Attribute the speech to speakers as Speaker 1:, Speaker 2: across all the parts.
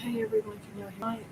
Speaker 1: Hey everyone, can y'all hear me?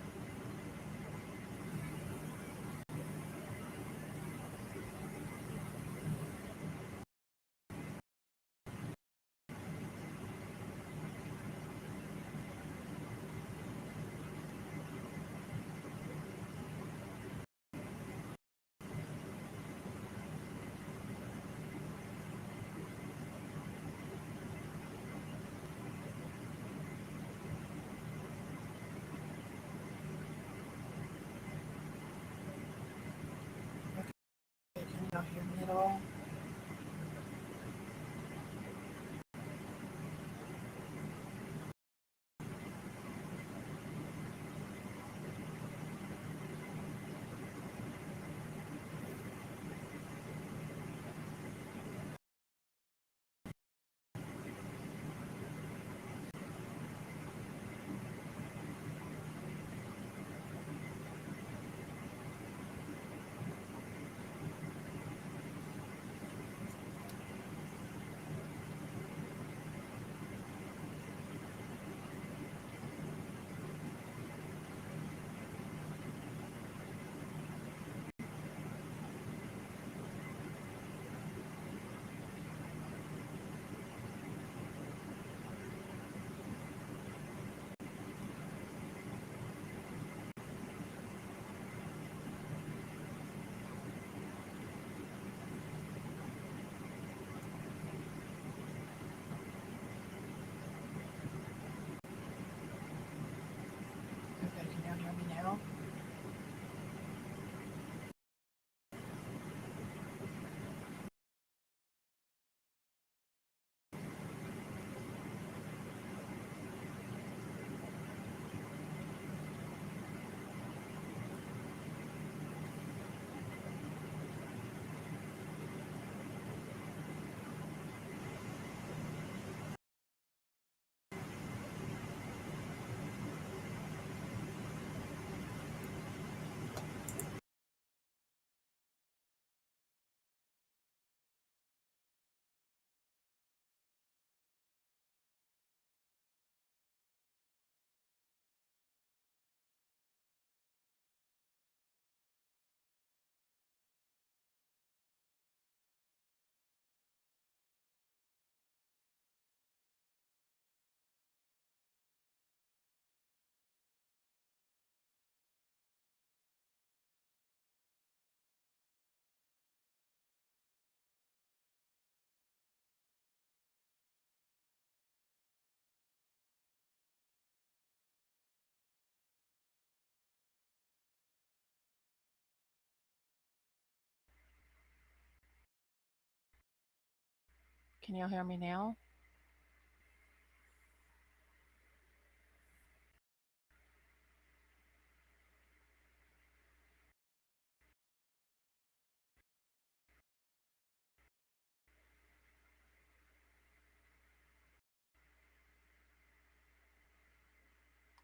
Speaker 1: Okay, can y'all hear me at all? Okay, can y'all hear me now? Can y'all hear me now?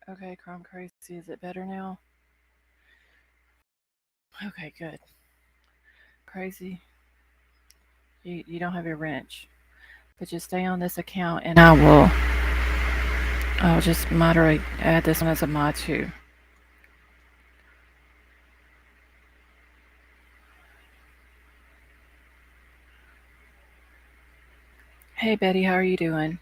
Speaker 1: Okay, Chrome Crazy, is it better now? Okay, good. Crazy, you don't have your wrench, but just stay on this account and I'll just moderate, add this one as a mod too. Hey Betty, how are you doing?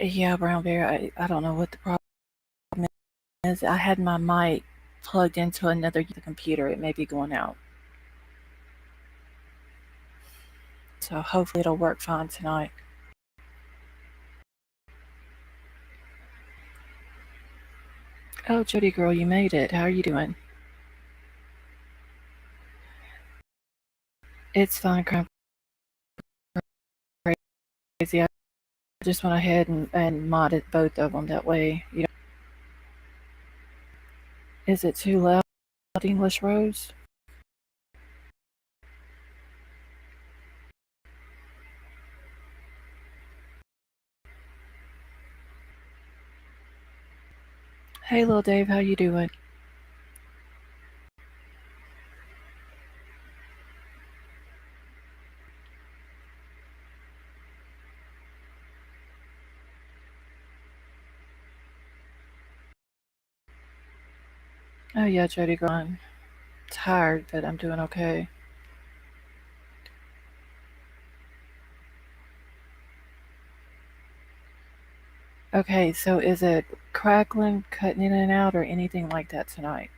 Speaker 1: Yeah, Brown Bear, I don't know what the problem is. I had my mic plugged into another computer. It may be going out. So hopefully it'll work fine tonight. Oh, Jody girl, you made it. How are you doing? It's fine, Chrome Crazy. I just went ahead and modded both of them that way. Is it too loud, English Rose? Hey, little Dave, how you doing? Oh yeah, Jody girl, I'm tired, but I'm doing okay. Okay, so is it crackling, cutting in and out, or anything like that tonight?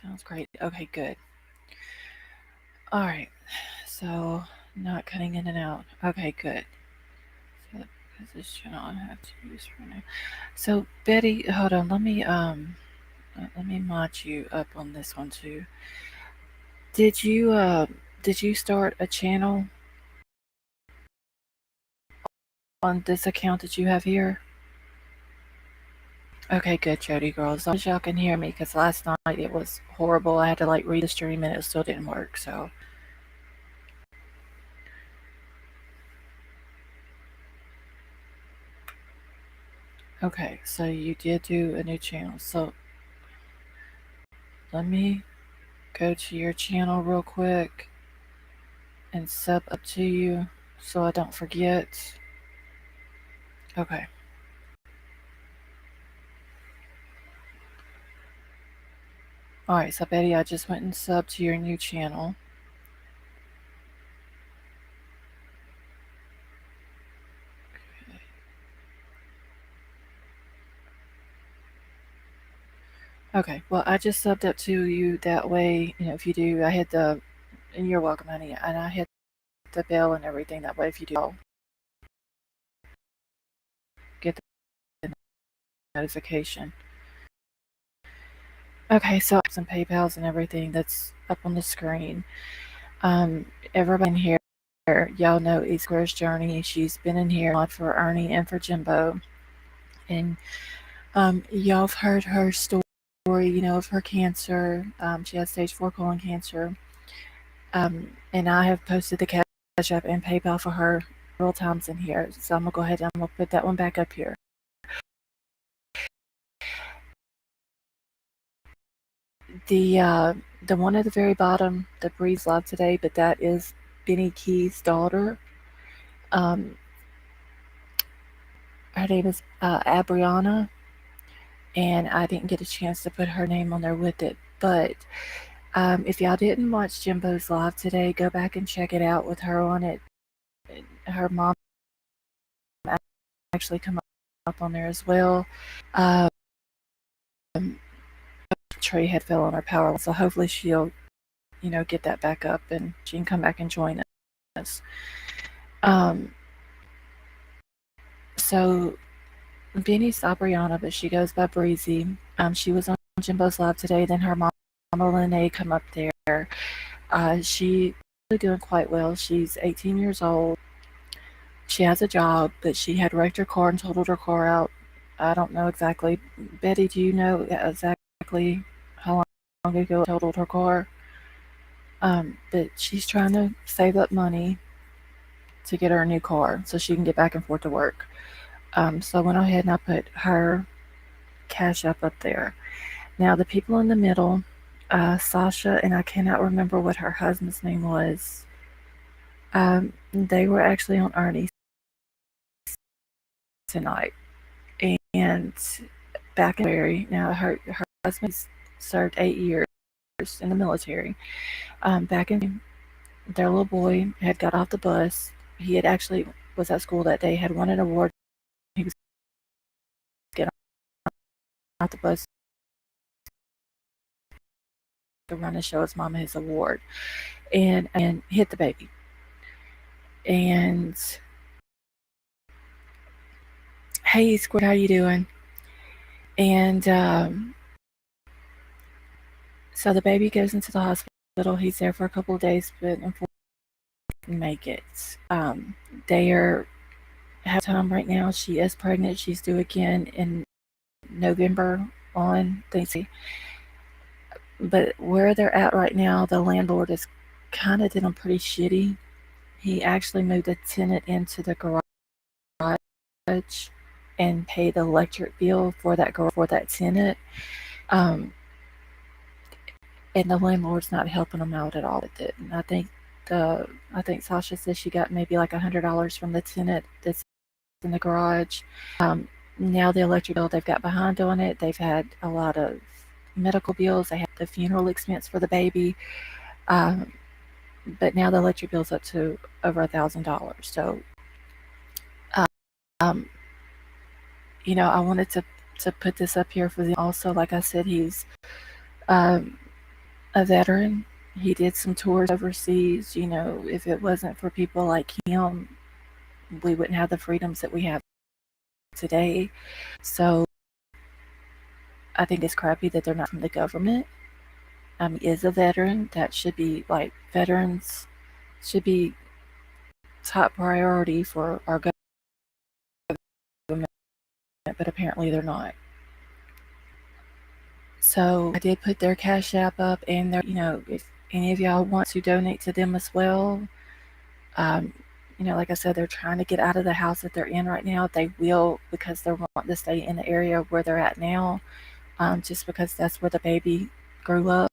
Speaker 1: Sounds great. Okay, good. All right. So not cutting in and out. Okay, good. So because this channel I have to use for now. So Betty, hold on. Let me mod you up on this one too. Did you uh did you start a channel on this account that you have here? Okay, good, Jody girl. As long as y'all can hear me, because last night it was horrible. I had to like read the stream and it still didn't work. So okay, so you did do a new channel. So let me go to your channel real quick and sub up to you so I don't forget. Okay. Alright, so Betty, I just went and subbed to your new channel. Okay, well, I just subbed up to you that way. If you do, I hit the, and you're welcome, honey, and I hit the bell and everything. That way, if you do, I'll get the notification. Okay, so some PayPals and everything that's up on the screen. Everybody in here, y'all know E Square's journey. She's been in here a lot for Ernie and for Jimbo, and y'all have heard her story. Of her cancer. She has stage 4 colon cancer. And I have posted the Cash App and PayPal for her several times in here. So I'm gonna go ahead and I'm gonna put that one back up here. The one at the very bottom, the Breeze Live today, but that is Benny Key's daughter. Her name is Abriana, and I didn't get a chance to put her name on there with it. But if y'all didn't watch Jimbo's live today, go back and check it out with her on it. Her mom actually come up on there as well. Um, Trey had fell on her power, so hopefully she'll, get that back up and she can come back and join us. So Benny's Abriana, but she goes by Breezy. She was on Jimbo's live today. Then her mom, Lene, come up there. She really doing quite well. She's 18 years old. She has a job, but she had wrecked her car and totaled her car out. I don't know exactly. Betty, do you know exactly how long ago it totaled her car? But she's trying to save up money to get her a new car so she can get back and forth to work. So I went ahead and I put her Cash up there. Now the people in the middle, Sasha, and I cannot remember what her husband's name was. They were actually on Ernie's tonight, and back in February. Now her husband served 8 years in the military. Back in their little boy had got off the bus. He had actually was at school that day, had won an award. He was getting off the bus to run and show his mama his award, and hit the baby. And hey, Squirt, how you doing? And so the baby goes into the hospital. He's there for a couple of days, but unfortunately didn't make it. They are have time right now. She is pregnant. She's due again in November on Thanksgiving. But where they're at right now, the landlord is kind of did them pretty shitty. He actually moved a tenant into the garage and pay the electric bill for that tenant. Um, and the landlord's not helping them out at all with it. And I think Sasha says she got maybe like $100 from the tenant that's in the garage. Um, Now the electric bill, they've got behind on it. They've had a lot of medical bills. They had the funeral expense for the baby. Um, but now the electric bill's up to over $1,000. So, um, I wanted to put this up here for them. Also, like I said, he's um, a veteran. He did some tours overseas. If it wasn't for people like him, we wouldn't have the freedoms that we have today. So I think it's crappy that they're not from the government. He is a veteran. That should be like veterans should be top priority for our government, but apparently they're not. So I did put their Cash App up, and if any of y'all want to donate to them as well, like I said, they're trying to get out of the house that they're in right now. They will, because they want to stay in the area where they're at now, just because that's where the baby grew up.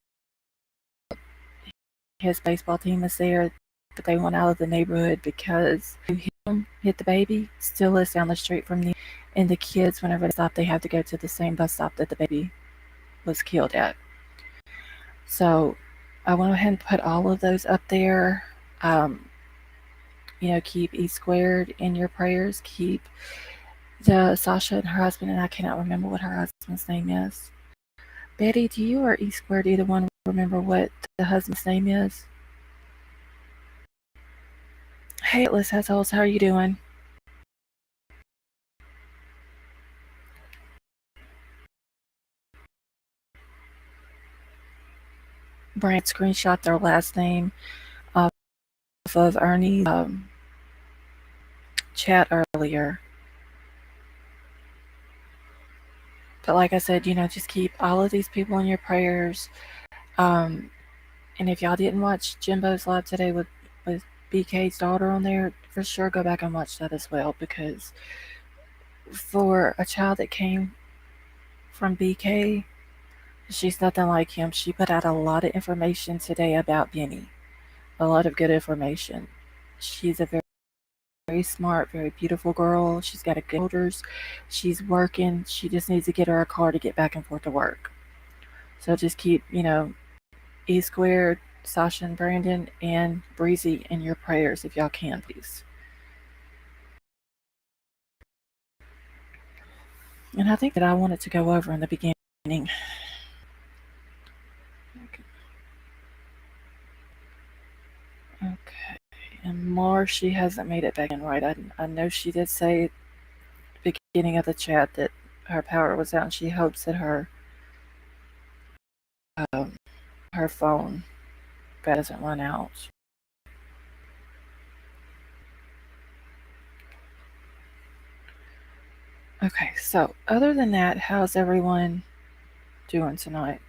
Speaker 1: His baseball team is there, but they want out of the neighborhood because him hit the baby, still lives down the street from them, and the kids, whenever they stop, they have to go to the same bus stop that the baby was killed at. So I went ahead and put all of those up there. Keep E Squared in your prayers. Keep the Sasha and her husband, and I cannot remember what her husband's name is. Betty, do you or E Squared either one remember what the husband's name is? Hey, Atlas Assholes, how are you doing? Brand screenshot their last name off of Ernie's chat earlier. But like I said, just keep all of these people in your prayers. And if y'all didn't watch Jimbo's live today with BK's daughter on there, for sure go back and watch that as well, because for a child that came from BK, she's nothing like him. She put out a lot of information today about Benny. A lot of good information. She's a very, very smart, very beautiful girl. She's got a good shoulders. She's working. She just needs to get her a car to get back and forth to work. So just keep, E Squared, Sasha and Brandon, and Breezy in your prayers if y'all can, please. And I think that I wanted to go over in the beginning. Okay. And Mars, she hasn't made it back in right. I know she did say at the beginning of the chat that her power was out, and she hopes that her phone doesn't run out. Okay, so other than that, how's everyone doing tonight?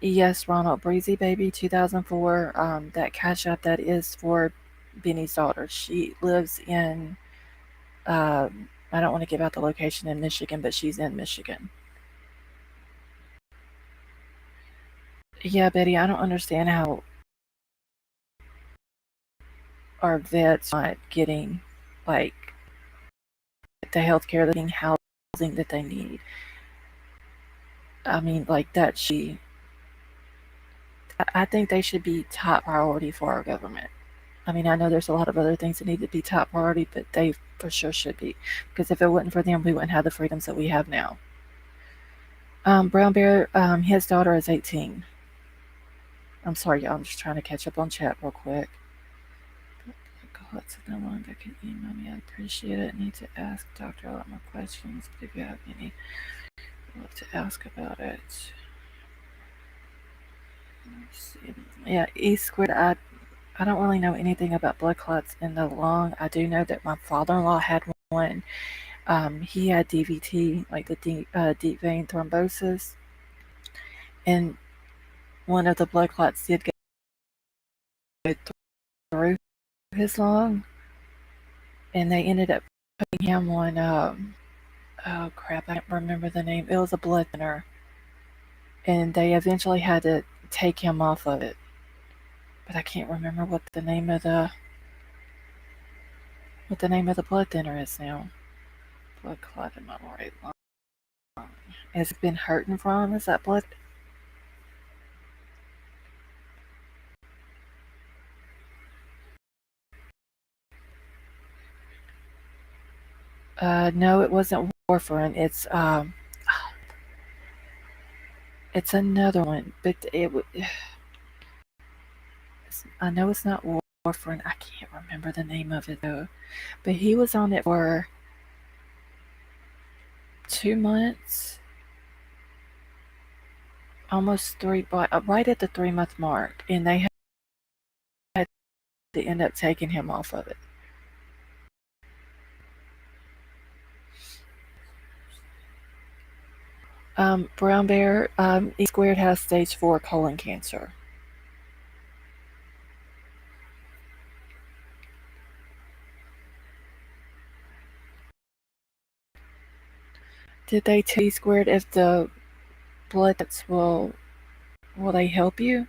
Speaker 1: Yes, Ronald, Breezy Baby 2004, that Cash App, that is for Benny's daughter. She lives in, I don't want to give out the location in Michigan, but she's in Michigan. Yeah, Betty, I don't understand how our vets not getting, like, the health care, the housing that they need. I mean, like, I think they should be top priority for our government. I mean, I know there's a lot of other things that need to be top priority, but they for sure should be. Because if it wasn't for them, we wouldn't have the freedoms that we have now. Brown Bear, his daughter is 18. I'm sorry, y'all. I'm just trying to catch up on chat real quick. What's no one that can email me? I appreciate it. I need to ask Dr. a lot more questions, but if you have any, I'd love to ask about it. Let's see. Yeah, E Squared, I don't really know anything about blood clots in the lung. I do know that my father-in-law had one. He had DVT, like the deep vein thrombosis, and one of the blood clots did through his lung, and they ended up putting him on. Oh crap! I can't remember the name. It was a blood thinner, and they eventually had to take him off of it. But I can't remember what the name of the blood thinner is now. Blood clot in my right lung. Has it been hurting from? Is that blood? No, it wasn't warfarin. It's another one, but I know it's not warfarin. I can't remember the name of it though. But he was on it for 2 months, almost three, right at the 3 month mark, and they had to end up taking him off of it. Brown Bear, E Squared has stage 4 colon cancer. Did they tell E Squared if the blood tests will they help you?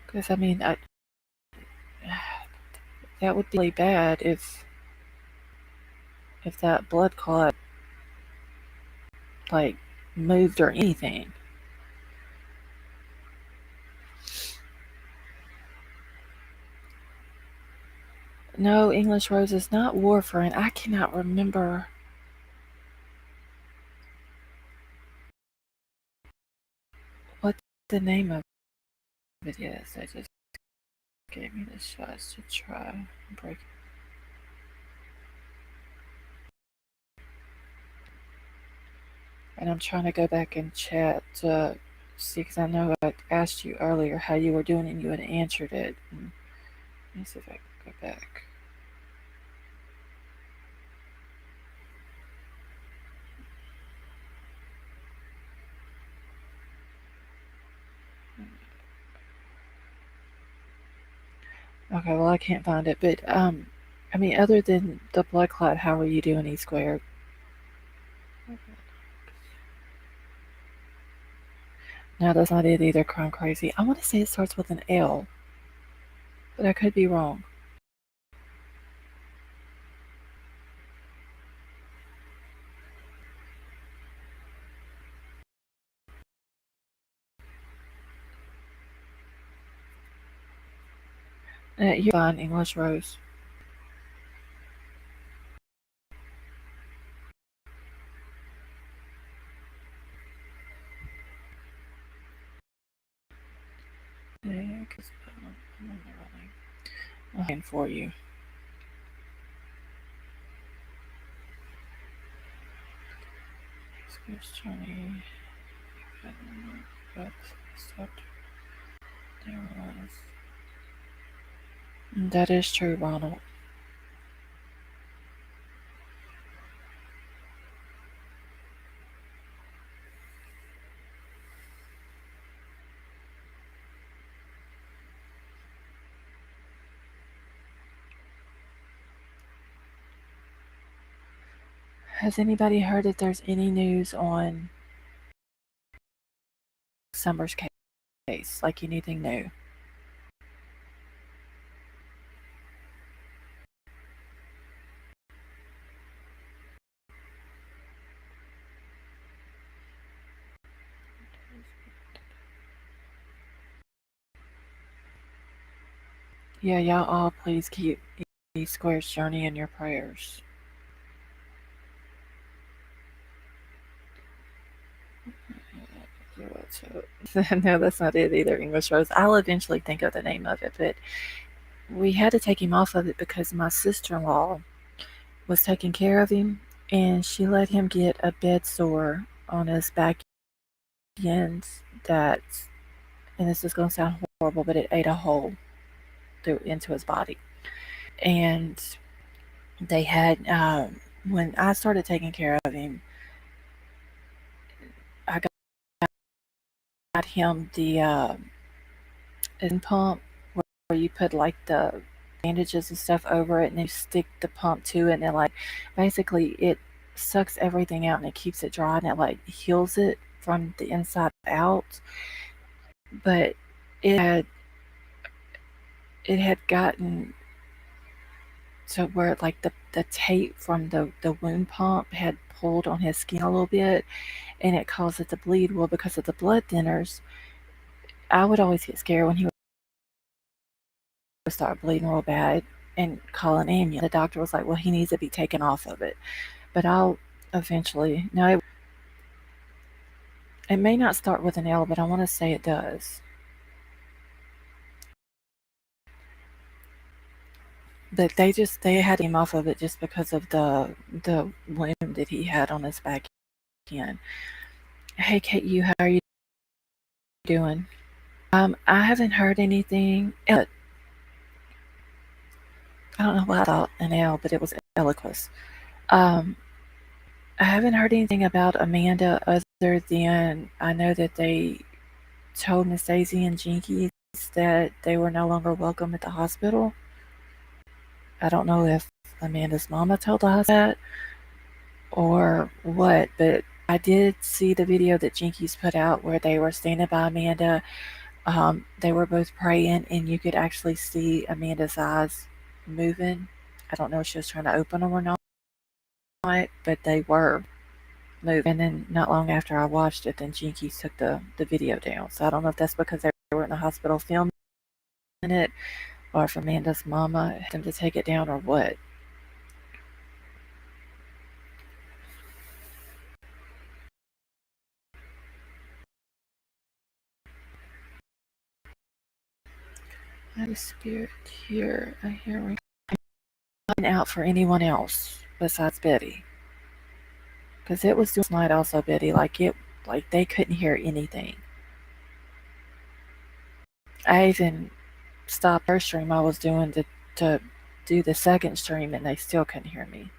Speaker 1: Because I mean, that would be really bad if that blood clot like moved or anything. No, English Rose is not warfarin. I cannot remember what the name of it is. They just gave me the shots to try and break. And I'm trying to go back and chat to see, because I know I asked you earlier how you were doing and you had answered it. And let me see if I can go back. Okay, well I can't find it, but I mean, other than the blood clot, how are you doing, E Squared? No, that's not it either, Crown Crazy. I want to say it starts with an L, but I could be wrong. You're fine, English Rose. Yeah, because I'm looking for you. Here's Johnny. But stopped. There was. That is true, Ronald. Has anybody heard if there's any news on Summer's case? Like anything new? Yeah, y'all all please keep E Square's journey in your prayers. No, that's not it either, English Rose. I'll eventually think of the name of it, but we had to take him off of it because my sister-in-law was taking care of him, and she let him get a bed sore on his back end that, and this is going to sound horrible, but it ate a hole through into his body. And they had, when I started taking care of him, I got him the pump where you put like the bandages and stuff over it, and then you stick the pump to it, and it like basically it sucks everything out and it keeps it dry and it like heals it from the inside out. But it had it had gotten to where like the tape from the wound pump had pulled on his skin a little bit, and it caused it to bleed. Well, because of the blood thinners, I would always get scared when he would start bleeding real bad and call an ambulance. The doctor was like, well, he needs to be taken off of it. But I'll eventually, no, it may not start with an L, but I want to say it does. But they had him off of it just because of the wound that he had on his back end. Hey, Kate, how are you doing? I haven't heard anything. I don't know why I thought an L, but it was Eliquis. I haven't heard anything about Amanda other than I know that they told Miss Daisy and Jinkies that they were no longer welcome at the hospital. I don't know if Amanda's mama told us that or what, but I did see the video that Jinkies put out where they were standing by Amanda. They were both praying, and you could actually see Amanda's eyes moving. I don't know if she was trying to open them or not, but they were moving. And then not long after I watched it, then Jinkies took the video down. So I don't know if that's because they were in the hospital filming it, or if Amanda's mama had them to take it down, or what. I have a spirit here. I hear me out for anyone else besides Betty, because it was doing night also, Betty. Like they couldn't hear anything. I even stopped her stream I was doing to do the second stream, and they still couldn't hear me.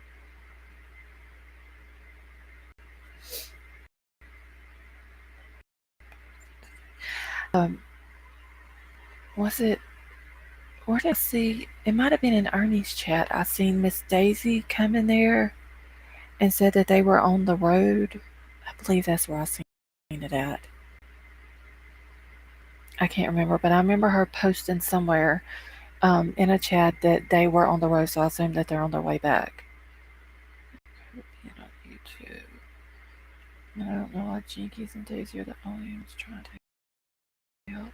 Speaker 1: Was it? Where did I see? It might have been in Ernie's chat. I seen Miss Daisy come in there and said that they were on the road. I believe that's where I seen it at. I can't remember, but I remember her posting somewhere in a chat that they were on the road, so I assume that they're on their way back. YouTube. I don't know why Jinkies and Daisy are the only ones trying to help.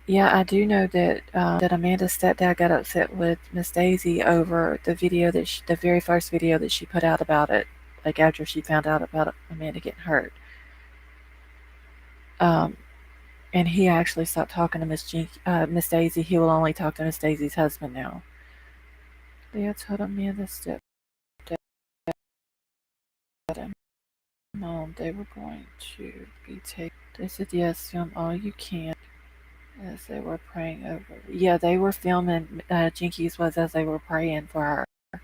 Speaker 1: Yeah, I do know that that Amanda's stepdad got upset with Miss Daisy over the video the very first video that she put out about it, like after she found out about Amanda getting hurt. And he actually stopped talking to Miss Daisy. He will only talk to Miss Daisy's husband now. They told Amanda's stepdad and mom they were going to be taken. They said yes, film all you can. As they were praying over. Yeah, they were filming. Jinkies was as they were praying for her,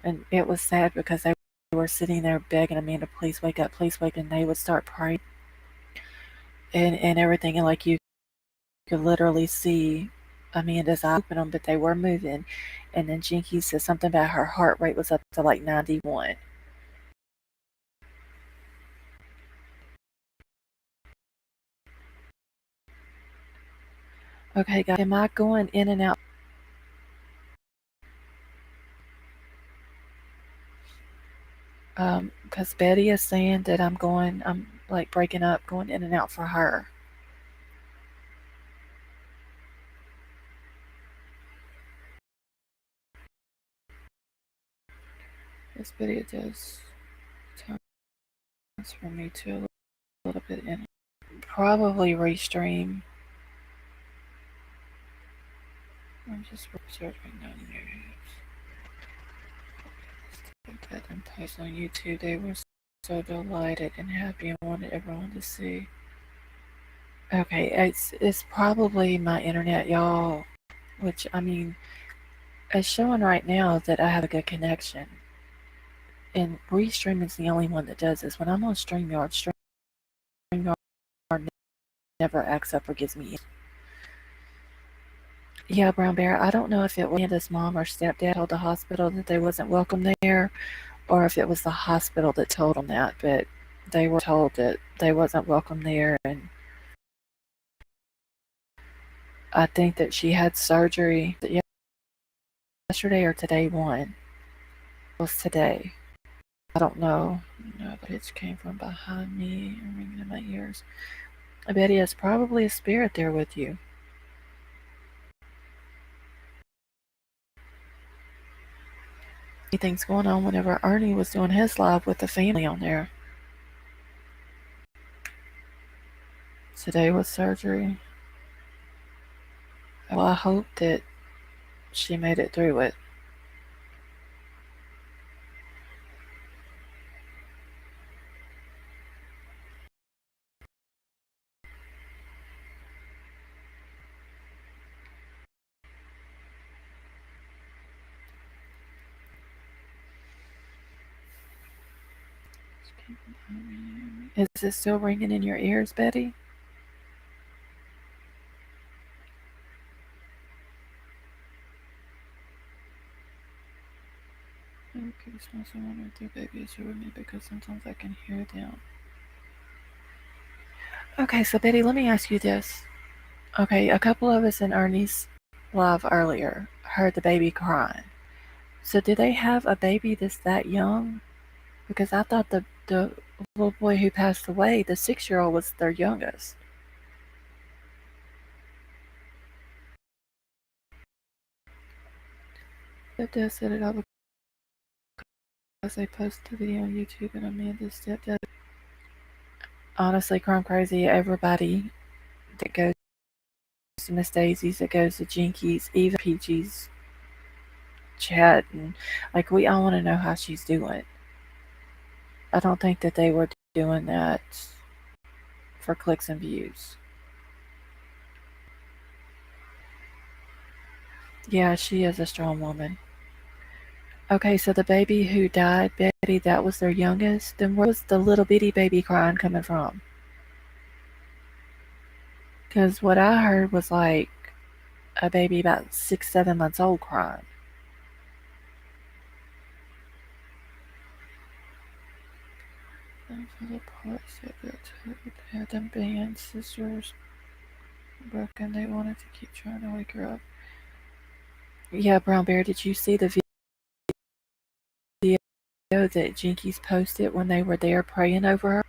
Speaker 1: and it was sad because they were sitting there begging Amanda, "Please wake up, please wake," and they would start praying and everything, and like you could literally see Amanda's eyes open them, but they were moving. And then Jinkies said something about her heart rate was up to like 91. Okay, guys, am I going in and out? Because Betty is saying that I'm like breaking up, going in and out for her. This video does transfer me to a little bit in. Probably restream. I'm just observing the news. That and post on YouTube. They were so delighted and happy and wanted everyone to see. Okay, it's probably my internet, y'all. Which I mean, it's showing right now that I have a good connection. And Restream is the only one that does this. When I'm on StreamYard never acts up or gives me. Yeah, Brown Bear, I don't know if it was Amanda's mom or stepdad told the hospital that they wasn't welcome there, or if it was the hospital that told them that, but they were told that they wasn't welcome there, and I think that she had surgery yesterday or today one. It was today. I don't know. No, but it came from behind me and ringing in my ears. I bet it's probably a spirit there with you. Anything's going on whenever Ernie was doing his live with the family on there. Today was surgery. Well, I hope that she made it through it. Is it still ringing in your ears, Betty? Okay, so I wonder if their baby is here with me because sometimes I can hear them. Okay, so Betty, let me ask you this. Okay, a couple of us in Ernie's live earlier heard the baby crying. So did they have a baby that's that young? Because I thought the little boy who passed away, the 6-year-old, was their youngest. Stepdad set it up because they posted the video on YouTube and Amanda's stepdad. Honestly, Crime Crazy, everybody that goes to Miss Daisy's, that goes to Jinkies, even Peachy's chat, and like we all want to know how she's doing. I don't think that they were doing that for clicks and views. Yeah, she is a strong woman. Okay, so the baby who died, Betty, that was their youngest. Then where was the little bitty baby crying coming from? Because what I heard was like a baby about 6, 7 months old crying. For the parts that had them band sisters broken, they wanted to keep trying to wake her up. Yeah, Brown Bear, did you see the video that Jinkies posted when they were there praying over her?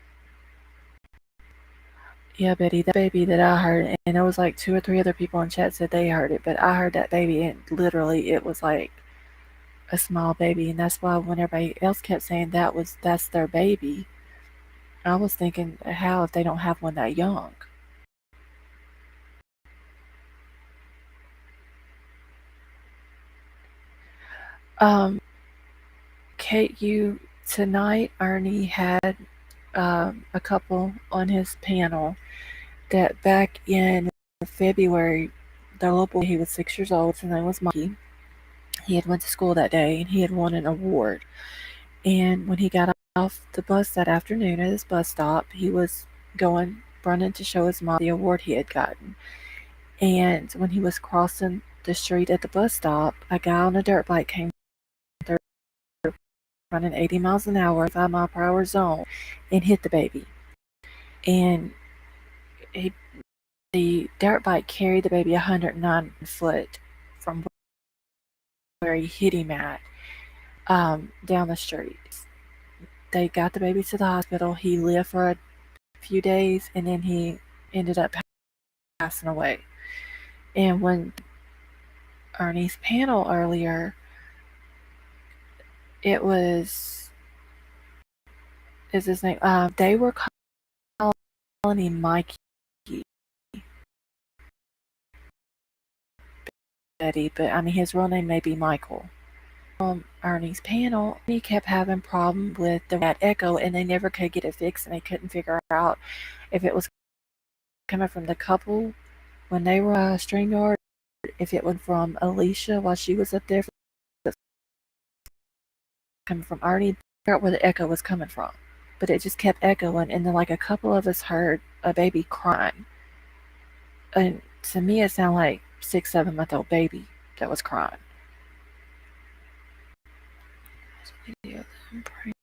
Speaker 1: Yeah, Betty, that baby that I heard, and there was like 2 or 3 other people in chat said they heard it, but I heard that baby, and literally it was like a small baby, and that's why when everybody else kept saying that's their baby, I was thinking, how if they don't have one that young? Kate, you tonight, Ernie had a couple on his panel that back in February, the little boy, he was 6 years old, his name was Mikey. He had went to school that day and he had won an award. And when he got off the bus that afternoon at his bus stop, he was running to show his mom the award he had gotten. And when he was crossing the street at the bus stop, a guy on a dirt bike came through, running 80 miles an hour, 5-mile-per-hour zone, and hit the baby. And the dirt bike carried the baby 109 foot from where he hit him at down the street. They got the baby to the hospital. He lived for a few days, and then he ended up passing away. And when Ernie's panel earlier, it was, is his name? They were calling him Mikey, Betty, but I mean his real name may be Michael. Ernie's panel, he kept having problem with that echo, and they never could get it fixed, and they couldn't figure out if it was coming from the couple when they were StreamYard, if it went from Alicia while she was up there, coming from Ernie, figure out where the echo was coming from. But it just kept echoing, and then like a couple of us heard a baby crying. And to me, it sounded like 6, 7 month old baby that was crying. Video of them praying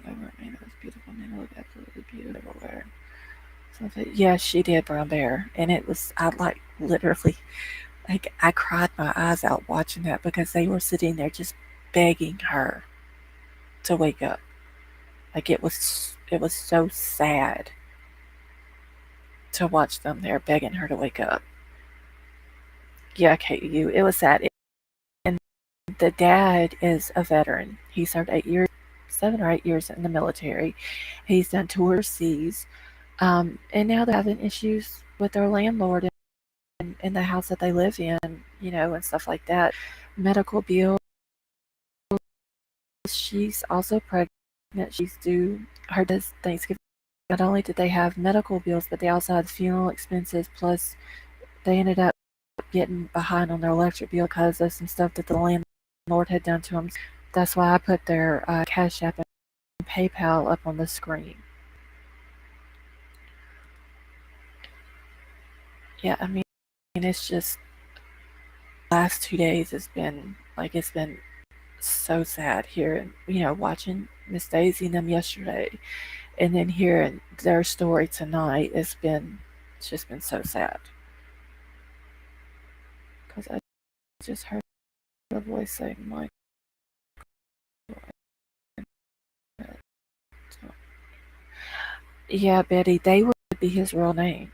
Speaker 1: over me. That was beautiful. And it looked absolutely beautiful everywhere. So I said, yes, she did, Brown Bear. And it was, I like literally, like, I cried my eyes out watching that because they were sitting there just begging her to wake up. Like, it was so sad to watch them there begging her to wake up. Yeah, KU, it was sad. And the dad is a veteran. He served 8 years, 7 or 8 years in the military. He's done tours overseas. And now they're having issues with their landlord in the house that they live in, and stuff like that. Medical bills. She's also pregnant. She's due her Thanksgiving. Not only did they have medical bills, but they also had funeral expenses. Plus, they ended up getting behind on their electric bill because of some stuff that the landlord had done to them. That's why I put their Cash App and PayPal up on the screen. Yeah, I mean, it's just last 2 days it's been so sad here, watching Miss Daisy and them yesterday, and then hearing their story tonight. It's just been so sad because I just heard her voice saying, "Michael." Yeah, Betty, they would be his real name.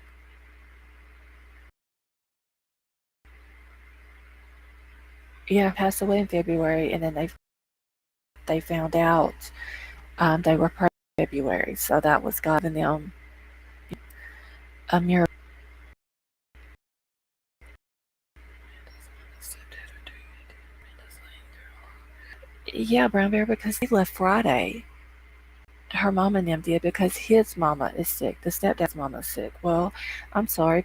Speaker 1: Yeah, passed away in February, and then they found out they were pregnant in February, so that was God giving them a miracle. Yeah, Brown Bear, because he left Friday. Her mom and them did because his mama is sick. The stepdad's mama is sick. Well, I'm sorry,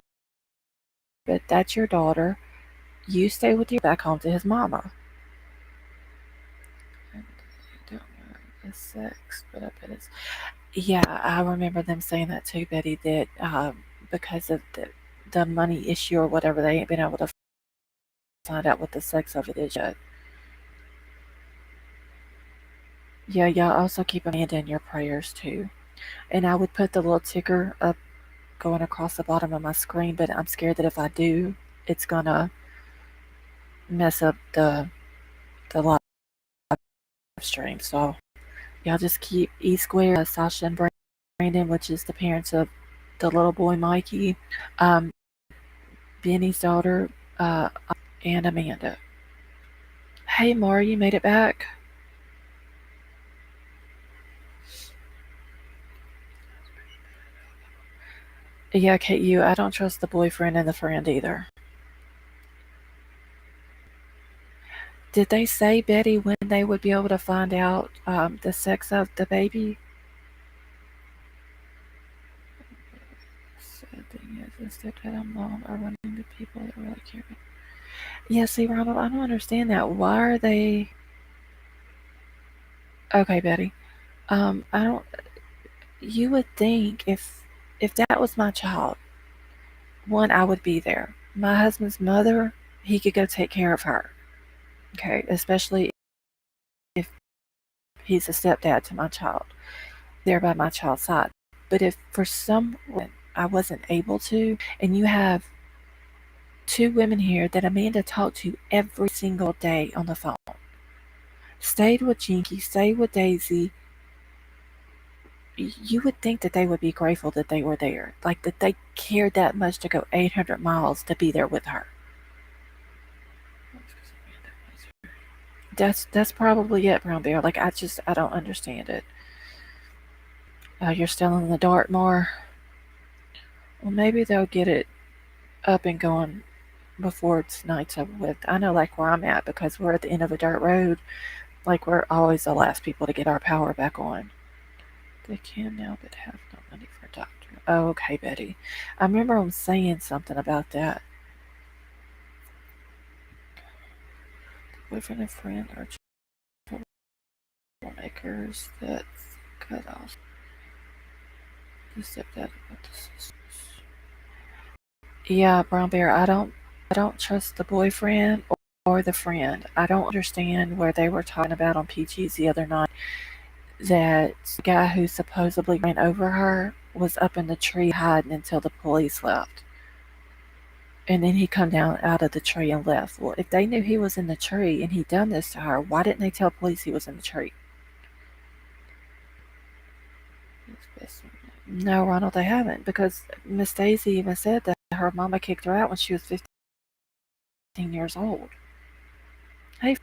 Speaker 1: but that's your daughter. You stay with your back home to his mama. I don't know the sex, but I bet it's. Yeah, I remember them saying that too, Betty. That because of the money issue or whatever, they ain't been able to find out what the sex of it is yet. Yeah, y'all also keep Amanda in your prayers too. And I would put the little ticker up going across the bottom of my screen, but I'm scared that if I do, it's gonna mess up the live stream. So y'all just keep E Square, Sasha and Brandon, which is the parents of the little boy Mikey, um, Benny's daughter, and Amanda. Hey, Maury, you made it back. Yeah, KU, I don't trust the boyfriend and the friend either. Did they say, Betty, when they would be able to find out the sex of the baby? Sad thing is that and mom are running into people that really care. Yeah, see, Ronald, I don't understand that. Why are they? Okay, Betty. I don't. You would think if that was my child, one, I would be there. My husband's mother, he could go take care of her. Okay, especially if he's a stepdad to my child, there by my child's side. But if for some reason I wasn't able to, and you have two women here that Amanda talked to every single day on the phone, stayed with Jinky, stayed with Daisy, you would think that they would be grateful that they were there. Like that they cared that much to go 800 miles to be there with her. That's probably it, Brown Bear. Like I don't understand it. You're still in the dark more. Well, maybe they'll get it up and going before tonight's over with. I know, like where I'm at, because we're at the end of a dirt road. Like we're always the last people to get our power back on. They can now, but have no money for a doctor. Oh, okay, Betty. I remember them saying something about that. Boyfriend and friend are troublemakers that cut off the stepdad about the sisters. Yeah, Brown Bear, I don't trust the boyfriend or the friend. I don't understand where they were talking about on PG's the other night that the guy who supposedly ran over her was up in the tree hiding until the police left. And then he come down out of the tree and left. Well, if they knew he was in the tree and he done this to her, why didn't they tell police he was in the tree? No, Ronald, they haven't, because Miss Daisy even said that her mama kicked her out when she was 15 years old. Hey,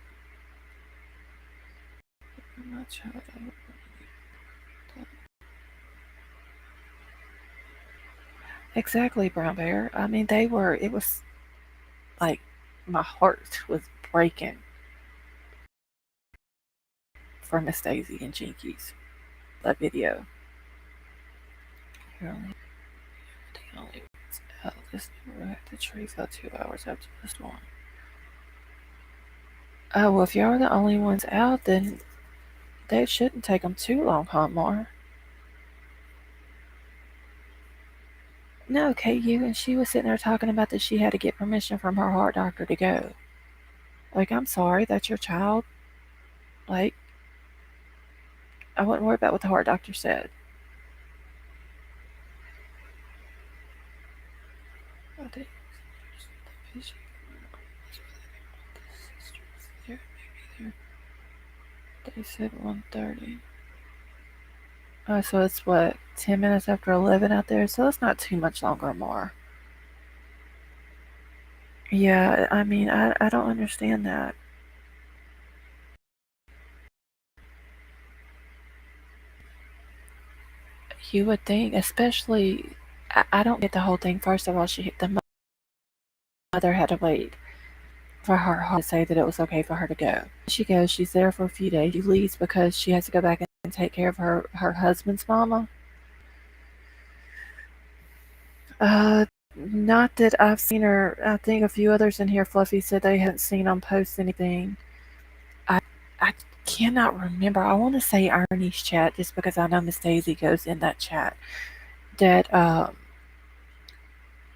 Speaker 1: exactly, Brown Bear. I mean, it was like my heart was breaking for Miss Daisy and Jinkies. That video. The only ones out. This neighborhood, the tree fell 2 hours after the storm. Oh, well, if y'all are the only ones out, then they shouldn't take them too long, huh, Mar? No, KU, and she was sitting there talking about that she had to get permission from her heart doctor to go. Like, I'm sorry, that's your child. Like, I wouldn't worry about what the heart doctor said. They said 1:30. So it's what, 10 minutes after 11 out there? So it's not too much longer more. Yeah, I mean, I don't understand that. You would think, especially, I don't get the whole thing. First of all, the mother had to wait for her heart to say that it was okay for her to go. She goes, she's there for a few days. She leaves because she has to go back and take care of her husband's mama. Not that I've seen her. I think a few others in here, Fluffy, said they hadn't seen them post anything. I cannot remember. I want to say Ernie's chat just because I know Miss Daisy goes in that chat. That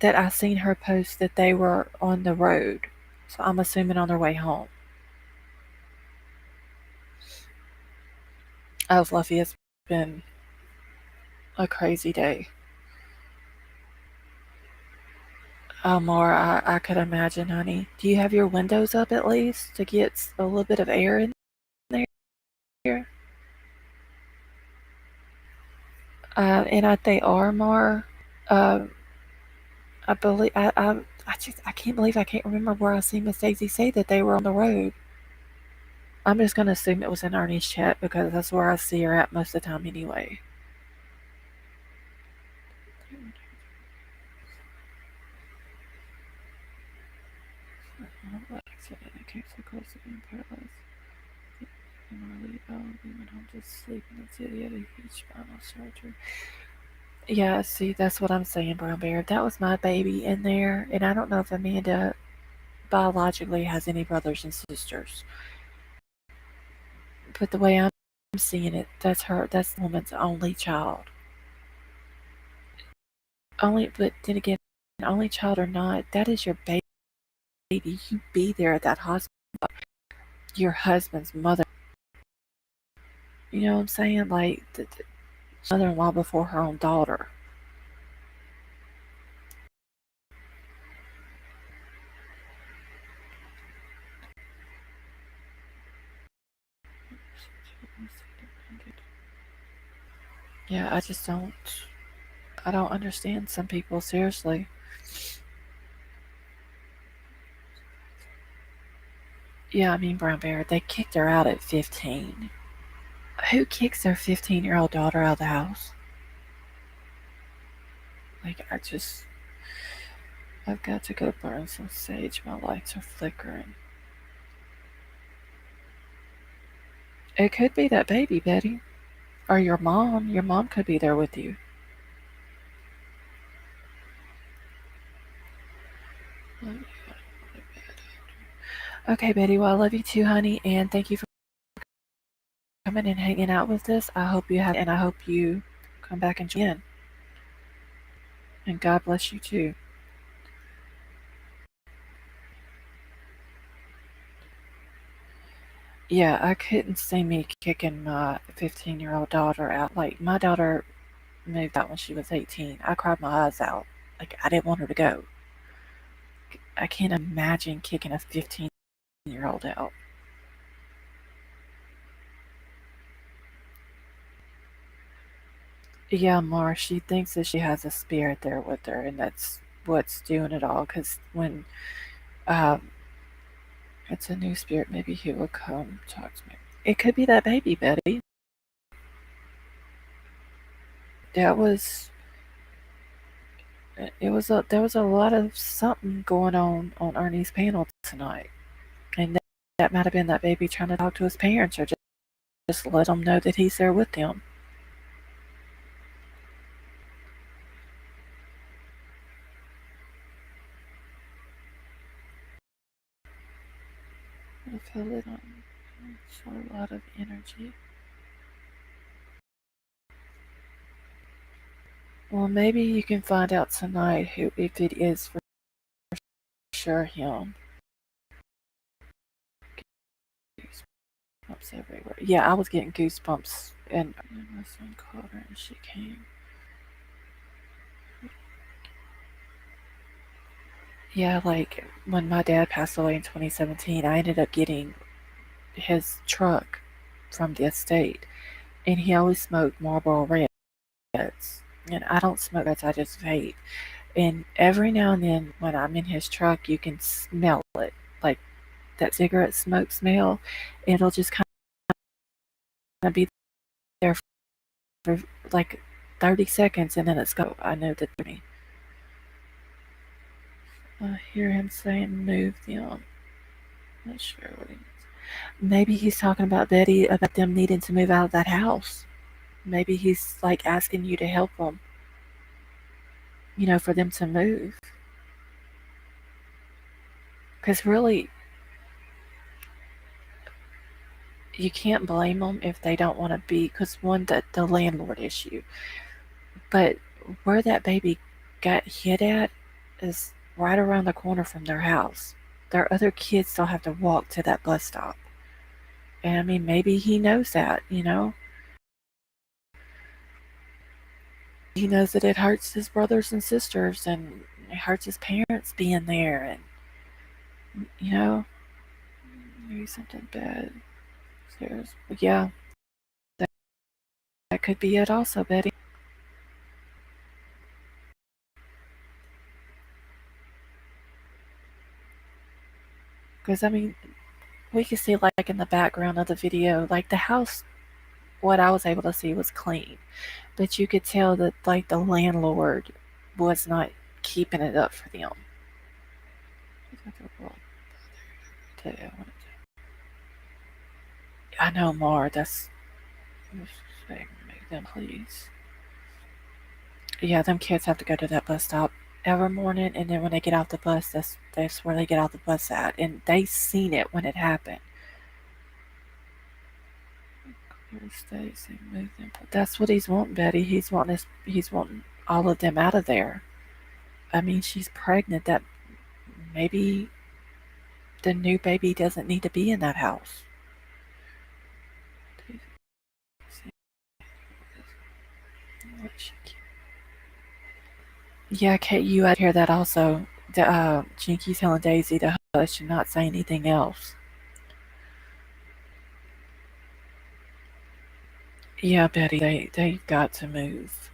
Speaker 1: that I seen her post that they were on the road. So I'm assuming on their way home. Oh, Fluffy, it's been a crazy day. Oh, more, I could imagine, honey. Do you have your windows up at least to get a little bit of air in there? And they are more. Um, I believe I can't believe I can't remember where I seen Miss Daisy say that they were on the road. I'm just gonna assume it was in Ernie's chat because that's where I see her at most of the time anyway. Yeah, see, that's what I'm saying, Brown Bear. If that was my baby in there, and I don't know if Amanda biologically has any brothers and sisters, but the way I'm seeing it, that's the woman's only child. But then again, only child or not, that is your baby. You be there at that hospital. Your husband's mother. You know what I'm saying? Like the mother-in-law before her own daughter. Yeah, I just don't. I don't understand some people seriously. Yeah, I mean Brown Bear. They kicked her out at 15. Who kicks their 15-year-old daughter out of the house? Like I've got to go burn some sage. My lights are flickering. It could be that baby, Betty. Or your mom. Your mom could be there with you. Okay, Betty. Well, I love you too, honey, and thank you for coming and hanging out with us. I hope you come back and join in. And God bless you too. Yeah, I couldn't see me kicking my 15-year-old daughter out. Like, my daughter moved out when she was 18. I cried my eyes out. Like, I didn't want her to go. I can't imagine kicking a 15-year-old out. Yeah, Mar, she thinks that she has a spirit there with her, and that's what's doing it all. Because when um, it's a new spirit, maybe he will come talk to me. It could be that baby, Betty. That was there was a lot of something going on Ernie's panel tonight, and that might have been that baby trying to talk to his parents or just let them know that he's there with them. I feel it on for a lot of energy. Well, maybe you can find out tonight who if it is for sure him. Goosebumps everywhere. Yeah, I was getting goosebumps, and my son called her and she came. Yeah, like when my dad passed away in 2017, I ended up getting his truck from the estate, and he always smoked Marlboro Reds. And I don't smoke Reds, I just vape. And every now and then, when I'm in his truck, you can smell it, like that cigarette smoke smell. It'll just kind of be there for like 30 seconds, and then it's go. I know that. I hear him saying, "Move them." Not sure what he means. Maybe he's talking about Betty, about them needing to move out of that house. Maybe he's like asking you to help them, for them to move. Because really, you can't blame them if they don't want to be. Because one, the landlord issue, but where that baby got hit at is right around the corner from their house. Their other kids still have to walk to that bus stop. And I mean, maybe he knows that. He knows that it hurts his brothers and sisters and it hurts his parents being there. And, maybe something bad. There's, yeah, that, that could be it also, Betty. Because, I mean, we could see, like, in the background of the video, like, the house, what I was able to see was clean. But you could tell that, like, the landlord was not keeping it up for them. I know, Mar, that's. Make them, please. Yeah, them kids have to go to that bus stop every morning, and then when they get off the bus, that's where they get off the bus at, and they seen it when it happened. Stacy, move them. That's what he's wanting, Betty. He's wanting all of them out of there. I mean, she's pregnant. That maybe the new baby doesn't need to be in that house. Yeah, Kate, you had to hear that also. Jinky telling Daisy to hush and not say anything else. Yeah, Betty, they've got to move.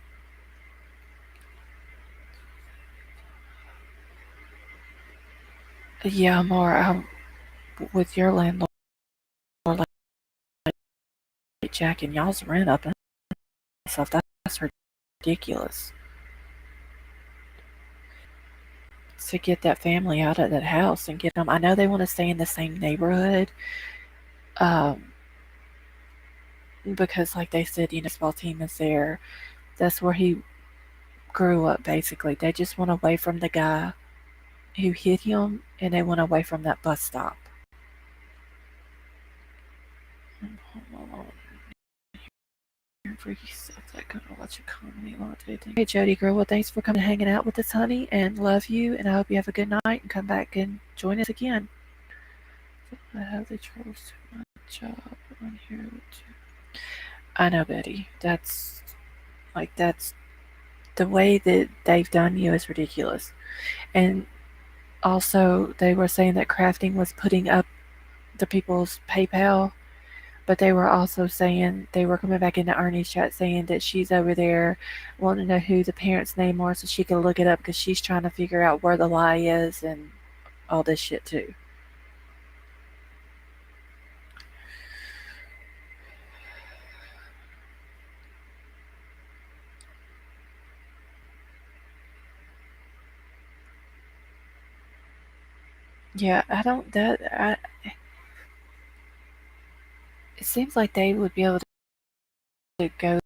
Speaker 1: Yeah, more with your landlord, like Jack and y'all's rent up and stuff. That's ridiculous. To get that family out of that house and get them. I know they want to stay in the same neighborhood, um, because, like they said, baseball team is there. That's where he grew up. Basically, they just went away from the guy who hit him, and they went away from that bus stop. Hey, Jody, girl. Well, thanks for coming and hanging out with us, honey, and love you. And I hope you have a good night and come back and join us again. I have the trolls too much. job on here. I know, Betty. That's the way that they've done you is ridiculous. And also, they were saying that crafting was putting up the people's PayPal, but they were also saying they were coming back into Ernie's chat saying that she's over there wanting to know who the parents' name are so she can look it up because she's trying to figure out where the lie is and all this shit too. Yeah, I don't. That it seems like they would be able to go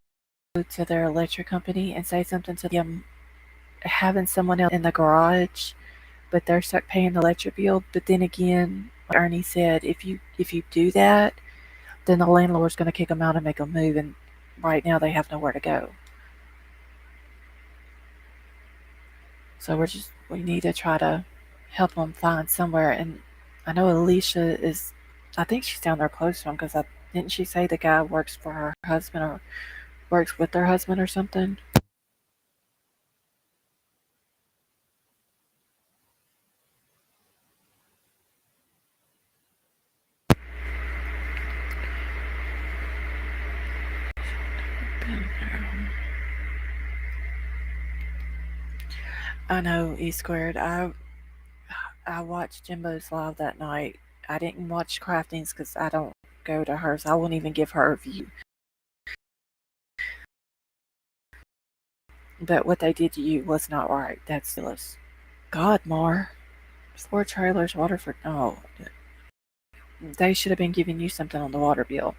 Speaker 1: to their electric company and say something to them, having someone else in the garage, but they're stuck paying the electric bill. But then again, like Ernie said, if you do that, then the landlord's going to kick them out and make them move. And right now, they have nowhere to go. So we need to try to help them find somewhere. And I know Alicia is, I think she's down there close to him because didn't she say the guy works for her husband or works with their husband or something? I know E squared. I watched Jimbo's live that night. I didn't watch Craftings because I don't go to hers. I won't even give her a view. But what they did to you was not right. That's silly. God, Mar. 4 trailers, Waterford. No. They should have been giving you something on the water bill.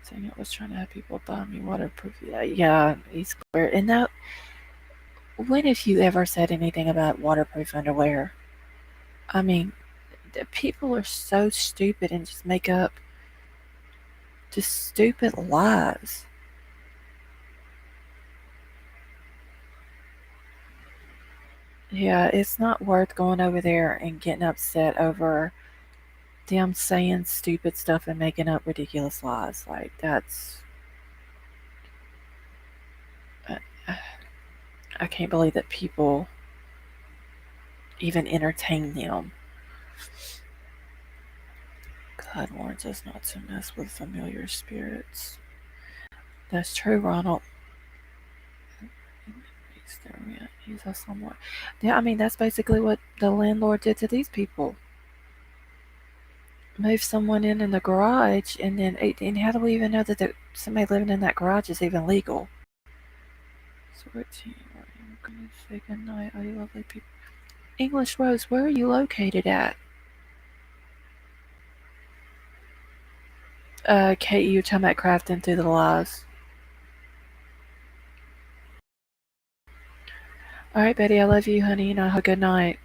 Speaker 1: Saying I was trying to have people buy me waterproof. Yeah, E squared. And now, when have you ever said anything about waterproof underwear? I mean, people are so stupid and just make up just stupid lies. Yeah, it's not worth going over there and getting upset over them saying stupid stuff and making up ridiculous lies. Like, uh, I can't believe that people even entertain them. God warns us not to mess with familiar spirits. That's true, Ronald. He's a somewhat. Yeah, I mean, that's basically what the landlord did to these people. Move someone in the garage, and then and how do we even know that somebody living in that garage is even legal? So what team are you going to say goodnight? Are you lovely people? English Rose, where are you located at? Kate, you were talking about crafting through the lies. All right, Betty, I love you, honey, and I have a good night.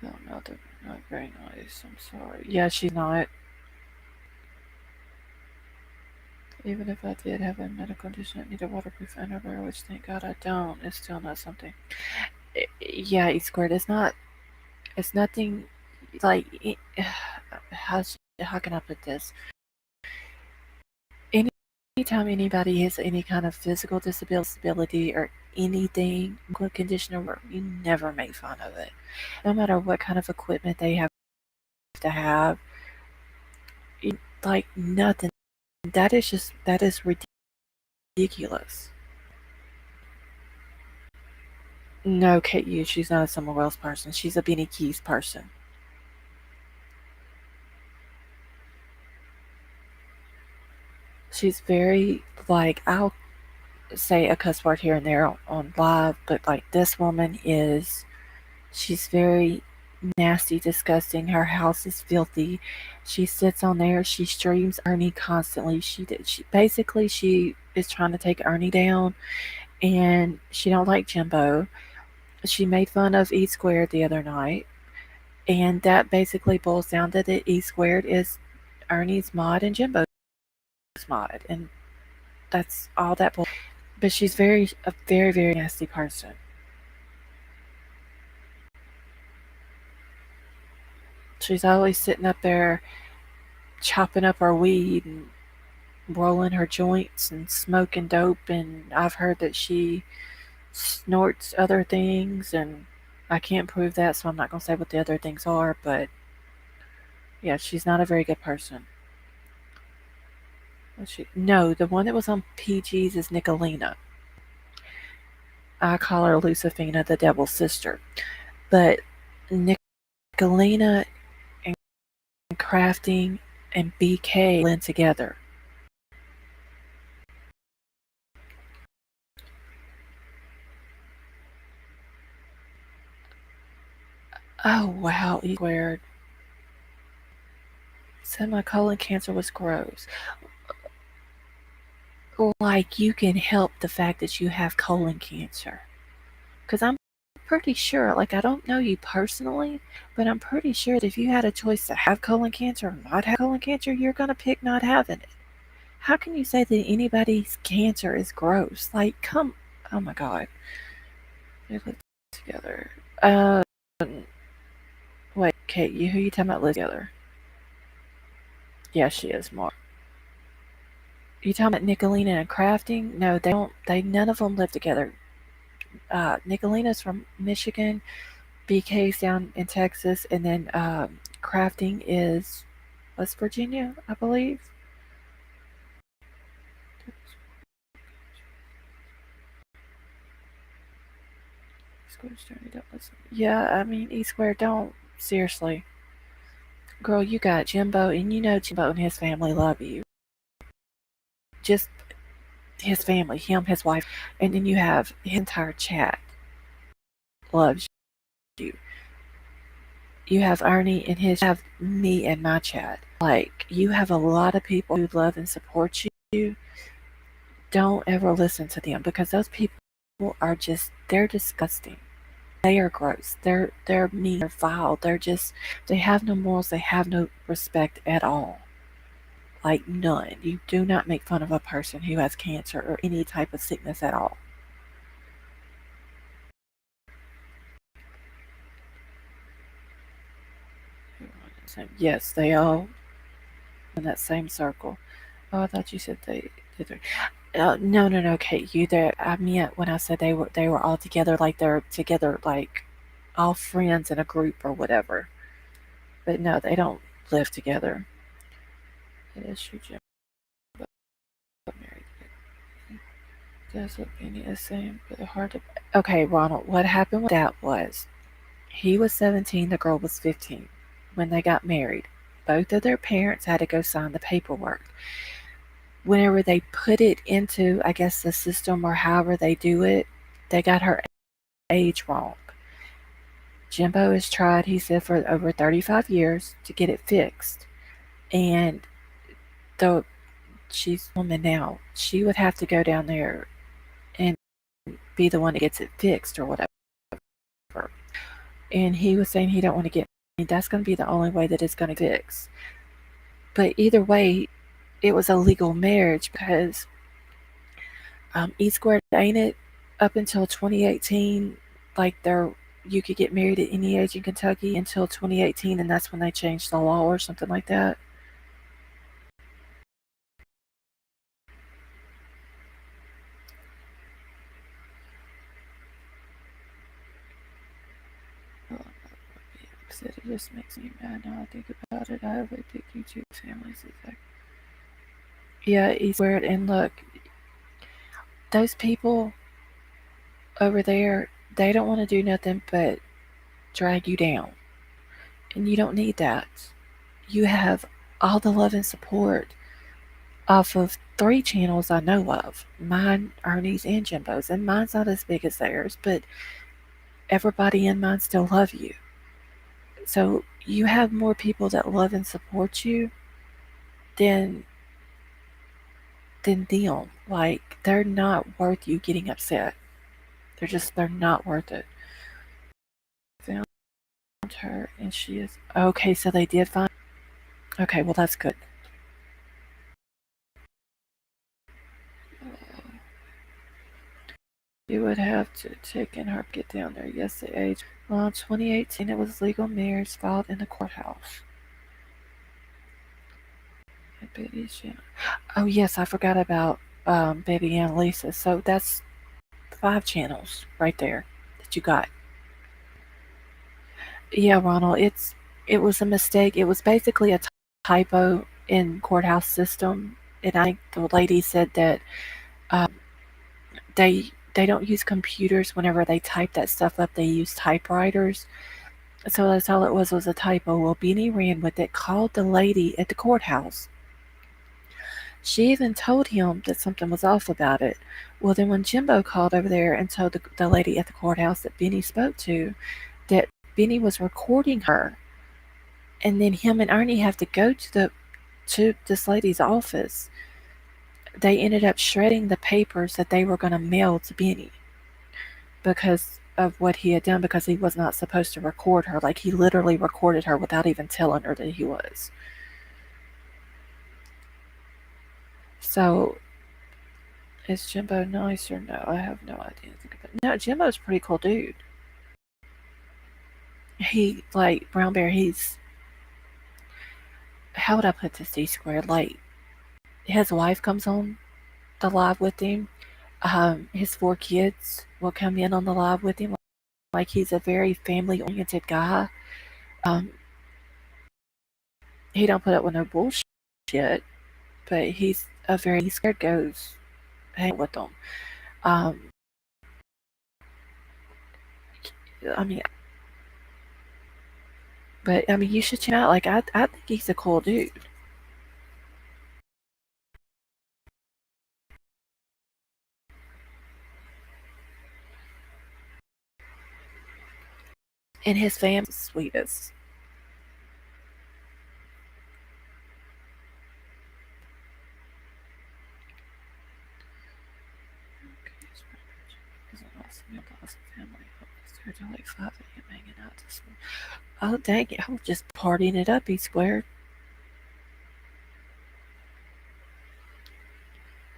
Speaker 1: No, not very nice. I'm sorry. Yeah, she's not. Even if I did have a medical condition that needed waterproof underwear, which thank God I don't, it's still not something. Yeah, E squared. It's not. It's nothing. Like, how can I put this? Anytime anybody has any kind of physical disability or anything, medical condition, or you never make fun of it, no matter what kind of equipment they have to have. Like nothing. That is ridiculous. No, Kate Hughes, she's not a Summer Wells person. She's a Benny Keys person. She's very, like, I'll say a cuss word here and there on live, but like this woman is, she's very nasty, disgusting. Her house is filthy. She sits on there. She streams Ernie constantly. She basically she is trying to take Ernie down, and she don't like Jimbo. She made fun of E squared the other night, and that basically boils down to that E squared is Ernie's mod and Jimbo's mod, and that's all that. But she's a very, very nasty person. She's always sitting up there chopping up our weed and rolling her joints and smoking dope, and I've heard that she snorts other things, and I can't prove that, so I'm not going to say what the other things are, but yeah, she's not a very good person. No, the one that was on PG's is Nicolina. I call her Lucifina, the devil's sister. But Nicolina and Crafting and BK blend together. Oh wow, E squared. Said my colon cancer was gross. Like you can help the fact that you have colon cancer. Because I'm pretty sure, like I don't know you personally, but I'm pretty sure that if you had a choice to have colon cancer or not have colon cancer, you're going to pick not having it. How can you say that anybody's cancer is gross? Like, come, oh my god. They live together. Wait, Kate, who you talking about live together? Yeah, she is more. You talking about Nicolina and Crafting? No, they don't. None of them live together. Nicolina's from Michigan, BK's down in Texas, and then Crafting is West Virginia, I believe. Yeah, I mean, E Square, don't. Seriously. Girl, you got Jimbo, and you know Jimbo and his family love you. Just his family, him, his wife, and then you have his entire chat loves you. You have Ernie and his, you have me and my chat. Like, you have a lot of people who love and support you. Don't ever listen to them because those people are just, they're disgusting. They are gross. They're mean, they're vile. They have no morals, they have no respect at all. Like none. You do not make fun of a person who has cancer or any type of sickness at all. Yes, they all in that same circle. Oh, I thought you said they did. No, no, no, Kate. You there? I meant when I said they were all together, like they're together, like all friends in a group or whatever. But no, they don't live together. It is true, Jim. But married. Does look any the same, but hard to. Okay, Ronald. What happened with that was he was 17, the girl was 15 when they got married. Both of their parents had to go sign the paperwork. Whenever they put it into, I guess, the system or however they do it, they got her age wrong. Jimbo has tried, he said, for over 35 years to get it fixed. And though she's a woman now, she would have to go down there and be the one that gets it fixed or whatever. And he was saying he don't want to get, that's going to be the only way that it's going to fix. But either way, it was a legal marriage because E squared, ain't it, up until 2018, like you could get married at any age in Kentucky until 2018, and that's when they changed the law or something like that. Oh, it just makes me mad now I think about it. I have a big YouTube families. Yeah, E squared, and look, those people over there, they don't want to do nothing but drag you down. And you don't need that. You have all the love and support off of 3 channels I know of. Mine, Ernie's, and Jimbo's. And mine's not as big as theirs, but everybody in mine still love you. So you have more people that love and support you than them. Like, they're not worth you getting upset. They're not worth it. Found her and she is okay, so they did find. Okay, well that's good. You would have to take in her get down there. Yes, the age. Well, 2018, it was legal marriage filed in the courthouse. Oh yes, I forgot about Baby Annalisa. So that's 5 channels right there that you got. Yeah, Ronald, it was a mistake. It was basically a typo in courthouse system, and I think the lady said that they don't use computers whenever they type that stuff up. They use typewriters. So that's all it was a typo. Well, Beanie ran with it, called the lady at the courthouse. She even told him that something was off about it. Well, then when Jimbo called over there and told the lady at the courthouse that Benny spoke to that Benny was recording her, and then him and Ernie have to go to this lady's office, they ended up shredding the papers that they were going to mail to Benny because of what he had done, because he was not supposed to record her. Like, he literally recorded her without even telling her that he was. So is Jimbo nice or no? I have no idea. No, Jimbo's a pretty cool dude. He, like, Brown Bear, he's, how would I put this, D-squared? Like, his wife comes on the live with him. His 4 kids will come in on the live with him. Like, he's a very family-oriented guy. Um, he don't put up with no bullshit, but he's a very scared goes hang with them. Um, I mean, but I mean, you should check him out. Like, I think he's a cool dude. And his family's the sweetest. Until like 5 a.m. hanging out this morning. Oh, dang it. I was just partying it up, E squared.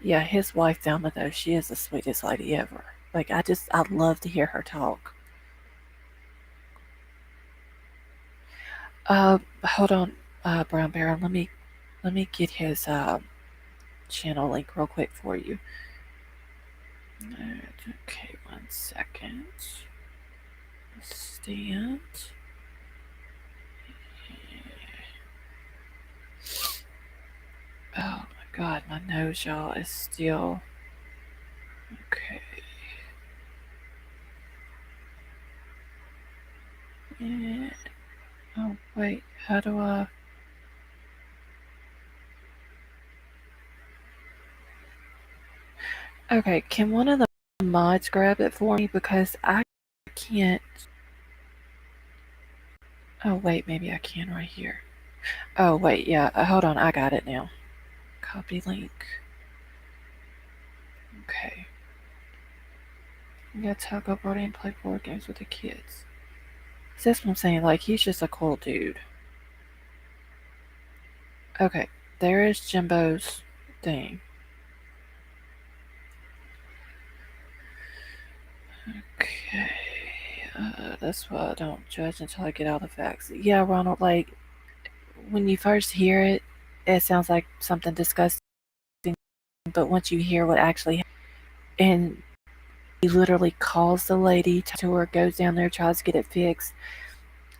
Speaker 1: Yeah, his wife, Thelma, though, she is the sweetest lady ever. Like, I love to hear her talk. Hold on, Brown Bear. Let me get his channel link real quick for you. Okay, 1 second. Stand. Oh my god, my nose, y'all, is still. Okay. Yeah. Oh, wait, how do I. Okay, can one of the mods grab it for me? Because I can't. Oh, wait, maybe I can right here. Oh, wait, yeah, hold on, I got it now. Copy link. Okay. Yeah, Taco Party and play board games with the kids. So that's what I'm saying, like, he's just a cool dude. Okay, there is Jimbo's thing. Okay. That's why I don't judge until I get all the facts. Yeah, Ronald, like, when you first hear it, it sounds like something disgusting, but once you hear what actually happened, and he literally calls the lady to her, goes down there, tries to get it fixed,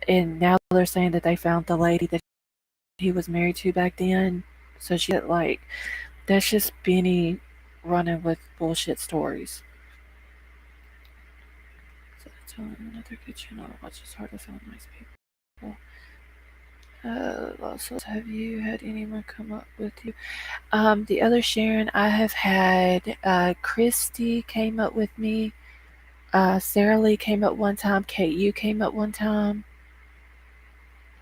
Speaker 1: and now they're saying that they found the lady that he was married to back then. So she, like, that's just Benny running with bullshit stories. So telling another good channel to watch. It's hard to find nice people. Also, have you had anyone come up with you? The other Sharon, I have had Christy came up with me. Sarah Lee came up one time. Kate, you came up one time.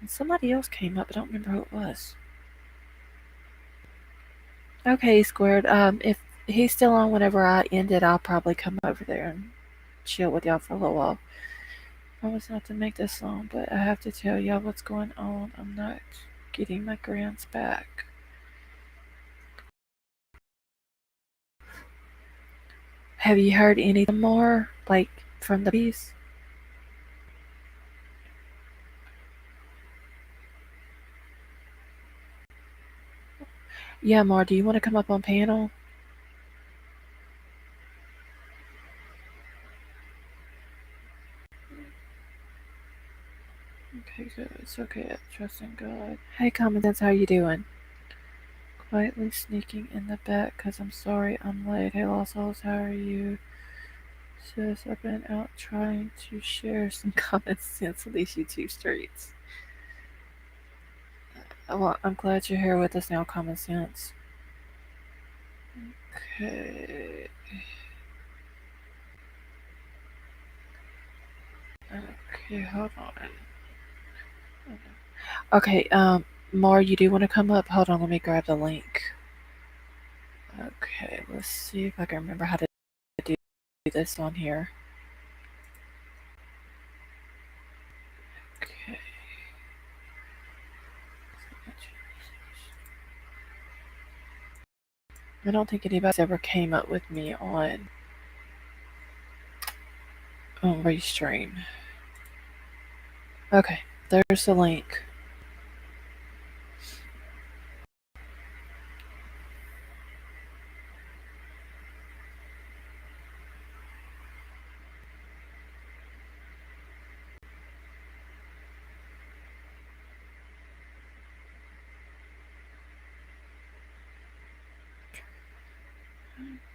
Speaker 1: And somebody else came up. I don't remember who it was. Okay, squared. If he's still on whenever I end it, I'll probably come over there and chill with y'all for a little while. I promise not to make this long, but I have to tell y'all what's going on. I'm not getting my grants back. Have you heard anything more, like from the babies? Yeah, Mar, do you want to come up on panel? Okay, good. It's okay. Trust in God. Hey, Common Sense, how you doing? Quietly sneaking in the back because I'm sorry I'm late. Hey, Lost Souls, how are you? Sis, I've been out trying to share some common sense on these YouTube streets. Well, I'm glad you're here with us now, Common Sense. Okay. Okay, hold on. Okay, Mar, you do want to come up? Hold on, let me grab the link. Okay, let's see if I can remember how to do this on here. Okay. I don't think anybody's ever came up with me on Restream. Okay, there's the link.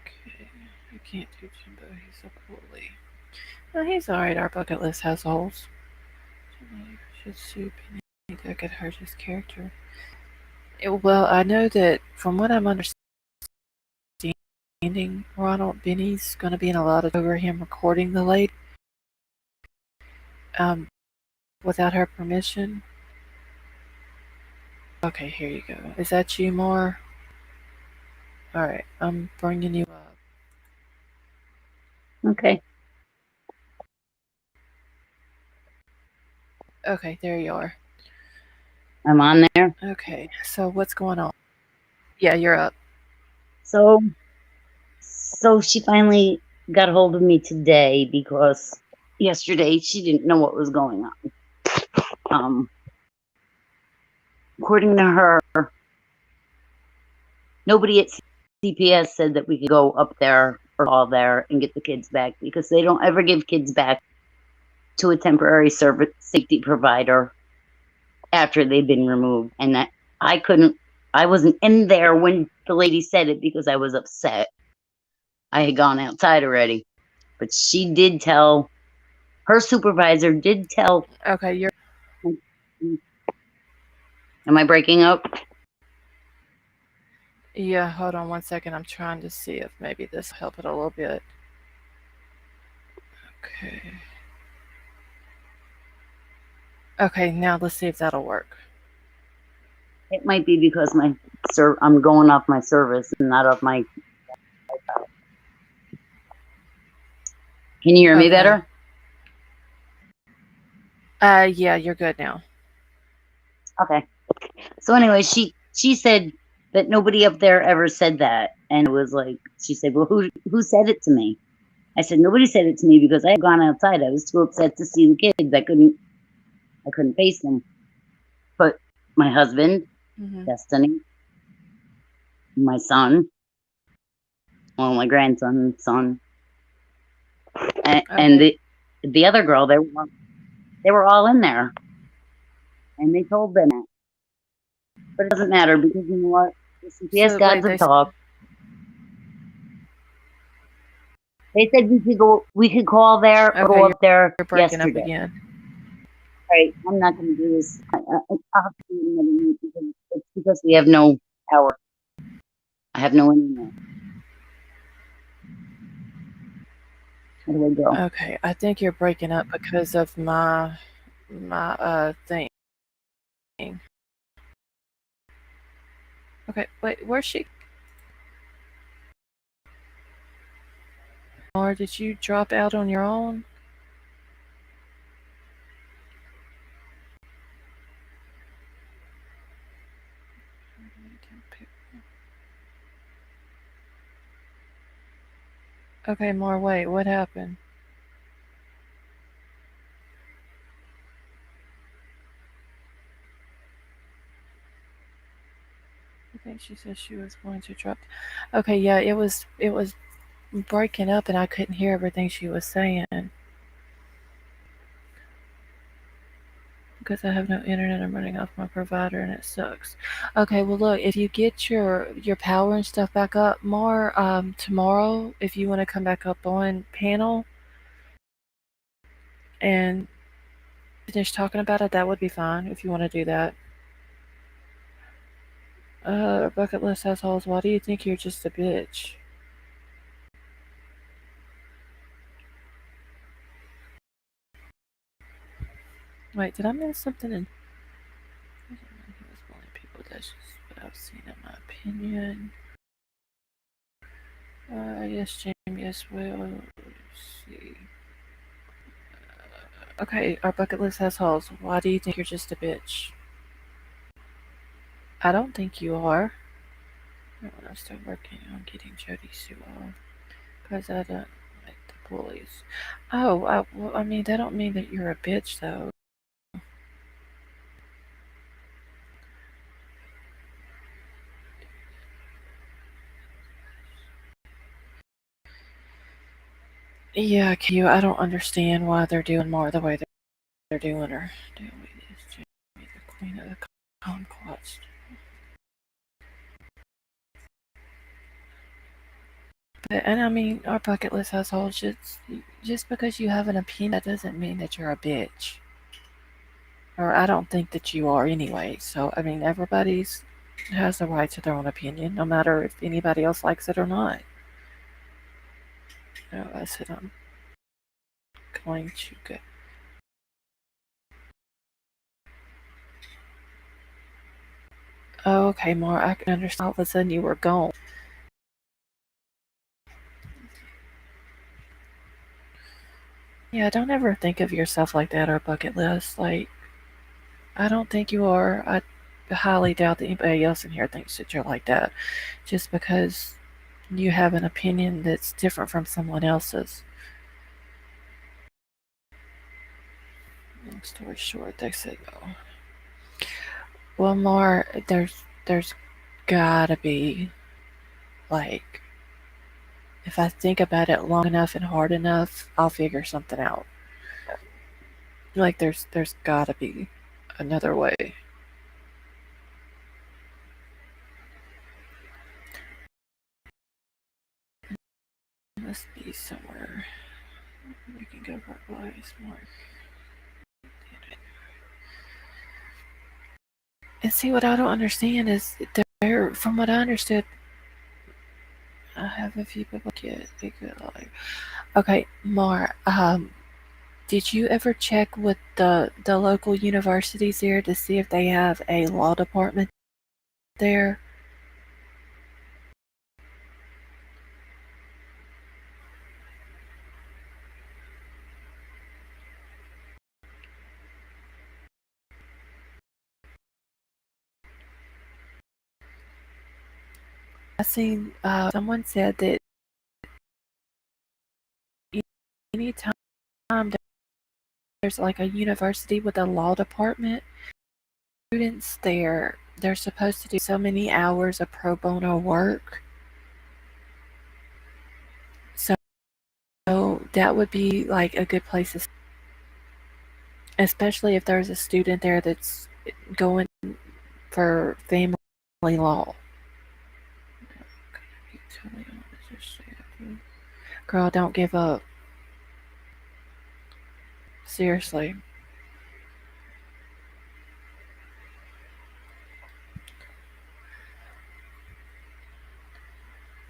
Speaker 1: Okay, I can't do Jimbo. He's so poorly. No, he's alright. Our bucket list has holes. Should soup need to get hurt his character. Well, I know that from what I'm understanding, Ronald Benny's going to be in a lot of over him recording the lady um, without her permission. Okay, here you go. Is that you, Mar? Alright, I'm bringing you up.
Speaker 2: Okay.
Speaker 1: Okay, there you are.
Speaker 2: I'm on there.
Speaker 1: Okay, so what's going on? Yeah, you're up.
Speaker 2: So she finally got a hold of me today because yesterday she didn't know what was going on. According to her, nobody at CPS said that we could go up there or all there and get the kids back because they don't ever give kids back to a temporary service safety provider after they've been removed. And that I wasn't in there when the lady said it because I was upset. I had gone outside already, but she did tell, her supervisor did tell.
Speaker 1: Okay, you're.
Speaker 2: Am I breaking up?
Speaker 1: Yeah, hold on 1 second. I'm trying to see if maybe this will help it a little bit. Okay. Okay, now let's see if that'll work.
Speaker 2: It might be because I'm going off my service and not off my. Can you hear me better?
Speaker 1: Yeah, you're good now.
Speaker 2: Okay. So anyway, she said that nobody up there ever said that, and it was like she said, "Well, who said it to me?" I said, "Nobody said it to me because I had gone outside. I was too upset to see the kids. I couldn't face them." But my husband, Destiny, my son, well, my grandson, son, and the other girl, they were all in there, and they told them that. But it doesn't matter because you know what? The CPS gods have talked. They said we could call there or go up there
Speaker 1: You're breaking
Speaker 2: yesterday.
Speaker 1: up again.
Speaker 2: Right, I'm not going to do this. I'll have to do another minute because it's because we have no power. I have no internet. How do I go?
Speaker 1: Okay, I think you're breaking up because of my thing. Okay, wait, where's she? Or did you drop out on your own? Okay, more wait, what happened? I think she said she was going to drop. Okay, yeah, it was breaking up and I couldn't hear everything she was saying because I have no internet. I'm running off my provider and it sucks. Okay, well look, if you get your power and stuff back up more tomorrow, if you want to come back up on panel and finish talking about it, that would be fine if you want to do that. Bucket list assholes, why do you think you're just a bitch? Wait, did I miss something in? He was bullying people. That's just what I've seen in my opinion. Yes, Jamie, yes, well, let's see. Okay, our bucket list has holes. Why do you think you're just a bitch? I don't think you are. I want to start working on getting Jody Sue off. Because I don't like the bullies. Oh, well, I mean, that don't mean that you're a bitch, though. Yeah, Q, I don't understand why they're doing more the way they're doing her. Deal with this, Jamie, the queen of the conquest. But, and I mean, our bucket list has holes. Just because you have an opinion, that doesn't mean that you're a bitch. Or I don't think that you are anyway. So, I mean, everybody's has the right to their own opinion, no matter if anybody else likes it or not. So I said I'm going to go. Oh, okay, more. I can understand. All of a sudden, you were gone. Yeah, don't ever think of yourself like that or bucket list. Like, I don't think you are. I highly doubt that anybody else in here thinks that you're like that. Just because you have an opinion that's different from someone else's. Long story short, they said, oh, well, more. There's gotta be like, if I think about it long enough and hard enough, I'll figure something out. Like there's gotta be another way. It must be somewhere we can go verbalize more. And see, what I don't understand is there. From what I understood, I have a few people get a good life. Okay, Mar. Did you ever check with the local universities there to see if they have a law department there? I seen someone said that anytime there's like a university with a law department, students there, they're supposed to do so many hours of pro bono work. So that would be like a good place to, especially if there's a student there that's going for family law. Girl, don't give up. Seriously.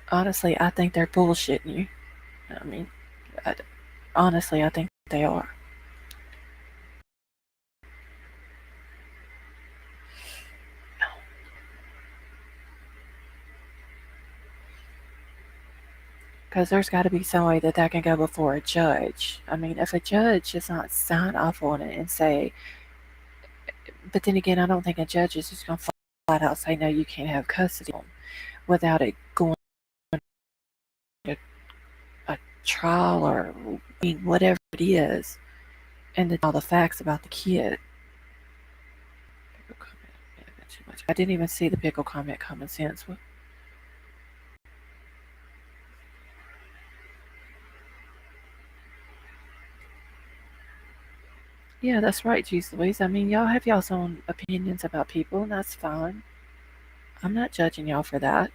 Speaker 1: Honestly, I think they're bullshitting you. I mean, I, honestly, I think they are. Because there's got to be some way that can go before a judge. I mean, if a judge does not sign off on it and say, but then again, I don't think a judge is just going to flat out say, no, you can't have custody without it going to a trial or whatever it is, and all the facts about the kid. Pickle comment, yeah, too much. I didn't even see the pickle comment. Common sense. Yeah, that's right, Geez Louise. I mean, y'all have y'all's own opinions about people, and that's fine. I'm not judging y'all for that.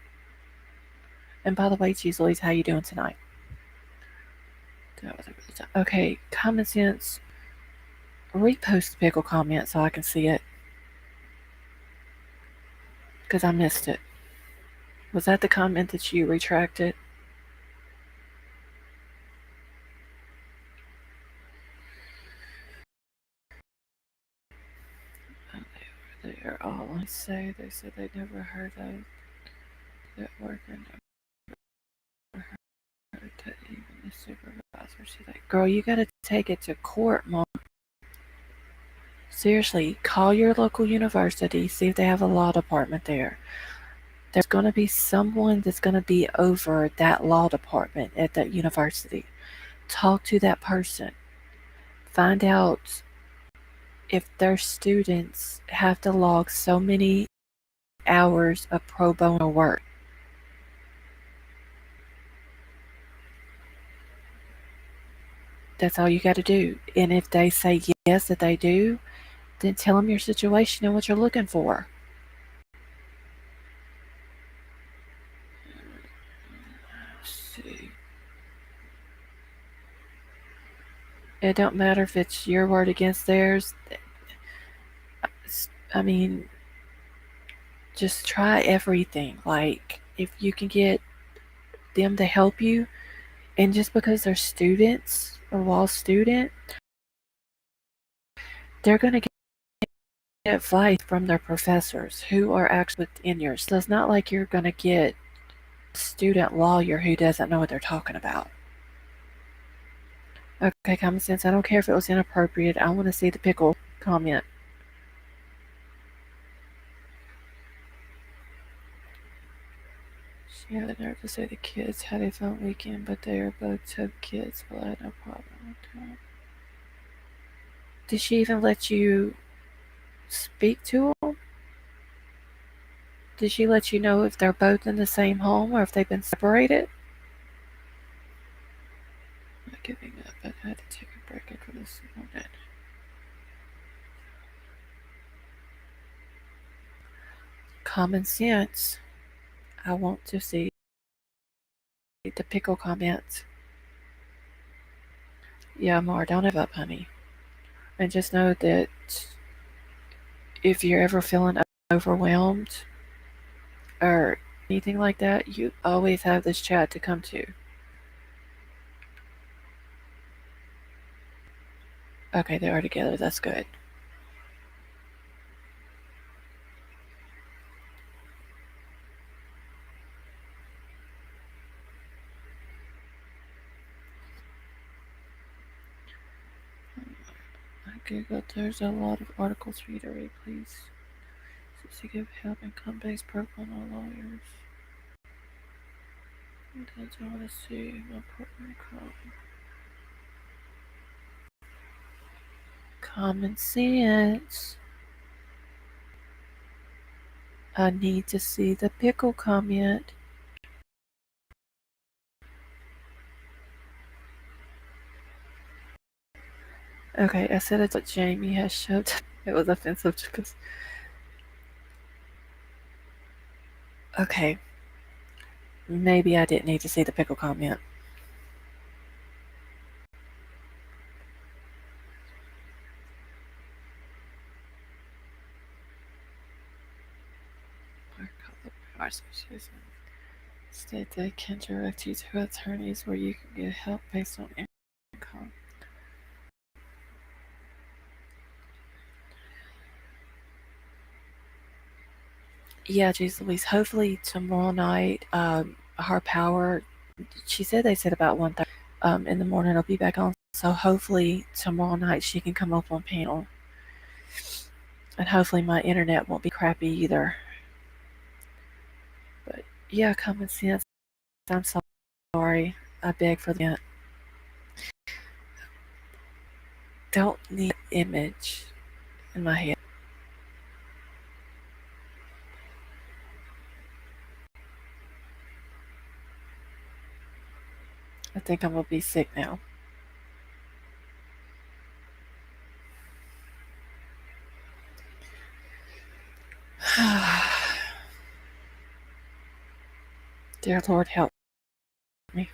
Speaker 1: And by the way, Geez Louise, how you doing tonight? Okay, common sense. Repost the pickle comment so I can see it. Because I missed it. Was that the comment that you retracted? Oh, they are all I say. They said they never heard of that worker. Never heard that even the supervisor. She's like, girl, you gotta take it to court, Mom. Seriously, call your local university, see if they have a law department there. There's going to be someone that's going to be over that law department at that university. Talk to that person. Find out if their students have to log so many hours of pro bono work. That's all you got to do. And if they say yes, that they do, then tell them your situation and what you're looking for. Let's see. It don't matter if it's your word against theirs. I mean, just try everything. Like, if you can get them to help you, and just because they're students, a law student, they're going to get advice from their professors who are actually within yours. So it's not like you're going to get a student lawyer who doesn't know what they're talking about. Okay, common sense. I don't care if it was inappropriate. I want to see the pickle comment. She had the nerve to say the kids had a fun weekend, but they are both tough kids. Well, I had no problem with that. Did she even let you speak to them? Did she let you know if they're both in the same home or if they've been separated? I'm not giving up, but I had to take a break after this morning. Common sense. I want to see the pickle comments. Yeah, Mar, don't give up, honey. And just know that if you're ever feeling overwhelmed or anything like that, you always have this chat to come to. Okay, they are together. That's good. I googled. There's a lot of articles for you to read, please. To give help income-based pro bono lawyers. That's all I want to see. My partner crime. Common sense. I need to see the pickle comment. Okay, I said it's what Jamie has shoved. It was offensive because. Okay. Maybe I didn't need to see the pickle comment. State they can direct you to attorneys where you can get help based on income. Yeah, geez Louise. Hopefully tomorrow night, her power. She said they said about 1:30 in the morning. It'll be back on. So hopefully tomorrow night she can come up on panel, and hopefully my internet won't be crappy either. But yeah, common sense. I'm sorry. I beg for that. don't need image in my head. I think I'm gonna be sick now. Dear Lord, help me.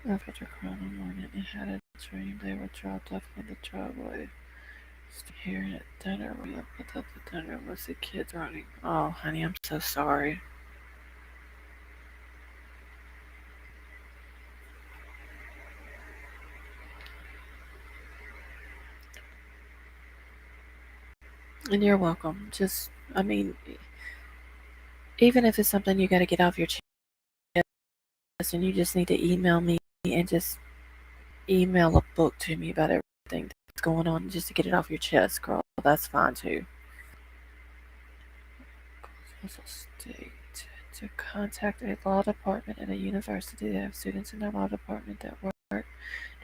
Speaker 1: After crying in the morning and had a dream they were dropped off in the driveway. Here at dinner, we up without the dinner was the kids running. Oh, honey, I'm so sorry. And you're welcome. Just, I mean, even if it's something you got to get off your chest and you just need to email me and just email a book to me about everything that's going on just to get it off your chest, girl, that's fine too. State to contact a law department at a university. They have students in their law department that work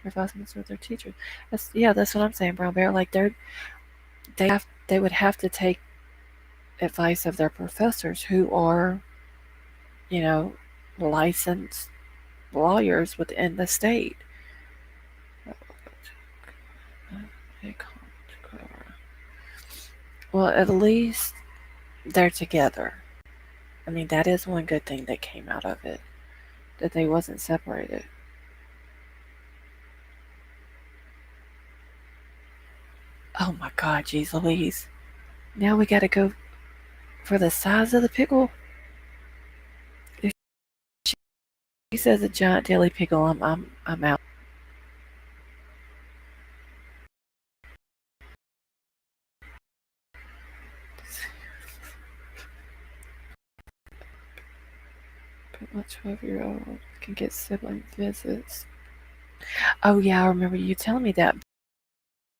Speaker 1: advisements with their teachers. That's what I'm saying, Brown Bear. Like they would have to take advice of their professors who are, you know, licensed lawyers within the state. Well, at least they're together. I mean, that is one good thing that came out of it, that they wasn't separated. Oh my God, geez Louise. Now we gotta go for the size of the pickle? If she says a giant daily pickle, I'm out. But my 12-year-old can get sibling visits. Oh yeah, I remember you telling me that.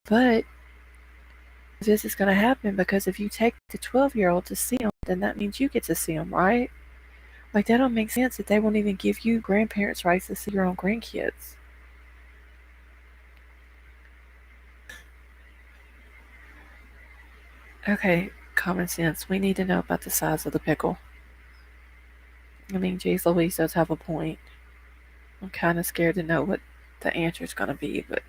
Speaker 1: But this is gonna happen because if you take the 12-year-old to see him, then that means you get to see him, right? Like that don't make sense that they won't even give you grandparents' rights to see your own grandkids. Okay, common sense. We need to know about the size of the pickle. I mean, geez, Louise does have a point. I'm kind of scared to know what the answer is going to be, but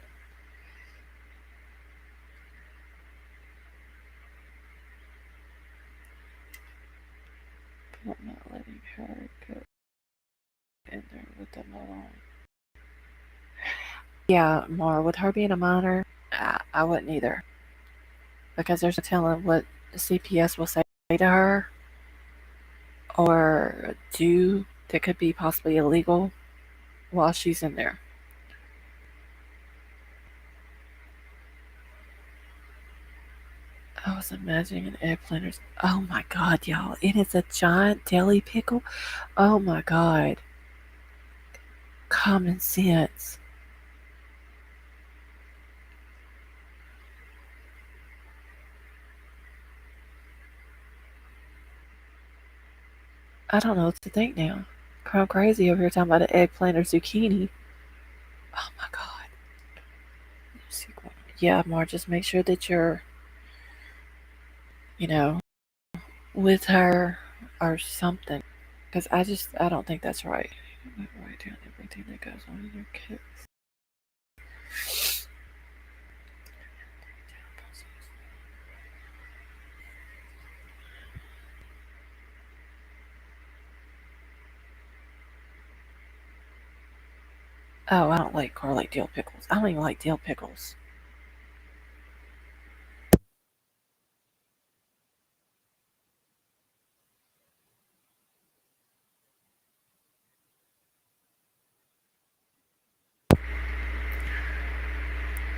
Speaker 1: I'm not letting her go in there with them alone. Yeah, Mara, with her being a minor, I wouldn't either. Because there's no telling what the CPS will say to her or do that could be possibly illegal while she's in there. I was imagining an eggplant. Oh my God, y'all. It is a giant deli pickle. Oh my God. Common sense. I don't know what to think now. I'm crazy over here talking about an eggplant or zucchini. Oh my God. Yeah, Mar, just make sure that you're, you know, with her or something. Because I don't think that's right. Write down everything that goes on in your kids. Oh, I don't like garlic dill pickles. I don't even like dill pickles.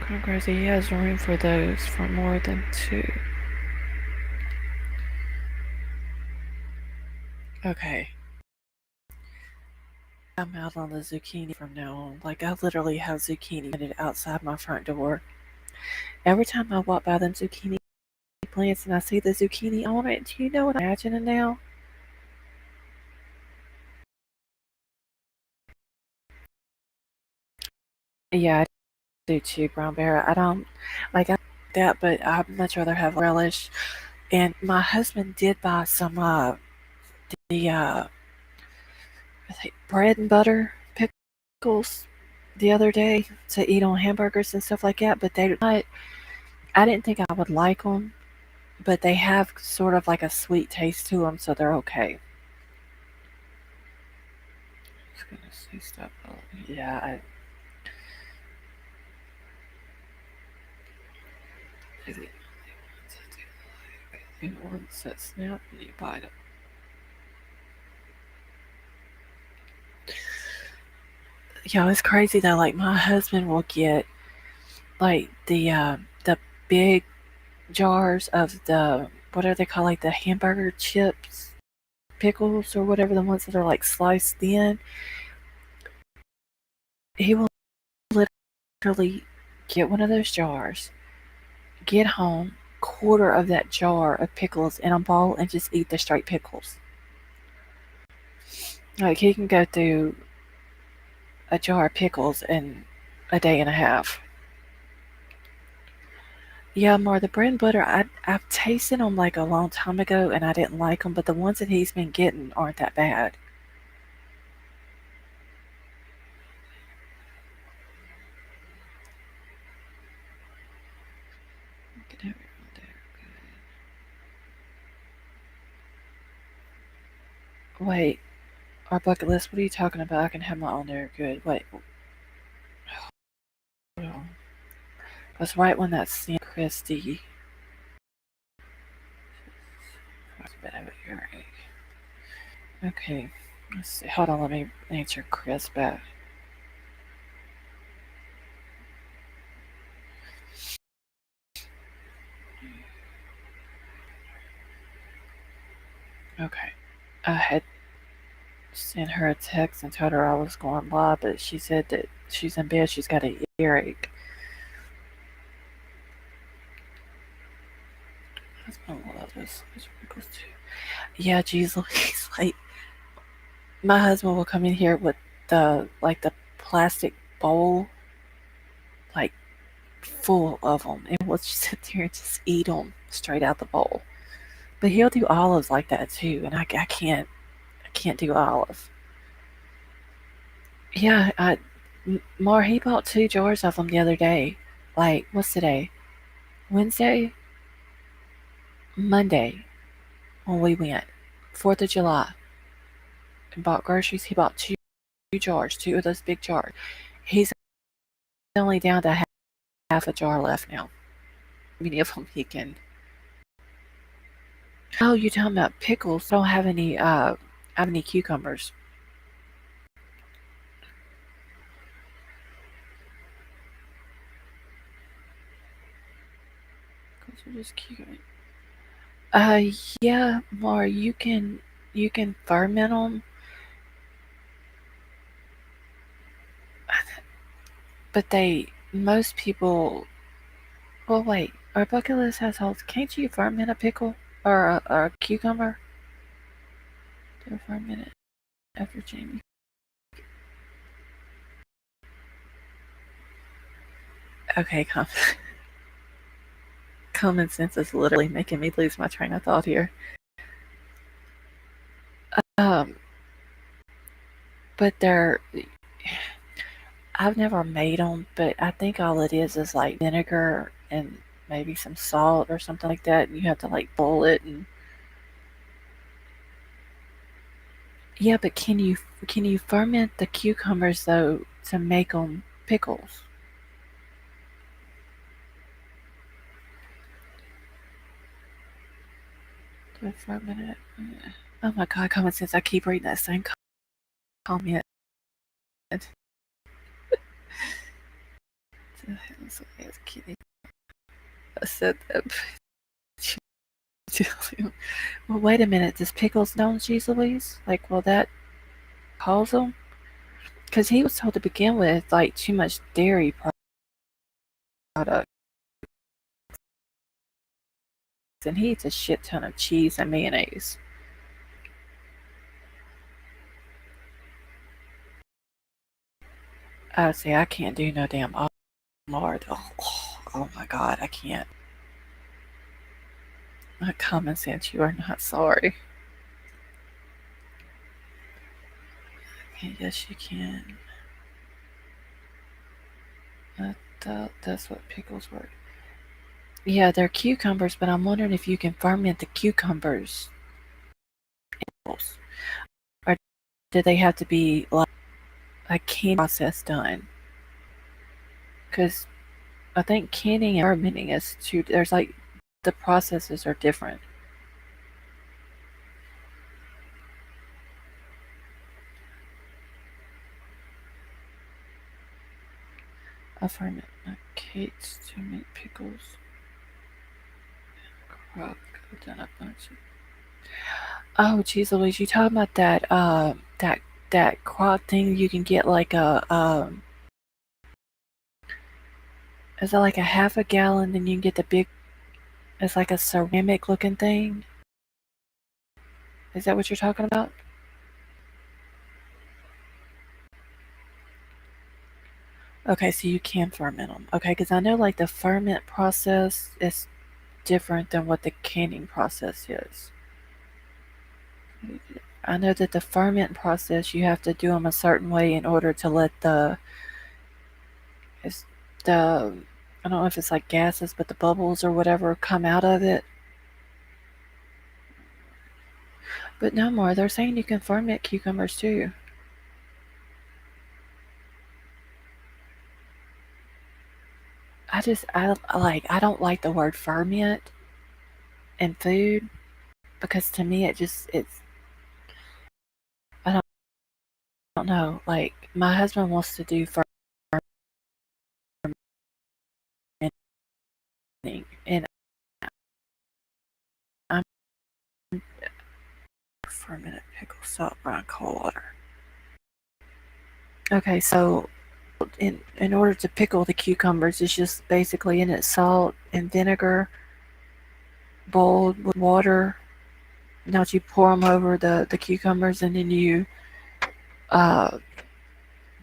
Speaker 1: Congress, he has room for those for more than two. Okay. I'm out on the zucchini from now on. Like, I literally have zucchini outside my front door. Every time I walk by them zucchini plants and I see the zucchini on it, do you know what I'm imagining now? Yeah, do too, brown bear. I don't like that, but I'd much rather have relish. And my husband did buy some the I think bread and butter pickles the other day to eat on hamburgers and stuff like that. But they're not. I didn't think I would like them, but they have sort of like a sweet taste to them, so they're okay. I was gonna say stuff. Yeah, in one set snap and you bite it. Yeah, it's crazy though. Like my husband will get like the big jars of the what are they called, like the hamburger chips, pickles or whatever, the ones that are like sliced thin. He will literally get one of those jars, get home, quarter of that jar of pickles in a bowl, and just eat the straight pickles. Like he can go through a jar of pickles in a day and a half. Yeah, more the bread and butter. I've tasted them like a long time ago, and I didn't like them. But the ones that he's been getting aren't that bad. Get over there. Wait, our bucket list. What are you talking about? I can have my own there. Good. Wait, hold on. That's right when that's Sam Christie. Okay. Let's see. Hold on. Let me answer Chris back. Okay. I had sent her a text and told her I was going live, but she said that she's in bed. She's got an earache. That's not what this equals to. Yeah, geez, Louise. Like my husband will come in here with the plastic bowl, like full of them, and we'll just sit there and just eat them straight out the bowl. But he'll do olives like that too, and I can't do olive. Yeah, Mar, he bought 2 jars of them the other day. Like what's today? Wednesday, Monday when we went, 4th of July, and bought groceries. He bought 2 jars, 2 of those big jars. He's only down to half a jar left now. Many of them he can. Oh, you talking about pickles? Don't have any cucumbers. Those are just cute. Uh, yeah, Mar, you can ferment them, but most people. Well, wait, our bucket list has holes. Can't you ferment a pickle or a cucumber? Do a ferment it after Jamie. Okay, common sense is literally making me lose my train of thought here. Um, but I've never made them, but I think all it is like vinegar and maybe some salt or something like that, and you have to like boil it. And yeah, but can you ferment the cucumbers though to make them pickles? Do I ferment it? Oh my god, common sense! I keep reading that same comment. I said that. Well, wait a minute. Does pickles know cheese Louise? Like, will that cause them? Because he was told to begin with, like, too much dairy product, and he eats a shit ton of cheese and mayonnaise. I say I can't do no damn Lord. Oh my God, I can't. Common sense, you are not sorry. Okay, yes, you can. That's what pickles were. Yeah, they're cucumbers, but I'm wondering if you can ferment the cucumbers. Or do they have to be like a canning process done? Because I think canning and fermenting is two. There's like the processes are different. I ferment my cakes to make pickles. Crock. I've done a bunch of. Oh, geez, Louise, you talking about that crock thing you can get like a is that like a half a gallon? Then you can get the big. It's like a ceramic looking thing. Is that what you're talking about? Okay, so you can ferment them. Okay, because I know like the ferment process is different than what the canning process is. I know that the ferment process you have to do them a certain way in order to let it's the I don't know if it's like gases, but the bubbles or whatever come out of it. But no more. They're saying you can ferment cucumbers too. I don't like the word ferment in food because to me it's I don't know. Like my husband wants to do fermenting, and I'm fermented pickle salt brine cold water. Okay, so in order to pickle the cucumbers, it's just basically in it salt and vinegar boiled with water. Now you pour them over the cucumbers, and uh,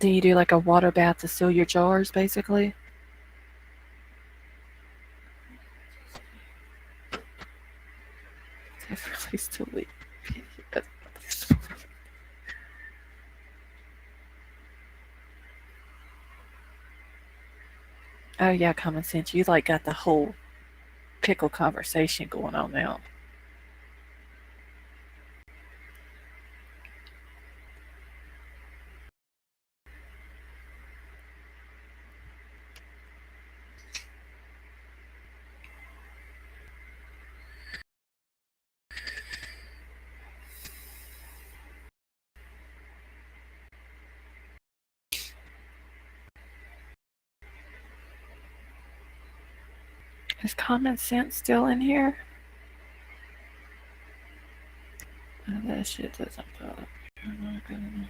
Speaker 1: then you do like a water bath to seal your jars, basically. Really still leak. Oh yeah, common sense. You like got the whole pickle conversation going on now. Is common sense still in here? Oh, that shit doesn't bother me.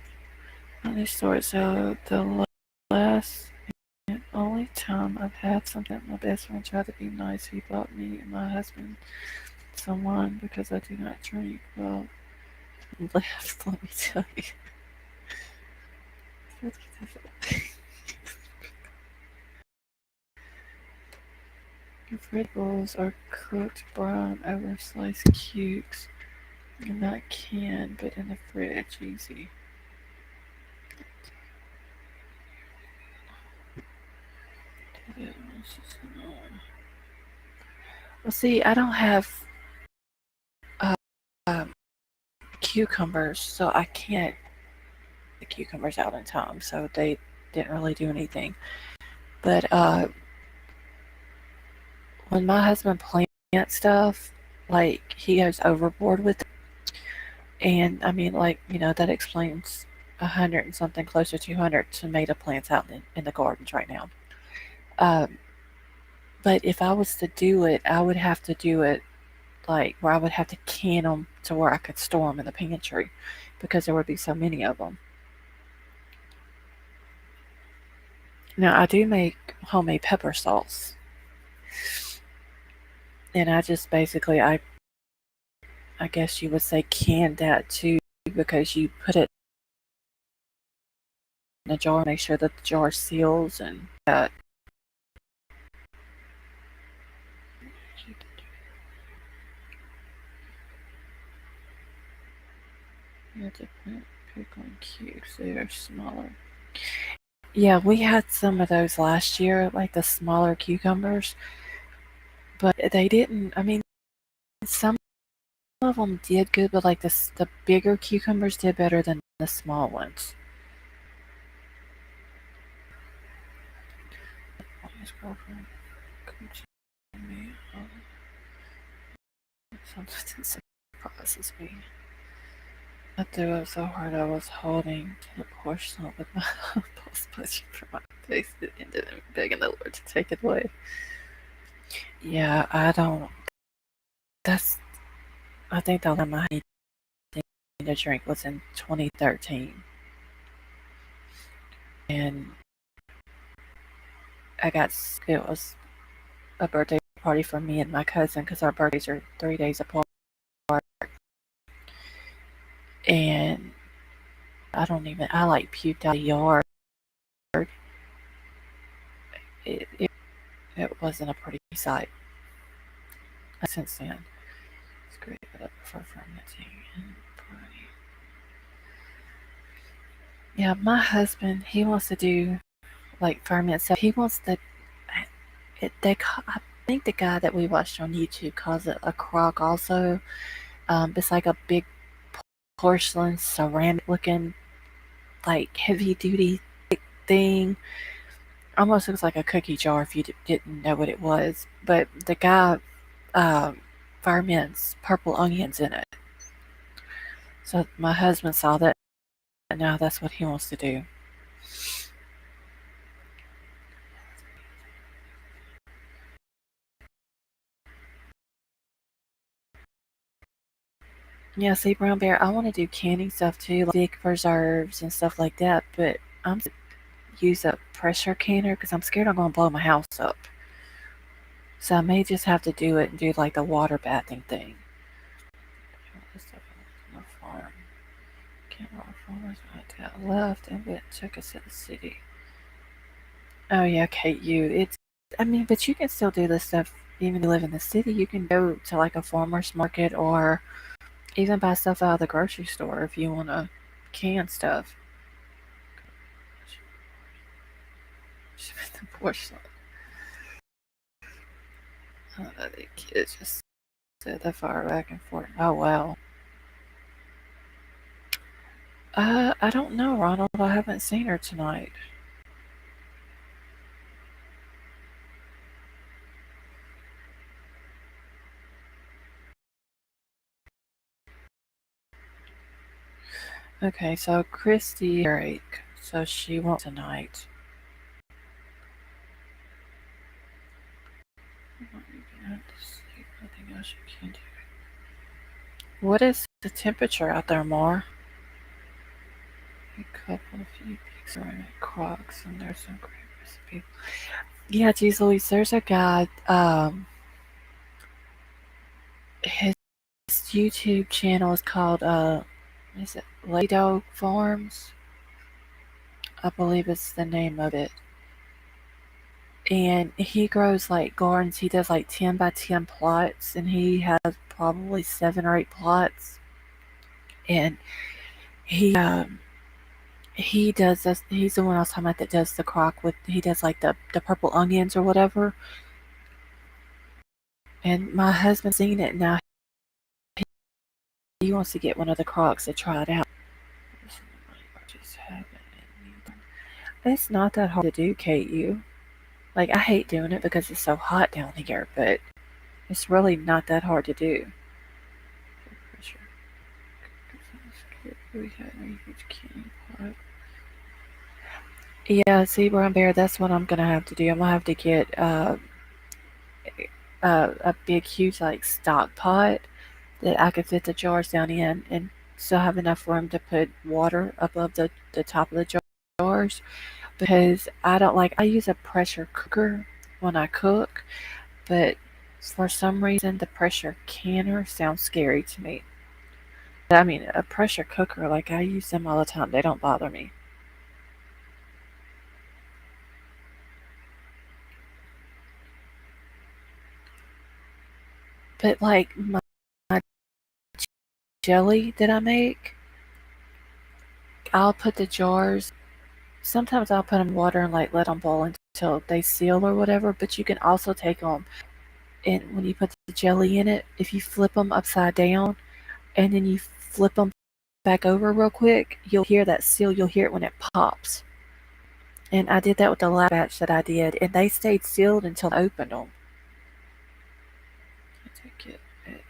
Speaker 1: Only story. So the last and only time I've had something, my best friend tried to be nice. He bought me and my husband some wine because I do not drink. Well, left. Let me tell you. Bread rolls are cooked brown over sliced cubes. Not canned, but in the fridge, easy. Well, see, I don't have uh, um, cucumbers, so I can't get the cucumbers out in time. So they didn't really do anything. But when my husband plants stuff, like he goes overboard with it. And I mean, like, that explains 100 and something, close to 200 tomato plants out in the gardens right now. Um, but if I was to do it, I would have to do it like where I would have to can them to where I could store them in the pantry because there would be so many of them. Now, I do make homemade pepper sauce. And I just basically, I guess you would say can that too because you put it in a jar, make sure that the jar seals and Yeah, different pickling cubes. They are smaller. Yeah, we had some of those last year, like the smaller cucumbers, but they didn't. I mean, some of them did good, but like the bigger cucumbers did better than the small ones. His girlfriend coaching me on something surprises me. I threw up so hard I was holding to the porcelain with my pulse pushing for my face. It ended in begging the Lord to take it away. Yeah, I don't. That's. I think the last time I had anything to drink was in 2013, and I got. It was a birthday party for me and my cousin because our birthdays are 3 days apart, and I don't even. I like puked out the yard. It, it, it wasn't a pretty sight. Since then, scrape it up for fermenting and brewing. Yeah, my husband, he wants to do like ferment stuff. He wants to. I think the guy that we watched on YouTube calls it a crock. Also, it's like a big porcelain ceramic looking, like heavy duty thing. Almost looks like a cookie jar if you didn't know what it was. But the guy um, ferments purple onions in it. So my husband saw that, and now that's what he wants to do. Yeah, see, Brown Bear, I want to do canning stuff too, like big preserves and stuff like that. But I'm use a pressure canner because I'm scared I'm going to blow my house up. So I may just have to do it and do like the water bathing thing. On the farm. Can't our farmers right that left and went took us to the city. Oh yeah, Kate, it's. I mean, but you can still do this stuff even if you live in the city. You can go to like a farmer's market or even buy stuff out of the grocery store if you want to can stuff. The porcelain. The kids just set the fire back and forth. Oh wow. I don't know, Ronald. I haven't seen her tonight. Okay, so Christy Drake. So she won't tonight. Nothing else you can do. What is the temperature out there, Mar? A couple of few pigs are in Crocs, and there's some great recipe. Yeah, geez Louise, there's a guy. His YouTube channel is called is it Lado Farms? I believe it's the name of it. And he grows like gardens. He does like 10 by 10 plots, and he has probably 7 or 8 plots. And he he does this. He's the one I was talking about that does the crock with. He does like the purple onions or whatever. And my husband's seen it now. He wants to get one of the crocks to try it out. It's not that hard to do, Kate. Like I hate doing it because it's so hot down here, but it's really not that hard to do. Yeah, see, Brown Bear, that's what I'm gonna have to do. I'm gonna have to get a big, huge, like stock pot that I could fit the jars down in, and still have enough room to put water above the top of the jars. Because I don't like, I use a pressure cooker when I cook, but for some reason the pressure canner sounds scary to me. I mean, a pressure cooker, like I use them all the time. They don't bother me. But like my jelly that I make, I'll put the jars. Sometimes I'll put them in water and like let them boil until they seal or whatever. But you can also take them, and when you put the jelly in it, if you flip them upside down and then you flip them back over real quick, you'll hear that seal. You'll hear it when it pops. And I did that with the last batch that I did, and they stayed sealed until I opened them. To get a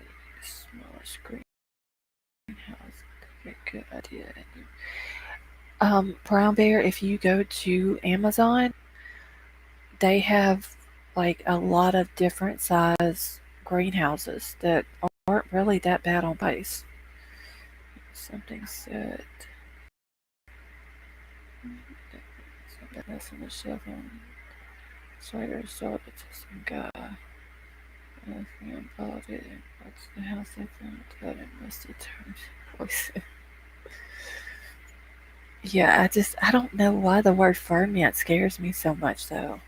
Speaker 1: smaller greenhouse, a good idea. Brown Bear, if you go to Amazon, they have like a lot of different size greenhouses that aren't really that bad on price. Something said. That's on the shelf on Cider sold it to some guy. And bought it and brought to the house. They found that it must have turned poison. Yeah, I don't know why the word ferment scares me so much though.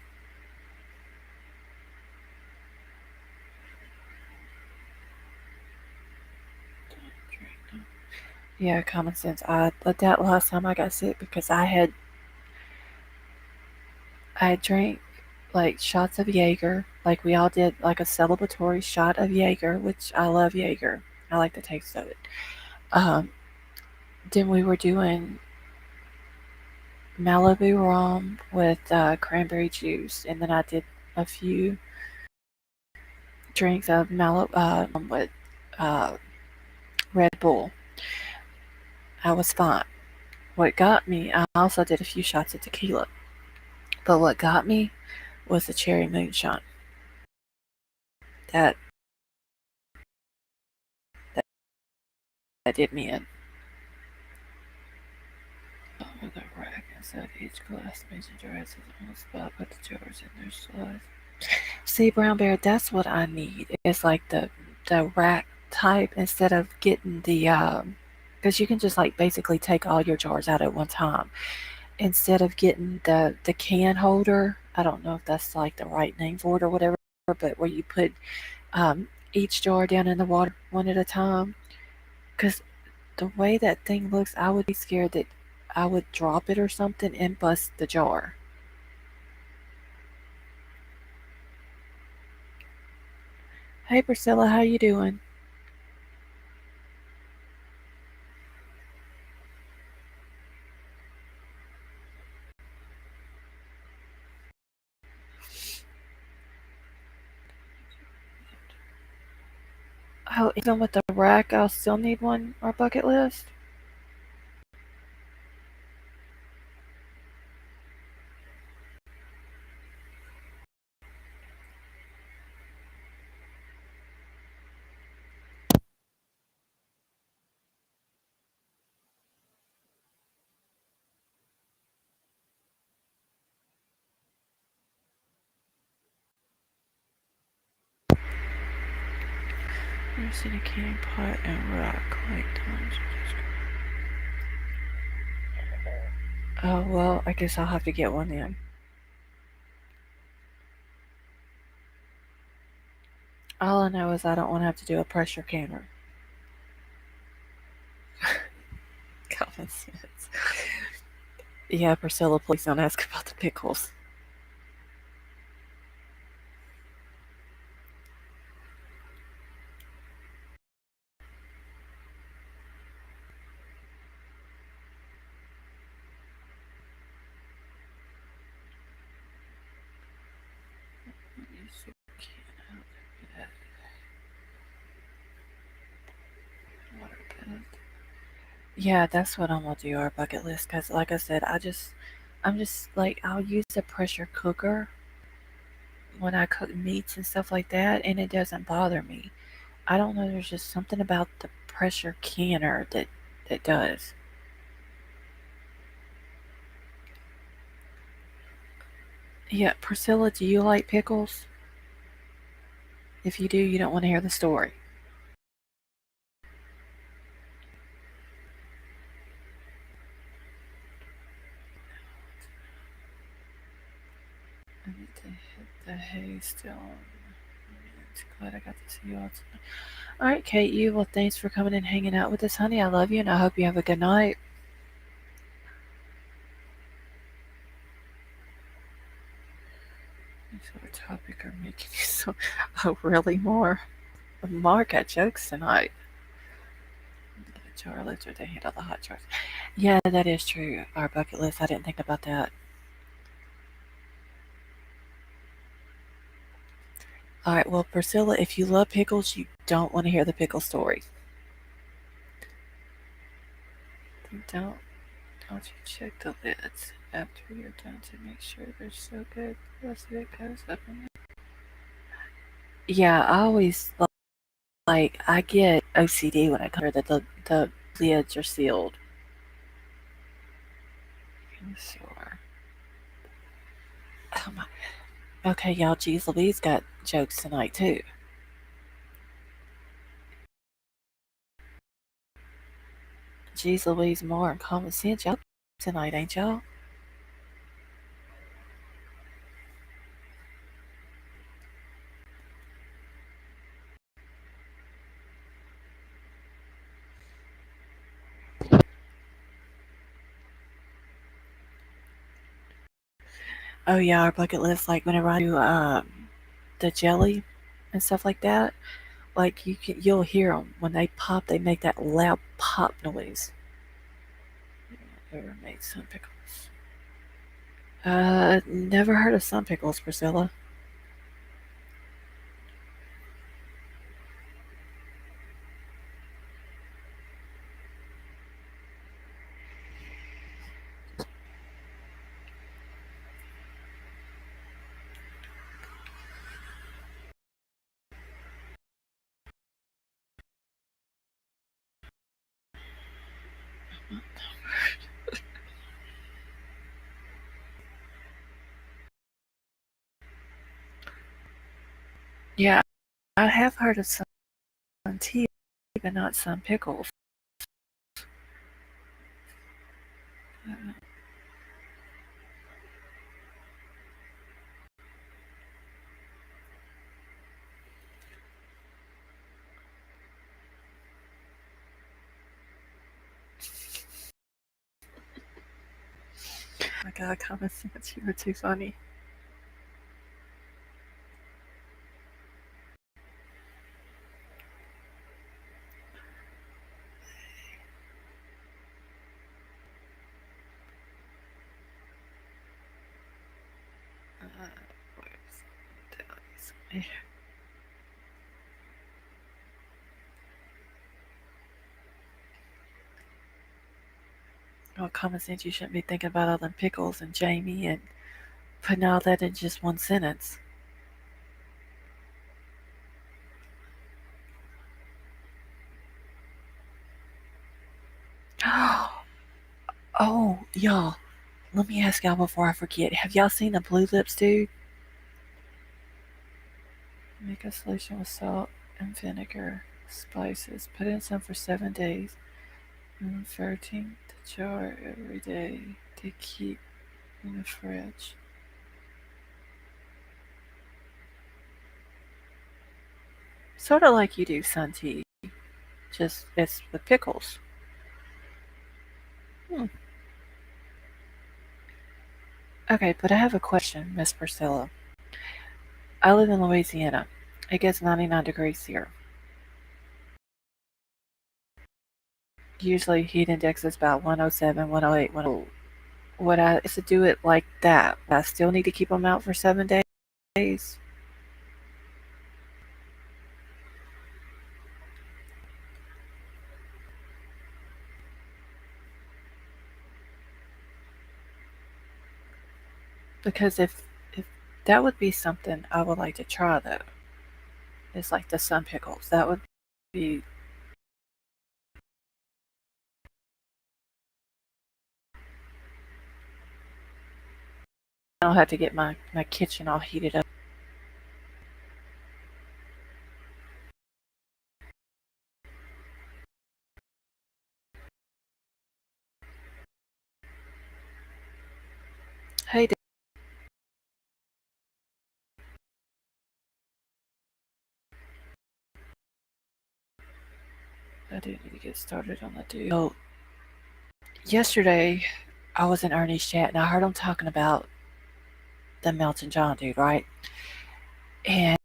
Speaker 1: Yeah, common sense. I let that last time I got sick because I drank like shots of Jaeger, like we all did, like a celebratory shot of Jaeger, which I love Jaeger. I like the taste of it. Um, then we were doing Malibu rum with cranberry juice, and then I did a few drinks of with uh, Red Bull. I was fine. What got me, I also did a few shots of tequila, but what got me was the cherry moonshine. That that, that did me in. With a rack inside each glass, mason jars on the spot, put the jars in their slides. See, Brown Bear, that's what I need. It's like the rack type instead of getting the because you can just like basically take all your jars out at one time instead of getting the can holder. I don't know if that's like the right name for it or whatever, but where you put each jar down in the water one at a time. Because the way that thing looks, I would be scared that I would drop it or something and bust the jar. Hey Priscilla, how you doing? Oh, even with the rack, I'll still need one or bucket list. I've seen a can pot and rack like times. Oh well, I guess I'll have to get one then. All I know is I don't want to have to do a pressure canner. Common sense. Yeah, Priscilla, please don't ask about the pickles. Yeah, that's what I'm gonna do, our bucket list. Cause like I said, I'm just like I'll use a pressure cooker when I cook meats and stuff like that, and it doesn't bother me. I don't know. There's just something about the pressure canner that does. Yeah, Priscilla, do you like pickles? If you do, you don't want to hear the story. I need to hit the hay still. It's glad I got to see you all tonight. All right, Kate, you. Well, thanks for coming and hanging out with us, honey. I love you, and I hope you have a good night. So the topic are making you so. Oh, really? More? Mark got jokes tonight. The jar lifter to handle the hot jars. Yeah, that is true. Our bucket list. I didn't think about that. All right. Well, Priscilla, if you love pickles, you don't want to hear the pickle story. Don't don't you check the lids after you're done to make sure they're so good. The rest of it goes up in there. Yeah, I always like I get OCD when I come here that the lids are sealed. Sure. Oh my. Okay, y'all. Geez, Louise got jokes tonight too. Geez, Louise Moore and common sense, y'all tonight, ain't y'all? Oh yeah, our bucket list. Like whenever I do the jelly and stuff like that, like you'll hear them when they pop. They make that loud pop noise. Ever made sun pickles? Never heard of sun pickles, Priscilla. Yeah, I have heard of sun tea, but not sun pickles. Uh, my God, common sense, you were too funny. Where's well, common sense, you shouldn't be thinking about all them pickles and Jamie and putting all that in just one sentence. Oh, y'all, let me ask y'all before I forget. Have y'all seen the Blue Lips dude? Make a solution with salt and vinegar, spices. Put in some for 7 days. And 13 the jar every day to keep in the fridge. Sort of like you do sun tea, just it's with pickles. Hmm. Okay, but I have a question, Miss Priscilla. I live in Louisiana. It gets 99 degrees here. Usually heat index is about 107, 108, 109. Would I is to do it like that? Would I still need to keep them out for 7 days? Because if that would be something I would like to try though. It's like the sun pickles. That would be. I'll have to get my kitchen all heated up. Hey, I do need to get started on the do. So yesterday I was in Ernie's chat and I heard him talking about the Melton John dude, right? And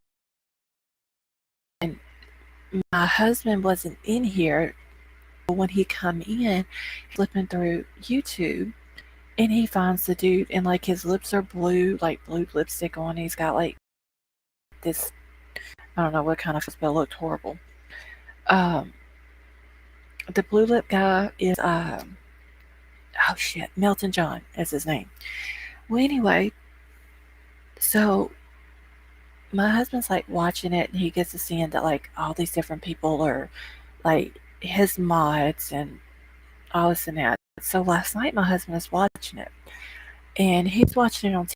Speaker 1: my husband wasn't in here. When he come in, flipping through YouTube, and he finds the dude, and like his lips are blue, like blue lipstick on. He's got like this, I don't know what kind of spell, looked horrible. Um, the blue lip guy is oh shit, Melton John is his name. Well, anyway, so my husband's like watching it, and he gets to seeing that like all these different people are like his mods and all this and that. So last night my husband was watching it, and he's watching it on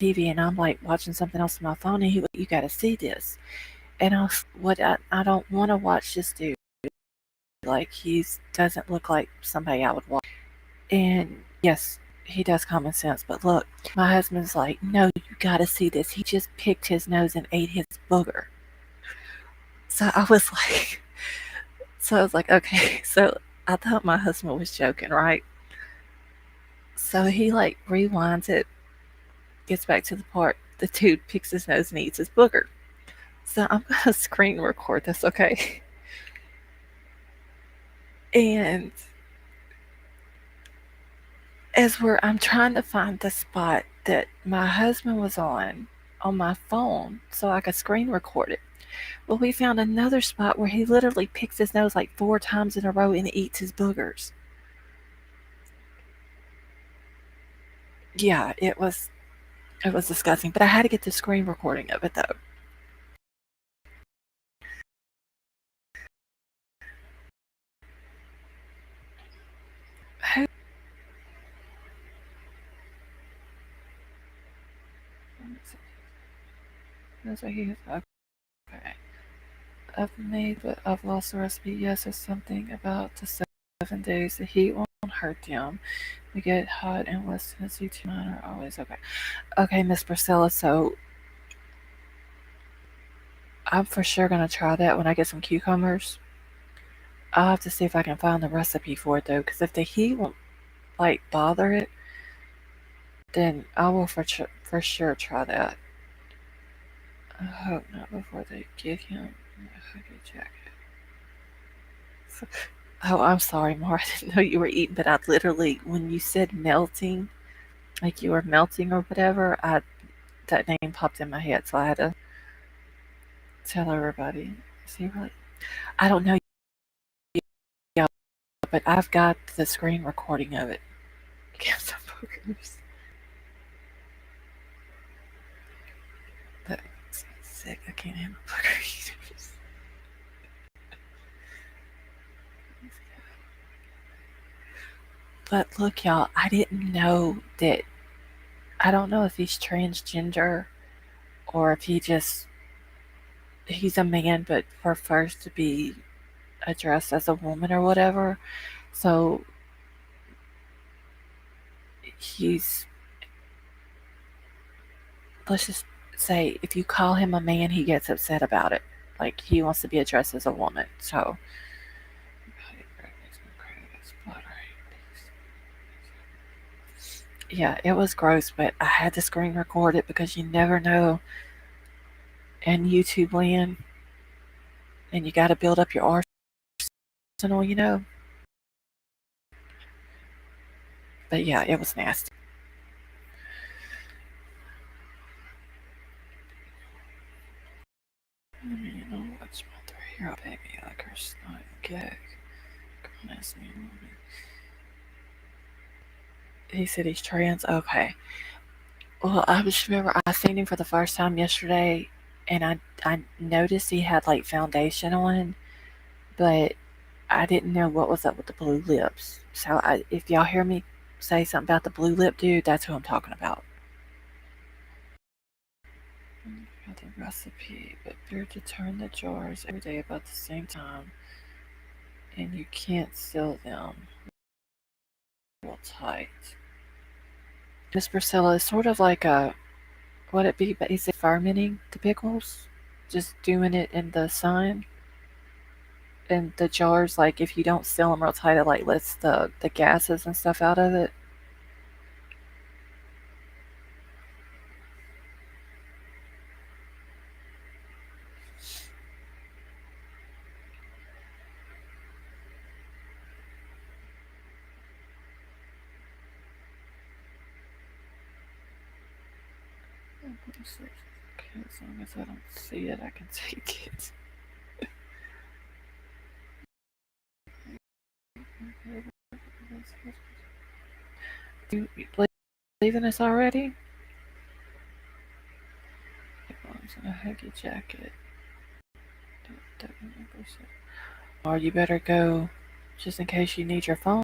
Speaker 1: TV, and I'm like watching something else on my phone, and he was, you got to see this. And I was, what, I don't want to watch this dude. Like, he doesn't look like somebody I would watch. And yes, he does common sense, but look, my husband's like, no, you got to see this. He just picked his nose and ate his booger. So I was like, okay. So I thought my husband was joking, right? So he like rewinds it, gets back to the part the dude picks his nose and eats his booger. So I'm gonna screen record this, okay? And I'm trying to find the spot that my husband was on my phone so I could screen record it. Well, we found another spot where he literally picks his nose like 4 times in a row and eats his boogers. Yeah, it was disgusting, but I had to get the screen recording of it though. Who? Okay. I've lost the recipe. Yes, it's something about the 7 days. The heat won't hurt them. We get hot in West Tennessee too. Mine are always okay. Okay, Miss Priscilla. So I'm for sure gonna try that when I get some cucumbers. I'll have to see if I can find the recipe for it though, because if the heat won't like bother it, then I will for sure try that. I hope not before they get him a hoodie jacket. Oh, I'm sorry, Mar. I didn't know you were eating, but I literally, when you said melting, like you were melting or whatever, that name popped in my head, so I had to tell everybody. Is he really? I don't know, yeah, but I've got the screen recording of it. Against the boogers. But sick. I can't handle booger eaters. But look, y'all, I didn't know that. I don't know if he's transgender or if he's a man but prefers to be addressed as a woman or whatever. So he's, let's just say, if you call him a man, he gets upset about it. Like, he wants to be addressed as a woman. So yeah, it was gross, but I had to screen record it because you never know in YouTube land, and you got to build up your arsenal, you know. But yeah, it was nasty. You know, what's my 3-year-old baby like her snot gag? Come ask me. He said he's trans. Okay. Well, I just remember I seen him for the first time yesterday, and I noticed he had like foundation on, but I didn't know what was up with the blue lips. So if y'all hear me say something about the blue lip dude, that's who I'm talking about. Got the recipe, but beer to turn the jars every day about the same time, and you can't seal them real tight. Miss Priscilla is sort of like would it be basic fermenting the pickles? Just doing it in the sun? And the jars, like if you don't seal them real tight, it like lets the gases and stuff out of it. Okay, as long as I don't see it, I can take it. You leaving us already? Belongs in a hoodie jacket. Or you better go just in case you need your phone.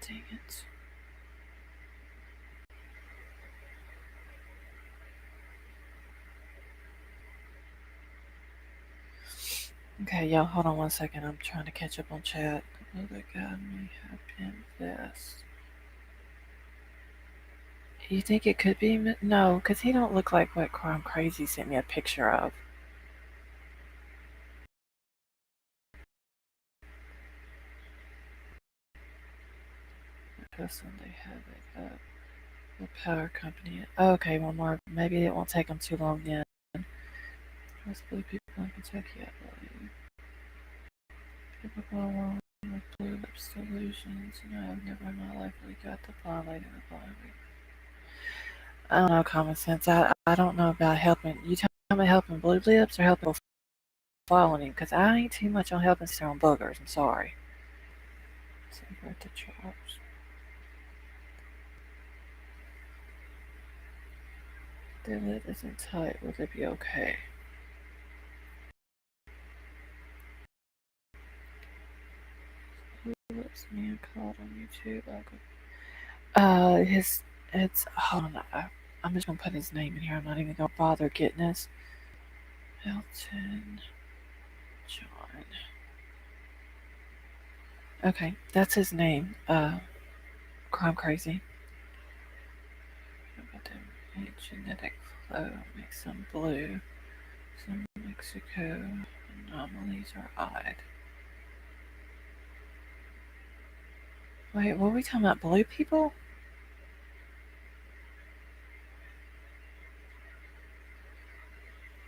Speaker 1: Dang it. Okay, y'all, hold on one second. I'm trying to catch up on chat. Other guy may have been this. You think it could be? No, because he don't look like what Crime Crazy sent me a picture of. Person they have it up. The power company. Okay, one more. Maybe it won't take them too long then. Most blue people in Kentucky, I believe. People go along with blue lips delusions. No, I've never in my life really got the blind lady in the blind lady. I don't know common sense. I don't know about helping. You talking about helping blue lips or helping people following him? Because I ain't too much on helping on boogers. I'm sorry. Separate the chops. The lid isn't tight. Would it be okay? Blue lips man called on YouTube. His it's hold on. I'm just gonna put his name in here. I'm not even gonna bother getting this. Elton John. Okay, that's his name. Crime Crazy. About the genetic flow makes some blue. Some Mexico anomalies are odd. Wait, were we talking about blue people?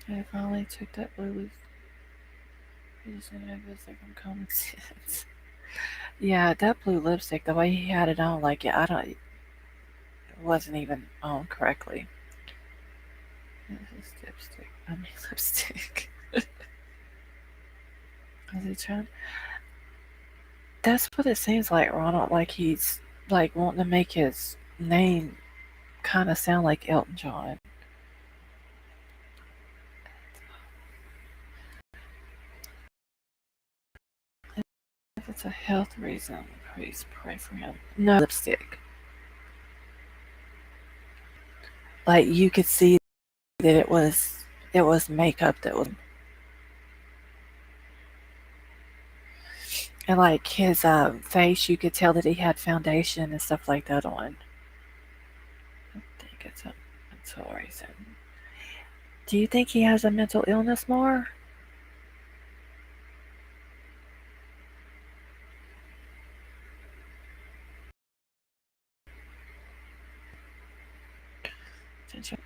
Speaker 1: I finally took that blue loose. You just know this like from common sense. Yeah, that blue lipstick, the way he had it on, like yeah, I don't. It wasn't even on correctly. This is dipstick. I mean lipstick. Is he trying? That's what it seems like, Ronald. Like he's like wanting to make his name kind of sound like Elton John. If it's a health reason, please pray for him. No lipstick. Like you could see that it was makeup that was, and like his face, you could tell that he had foundation and stuff like that on. I think it's a mental reason. Do you think he has a mental illness more?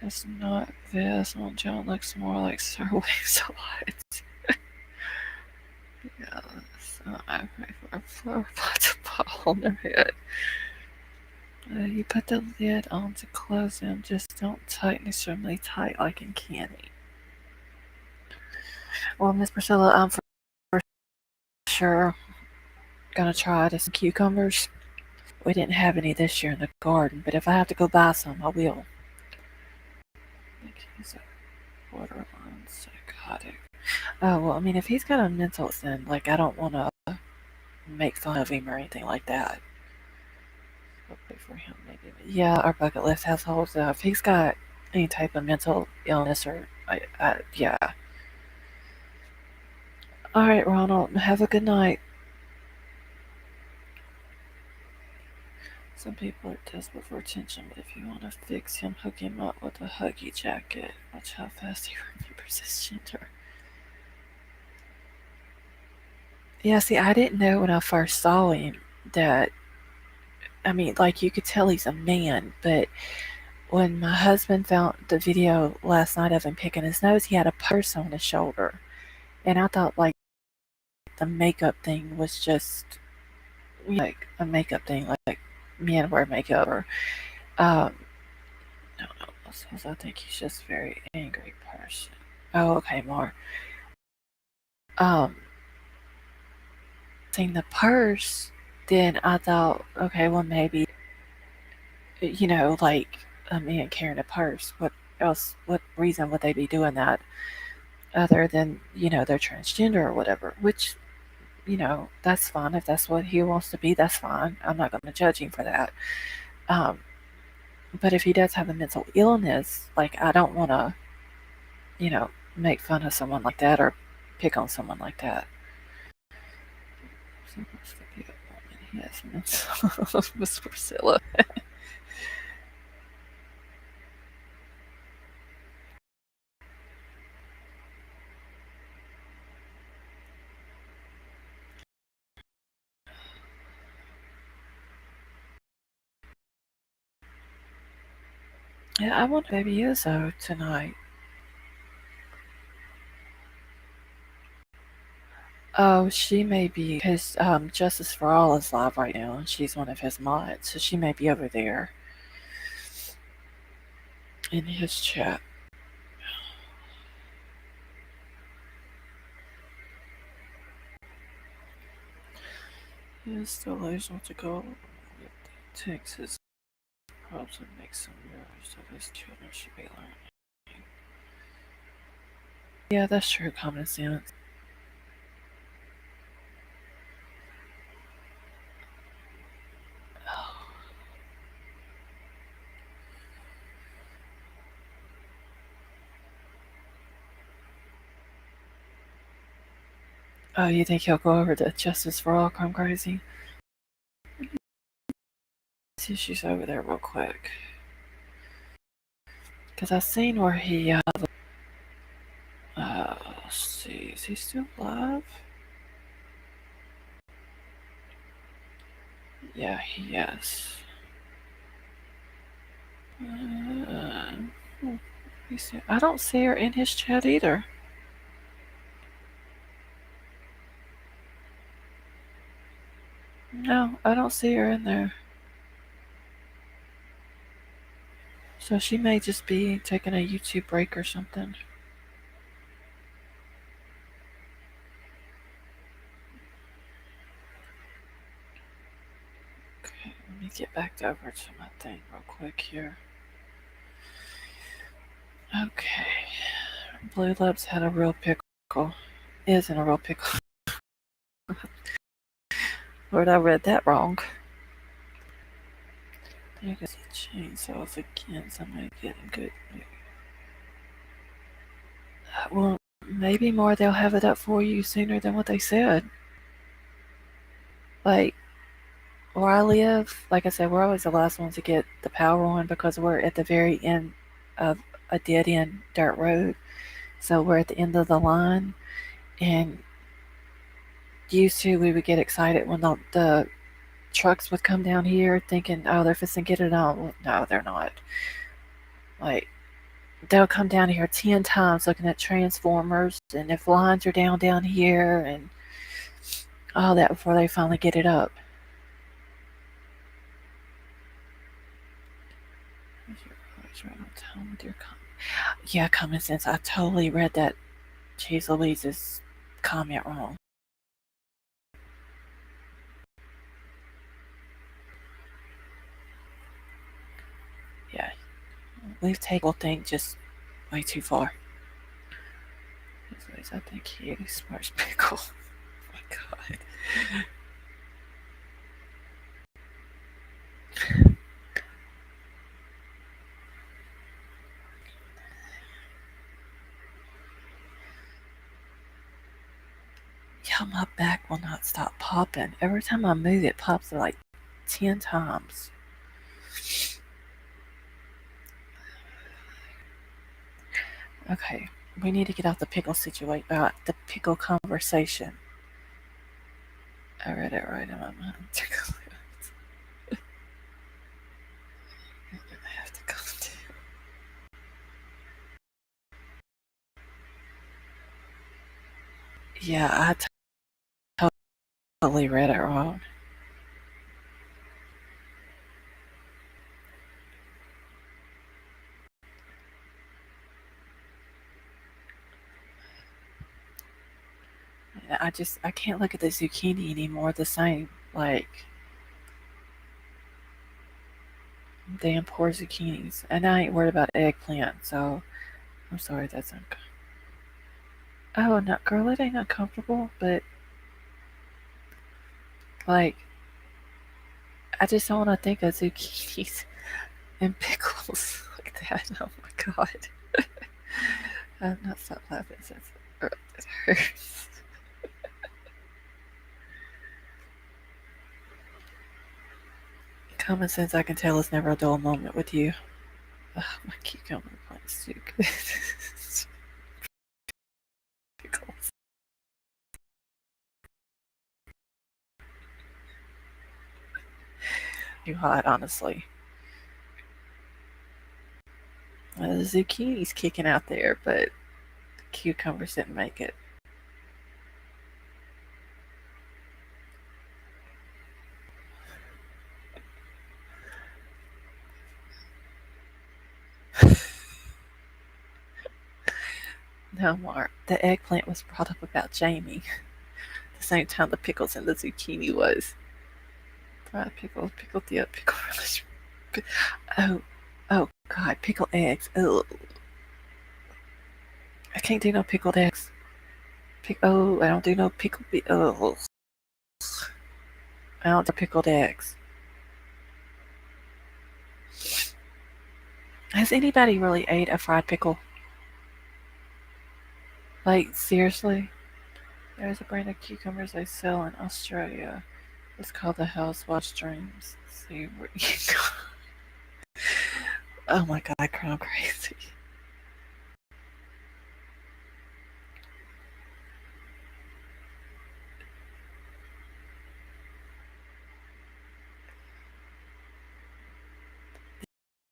Speaker 1: It's not this one. John looks more like Sir Waves a lot. Yeah, so I pray for a flower pot to fall on their head. You put the lid on to close them. Just don't tighten extremely tight like in candy. Well, Miss Priscilla, I'm for sure gonna try this cucumbers. We didn't have any this year in the garden, but if I have to go buy some, I will. I think he's a borderline psychotic. Oh, well, I mean, if he's got a mental then, like, I don't want to make fun of him or anything like that. Hopefully for him, maybe. Yeah, our bucket list household. If he's got any type of mental illness or, yeah. All right, Ronald. Have a good night. Some people are desperate for attention, but if you want to fix him, hook him up with a huggy jacket. Watch how fast he remembers his gender. Yeah, see, I didn't know when I first saw him that, I mean, like, you could tell he's a man, but when my husband found the video last night of him picking his nose, he had a purse on his shoulder. And I thought, like, the makeup thing was just like a makeup thing, like men wear makeup, or, um, no, no, I think he's just a very angry person. Oh, okay, more. Um, seeing the purse, then I thought, okay, well, maybe, like a man carrying a purse. What else? What reason would they be doing that other than, they're transgender or whatever? Which, that's fine. If that's what he wants to be, that's fine. I'm not going to judge him for that. Um, but if he does have a mental illness, like, I don't want to, make fun of someone like that or pick on someone like that. Supposed to be a woman. He has mental. Miss Priscilla. Yeah, I want Baby Izzo tonight. Oh, she may be, because Justice for All is live right now, and she's one of his mods, so she may be over there in his chat. He is still delusional to go with Texas probs and make some mirrors that his children should be learning. Yeah, that's true, common sense. Oh, you think he'll go over to Justice for All, Crime Crazy? See if she's over there real quick. Because I seen where he, let's see, is he still alive? Yeah, he is. I don't see her in his chat either. No, I don't see her in there. So she may just be taking a YouTube break or something. Okay, let me get back over to my thing real quick here. Okay. Blue Lips had a real pickle. Isn't a real pickle. Lord, I read that wrong. There goes the chainsaws again. Somebody getting good. Well, maybe more they'll have it up for you sooner than what they said. Like, where I live, like I said, we're always the last ones to get the power on because we're at the very end of a dead end dirt road. So we're at the end of the line. And used to, we would get excited when the trucks would come down here thinking, oh, they're fixing to get it on. Well, no, they're not. Like, they'll come down here 10 times looking at transformers and if lines are down here and all that before they finally get it up. Yeah, common sense. I totally read that Cheese Louise's comment wrong. Yeah, we've taken the thing just way too far. Anyways, I think he is smart pickle. Oh my god. hell my back will not stop popping? Every time I move, it pops like 10 times. Okay, we need to get out the pickle situation, the pickle conversation. I read it right in my mind. I have to go to. Yeah, I totally read it wrong. I can't look at the zucchini anymore the same. Like, damn poor zucchinis. And I ain't worried about eggplant, so I'm sorry that's Oh, no, girl, it ain't uncomfortable, but like, I just don't want to think of zucchinis and pickles like that. Oh my god. I'm not stop laughing since it hurts. Common sense, I can tell, is never a dull moment with you. Oh, my cucumber plant's too good. Pickles. Too hot, honestly. The zucchini's kicking out there, but the cucumbers didn't make it. No more. The eggplant was brought up about Jamie. The same time the pickles and the zucchini was. Fried pickles, pickled dip, pickle relish. Oh, oh God, pickled eggs. Ugh. I can't do no pickled eggs. I don't do no pickled. Oh, I don't do pickled eggs. Has anybody really ate a fried pickle? Like, seriously? There's a brand of cucumbers they sell in Australia. It's called the Housewash Dreams. See where you go. Oh my god, I crowd crazy.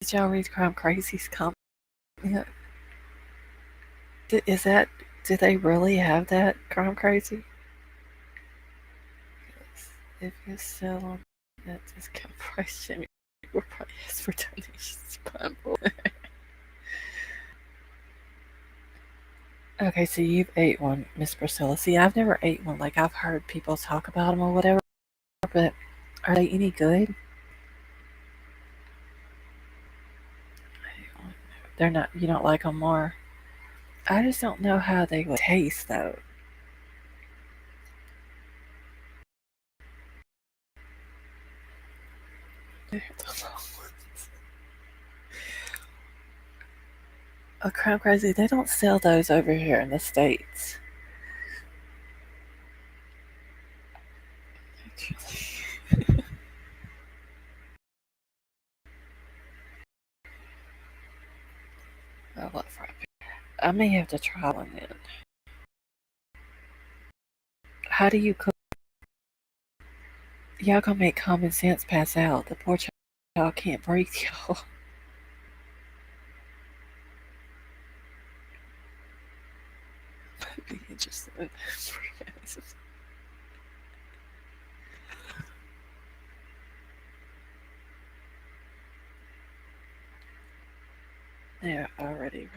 Speaker 1: Did y'all read Crime Crazy's comment? Yeah. Is that, do they really have that, Crime Crazy? If you sell them at discount price, Jimmy will probably ask for donations. Okay, so you've ate one, Miss Priscilla. See, I've never ate one. Like, I've heard people talk about them or whatever, but are they any good? They're not, you don't like them more? I just don't know how they would taste, though. Oh, Crown Crazy, they don't sell those over here in the States. Actually. I love fried pickle. I may have to try one then. How do you cook? Y'all gonna make common sense pass out. The poor child can't breathe, y'all. Be interested. They're already.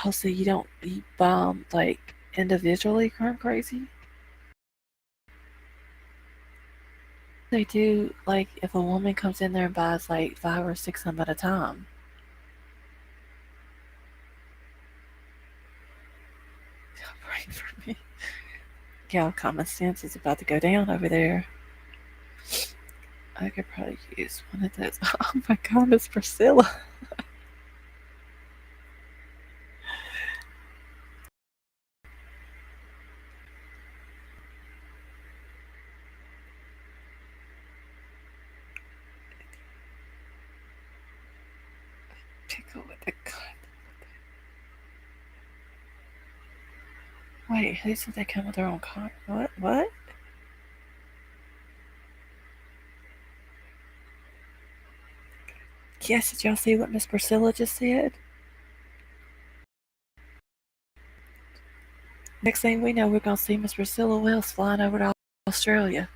Speaker 1: Also, you don't eat bomb like individually, Crime Crazy? They do, like, if a woman comes in there and buys like 5 or 6 of them at a time. Pray for me. Yeah, common sense is about to go down over there. I could probably use one of those. Oh my god, Miss Priscilla. Pickle with the cut. Wait, who said they come with their own car? What? What? Yes, did y'all see what Miss Priscilla just said? Next thing we know, we're gonna see Miss Priscilla Wells flying over to Australia.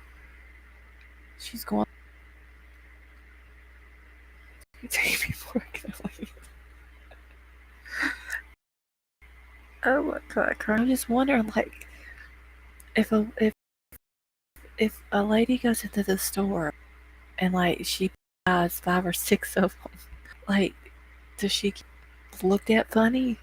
Speaker 1: She's going. You take me for a Oh my god, I'm just wondering, like, if a lady goes into the store and like she buys 5 or 6 of them, like, does she get looked at funny?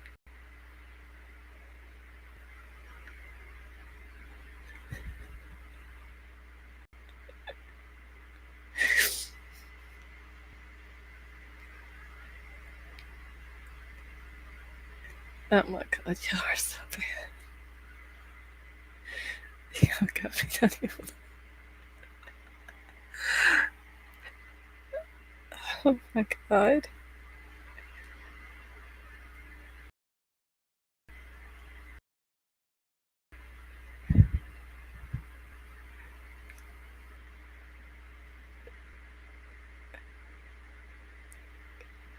Speaker 1: Oh my god, y'all are so bad. Y'all got me done even. Oh my god.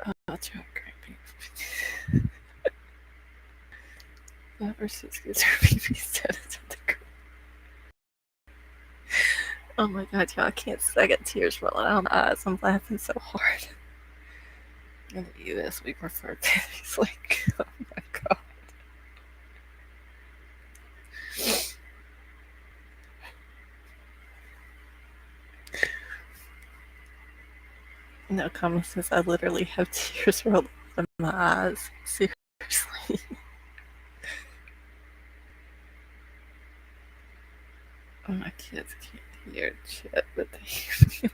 Speaker 1: Oh, I'll try great people. 5 or 6 kids are baby status at the girl. Oh my god, y'all, I got tears rolling down my eyes. I'm laughing so hard. In the US, we prefer babies. Like, oh my god. No, comment says I literally have tears rolling down my eyes. Seriously. Oh, my kids can't hear shit, but they.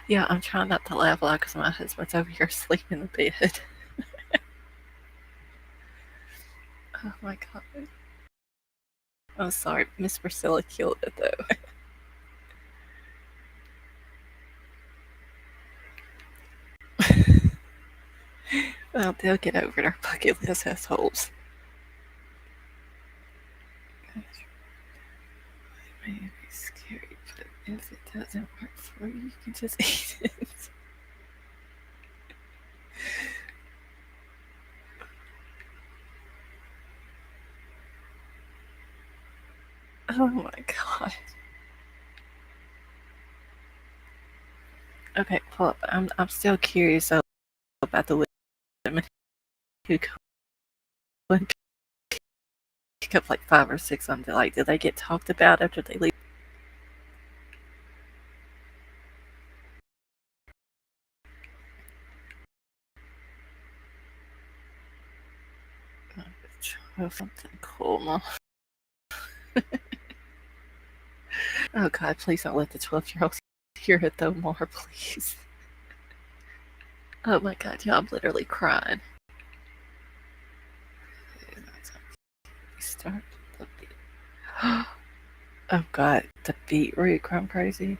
Speaker 1: Yeah, I'm trying not to laugh loud because my husband's over here asleep in the bed. Oh my god. I'm sorry, Miss Priscilla killed it though. Well, they'll get over their bucket list assholes. It may be scary, but if it doesn't work for you, you can just eat it. Oh my god. Okay, well, I'm still curious about the women who go and pick up like 5 or 6 on them. Like, do they get talked about after they leave? Try something cool, Mom. Oh god, please don't let the 12-year-old hear it though, more, please. Oh my god, yeah, I'm literally crying. Start the beat. Oh god, the beetroot crumb crazy.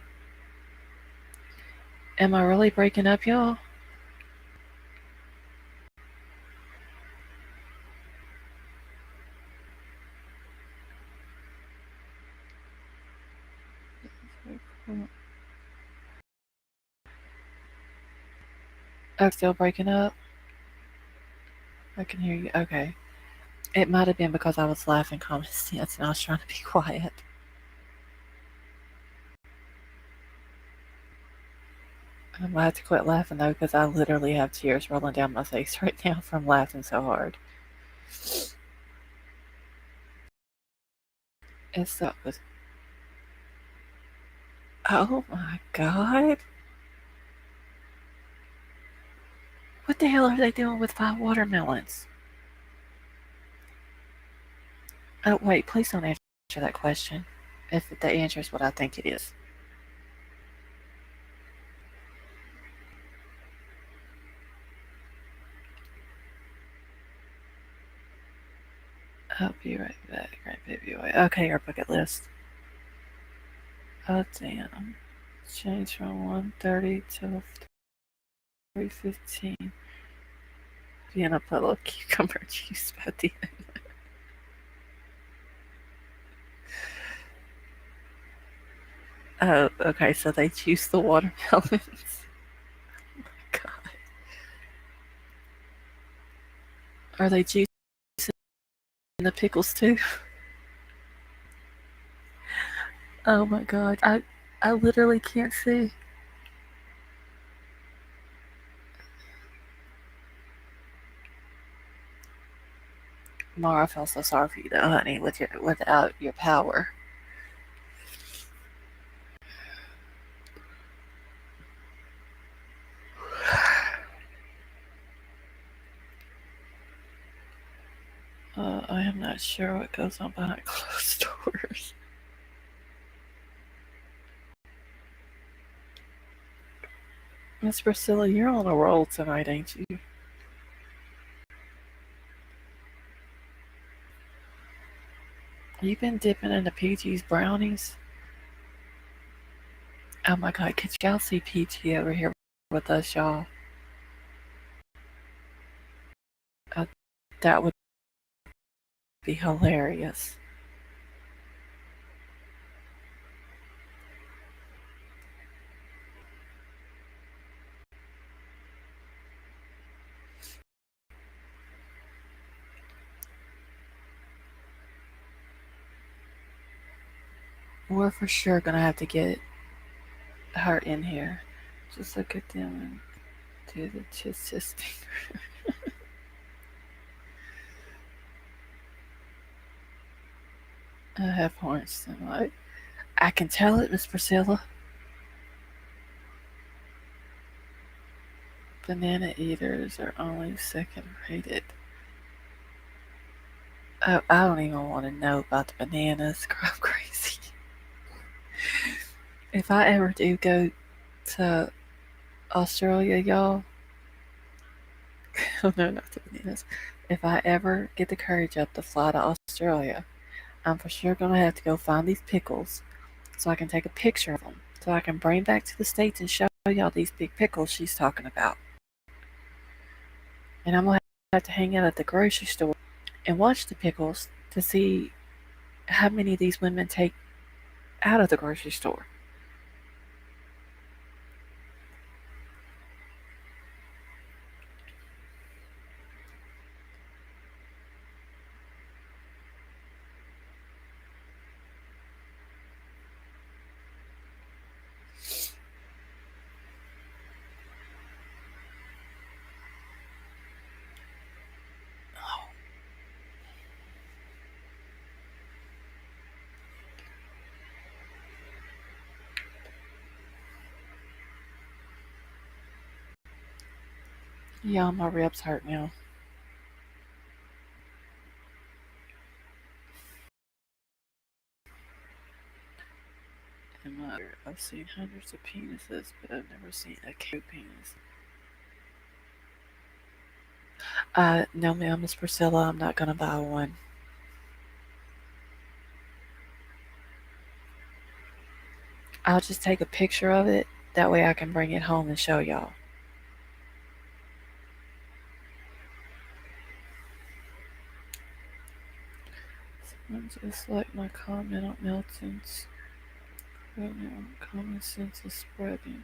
Speaker 1: Am I really breaking up, y'all? Oh, still breaking up? I can hear you. Okay. It might have been because I was laughing common sense and I was trying to be quiet. I'm gonna have to quit laughing though because I literally have tears rolling down my face right now from laughing so hard. It's so good. Oh my god. What the hell are they doing with 5 watermelons? Oh, wait, please don't answer that question. If the answer is what I think it is. I'll be right back, right baby boy. Okay, our bucket list. Oh, damn. Change from 1:30 to 3:15. Peanut butter cucumber juice by the end. Oh, okay, so they juice the watermelons. God. Are they juicing the pickles too? Oh my god. I literally can't see. Mara, I feel so sorry for you though, honey, without your power. I am not sure what goes on behind closed doors. Miss Priscilla, you're on a roll tonight, ain't you? You've been dipping into PG's brownies? Oh my god, could y'all see PG over here with us, y'all? Uh, that would be hilarious. We're for sure gonna have to get her in here. Just look at them and do the tisting. I have horns tonight. I can tell it, Miss Priscilla. Banana eaters are only second rated. Oh, I don't even want to know about the bananas. I'm crazy. If I ever do go to Australia, y'all, oh no, not the bananas. If I ever get the courage up to fly to Australia, I'm for sure gonna have to go find these pickles so I can take a picture of them so I can bring back to the States and show y'all these big pickles she's talking about. And I'm gonna have to hang out at the grocery store and watch the pickles to see how many of these women take out of the grocery store. Yeah, my ribs hurt now. I've seen hundreds of penises, but I've never seen a cute penis. No, ma'am, Miss Priscilla, I'm not gonna buy one. I'll just take a picture of it. That way I can bring it home and show y'all. Someone just like my comment on Milton's. Right now, common sense is spreading.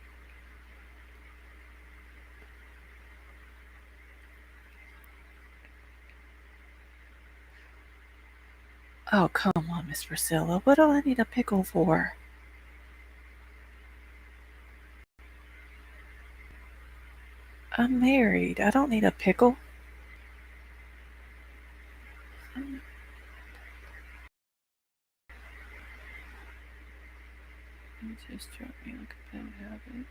Speaker 1: Oh, come on, Miss Priscilla. What do I need a pickle for? I'm married. I don't need a pickle. It just struck me like a bad habit.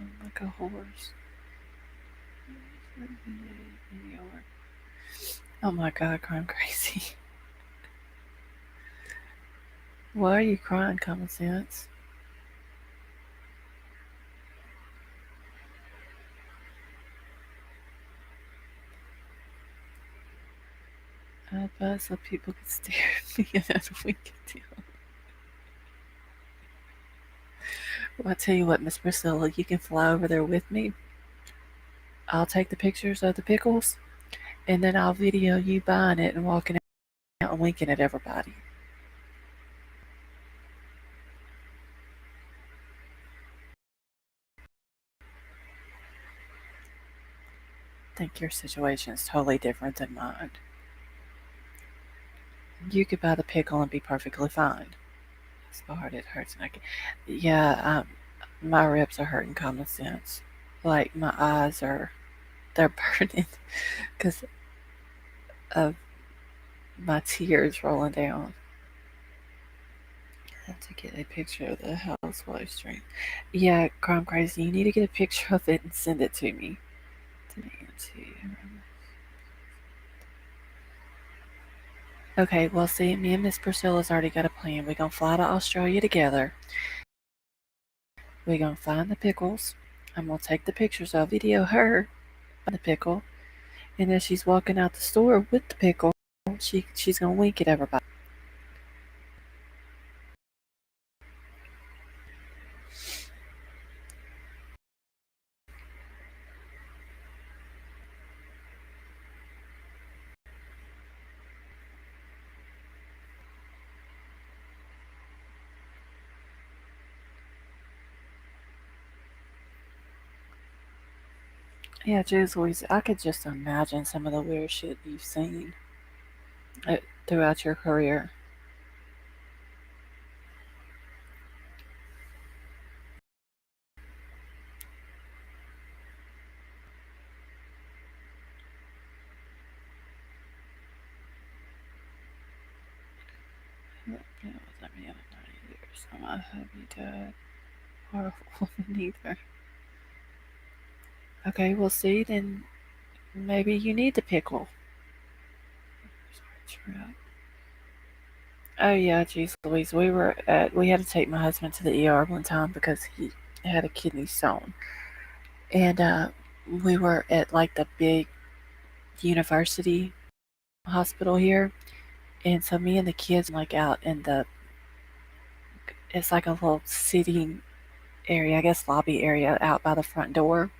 Speaker 1: I'm like a horse. Oh my god, I'm crazy. Why are you crying, Common Sense? But so people could stare at me and then we could deal. Well, I'll tell you what, Miss Priscilla, you can fly over there with me. I'll take the pictures of the pickles, and then I'll video you buying it and walking out and winking at everybody. I think your situation is totally different than mine. You could buy the pickle and be perfectly fine. It's hard, it hurts. And yeah, my ribs are hurting common sense. Like my eyes they're burning because of my tears rolling down. I have to get a picture of the housewife stream. Yeah, Crime Crazy, you need to get a picture of it and send it to me. Okay, well, see, me and Miss Priscilla's already got a plan. We're gonna fly to Australia together. We're gonna find the pickles. I'm gonna take the pictures of video her the pickle, and as she's walking out the store with the pickle, she's gonna wink at everybody. Yeah, Jules Louise, I could just imagine some of the weird shit you've seen throughout your career. Let me in 90 years. I'm not happy dad or a woman either. Okay, well, see, then maybe you need the pickle. Oh yeah, geez, Louise, we had to take my husband to the ER one time because he had a kidney stone, and we were at like the big university hospital here, and so me and the kids like out in it's like a little sitting area, I guess lobby area out by the front door,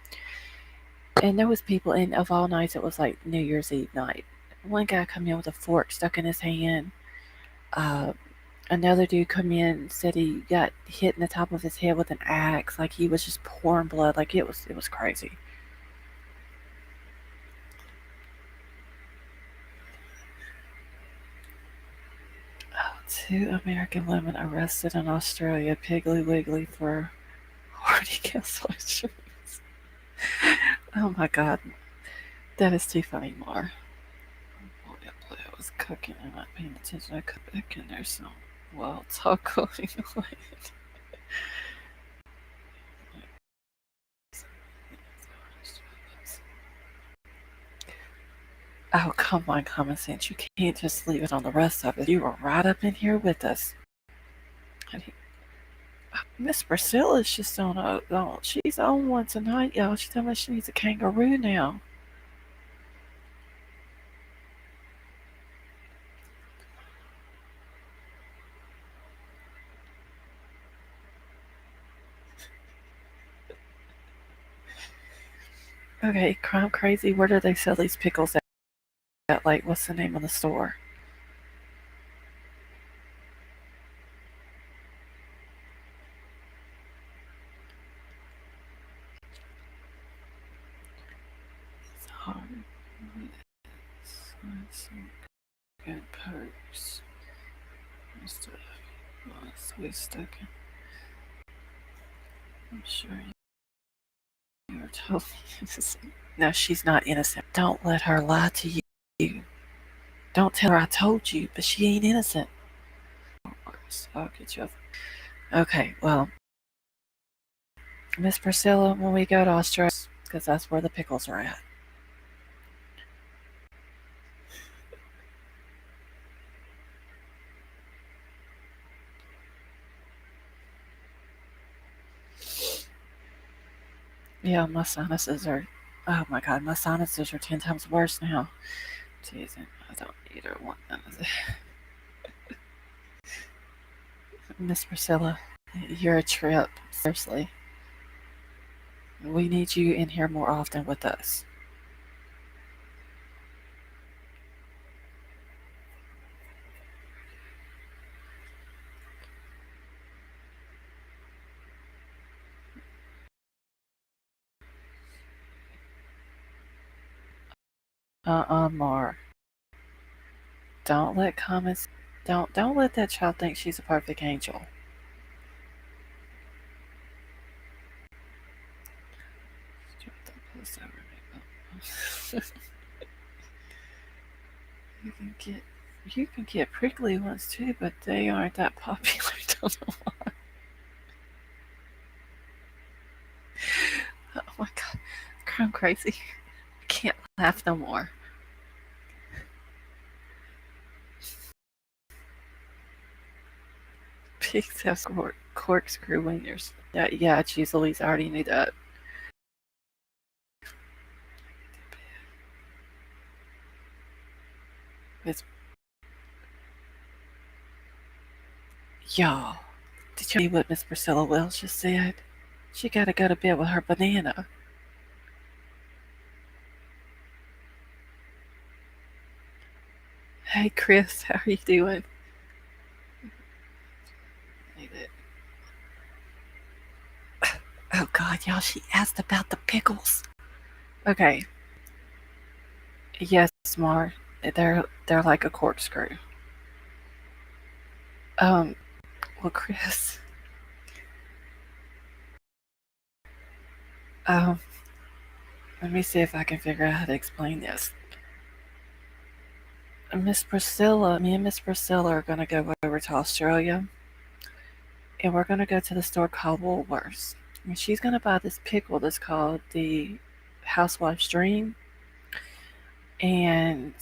Speaker 1: and there was people, and of all nights it was like New Year's Eve night. One guy come in with a fork stuck in his hand. Uh, Another dude come in and said he got hit in the top of his head with an axe, like he was just pouring blood, like it was crazy. Oh, two American women arrested in Australia, Piggly Wiggly for horny castle insurance. Oh my god, that is too funny, Mar. Boy, I was cooking and not paying attention. I cut back in there some wild talk going away. Oh, come on, common sense. You can't just leave it on the rest of it. You were right up in here with us. Miss Priscilla's just she's on one tonight, y'all. She told me she needs a kangaroo now. Okay, Crime Crazy, where do they sell these pickles at? Like, what's the name of the store? It's hard. It's good perks. Stuff. So we stuck in. I'm sure you are totally innocent. No, she's not innocent. Don't let her lie to you. Don't tell her I told you, but she ain't innocent. I'll get you. Okay, well, Miss Priscilla, when we go to Australia, because that's where the pickles are at. Yeah, my sinuses are. Oh my god, my sinuses are 10 times worse now. Teasing. I don't either want none of that. Miss Priscilla, you're a trip. Seriously. We need you in here more often with us. Mar. Don't let comments don't let that child think she's a perfect angel. You can get you can get prickly ones too, but they aren't that popular. Don't know why. Oh my god, I'm crazy. I can't laugh no more. Pigs have corkscrew wieners. Yeah, geez Louise, I already knew that. It's y'all. Did you see what Miss Priscilla Wells just said? She gotta go to bed with her banana. Hey Chris, how are you doing? Oh god, y'all, she asked about the pickles. Okay. Yes, Mar. They're like a corkscrew. Um, well Chris, um, let me see if I can figure out how to explain this. Miss Priscilla, me and Miss Priscilla are gonna go over to Australia and we're gonna go to the store called Woolworths. And she's gonna buy this pickle that's called the Housewife's Dream. And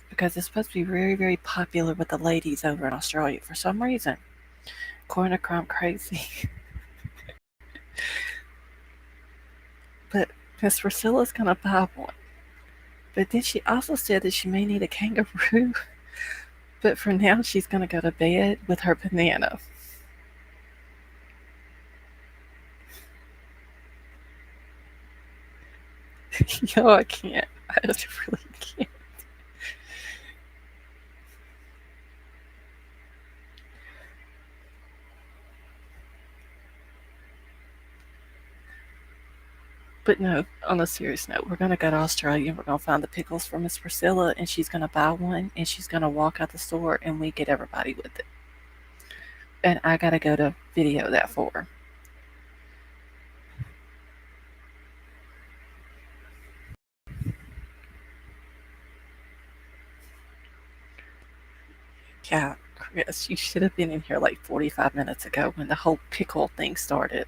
Speaker 1: because it's supposed to be very, very popular with the ladies over in Australia for some reason. According to Crime Crazy. But Miss Priscilla's gonna buy one. But then she also said that she may need a kangaroo. But for now, she's gonna go to bed with her banana. No, I can't. I just really can't. But no, on a serious note, we're gonna go to Australia and we're gonna find the pickles for Miss Priscilla and she's gonna buy one and she's gonna walk out the store and we get everybody with it. And I gotta go to video that for her. Yeah, Chris, you should have been in here like 45 minutes ago when the whole pickle thing started.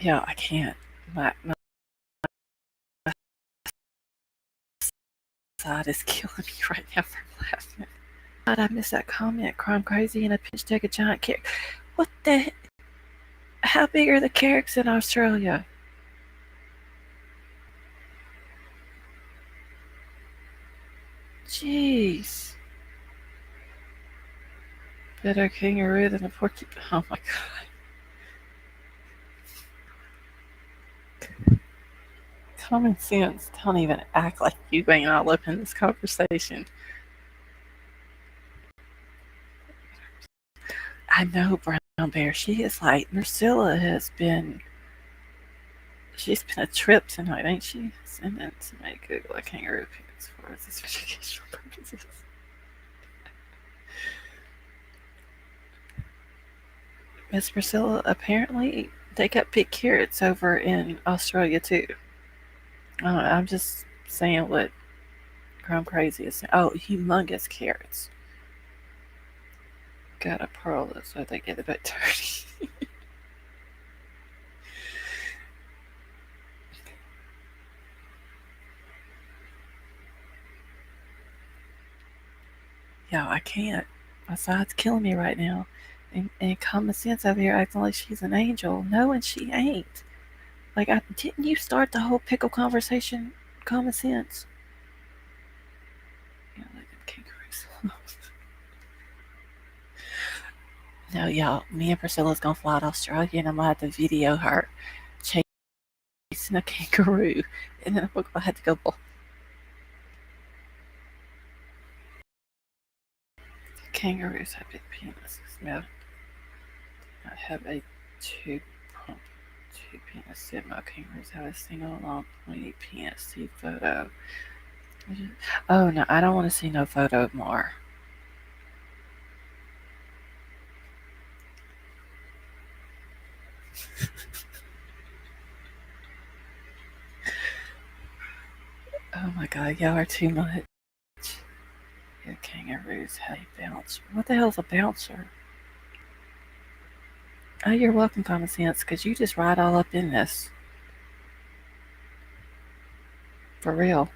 Speaker 1: Yeah, I can't. My side is killing me right now from laughing. God, I missed that comment. Crime Crazy and a pinch take a giant carrot. What the? How big are the carrots in Australia? Jeez. Better kangaroo than a porcupine. Oh my god. Common sense. Don't even act like you ain't all up in this conversation. I know Brown Bear. She is like Priscilla has been. She's been a trip tonight, ain't she? Send it to me. Google a kangaroo pics for this educational purposes. Miss Priscilla, apparently they got big carrots over in Australia too. I'm just saying what Crime Crazy is saying. Oh, humongous carrots. Got a pearl that's what they get a bit dirty. Yeah, I can't. My side's killing me right now. And common sense over here acting like she's an angel, knowing she ain't. Like, didn't you start the whole pickle conversation? Common sense. Yeah, like them kangaroos. No, y'all, me and Priscilla's gonna fly to Australia and I'm gonna have to video her chasing a kangaroo. And then we're gonna have to go. Kangaroos have big penises. No, I have a two pump, two penis. Sigma kangaroos have a single long pointy penis. See photo. Oh no, I don't want to see no photo more. Oh my god, y'all are too much. Yeah, kangaroos have a bouncer. What the hell's a bouncer? Oh, you're welcome, common sense, because you just ride all up in this. For real.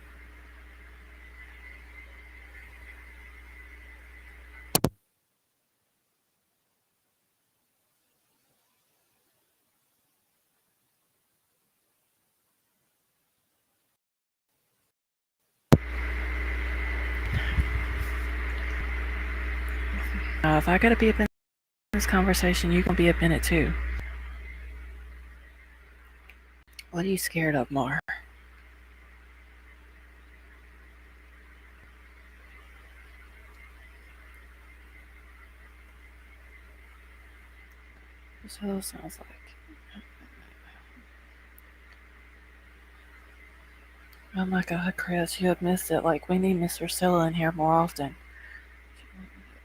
Speaker 1: If I gotta be up in this conversation, you gonna be up in it too. What are you scared of, Mar? So it sounds like. Oh my god, Chris, you have missed it. Like, we need Miss Ursula in here more often. She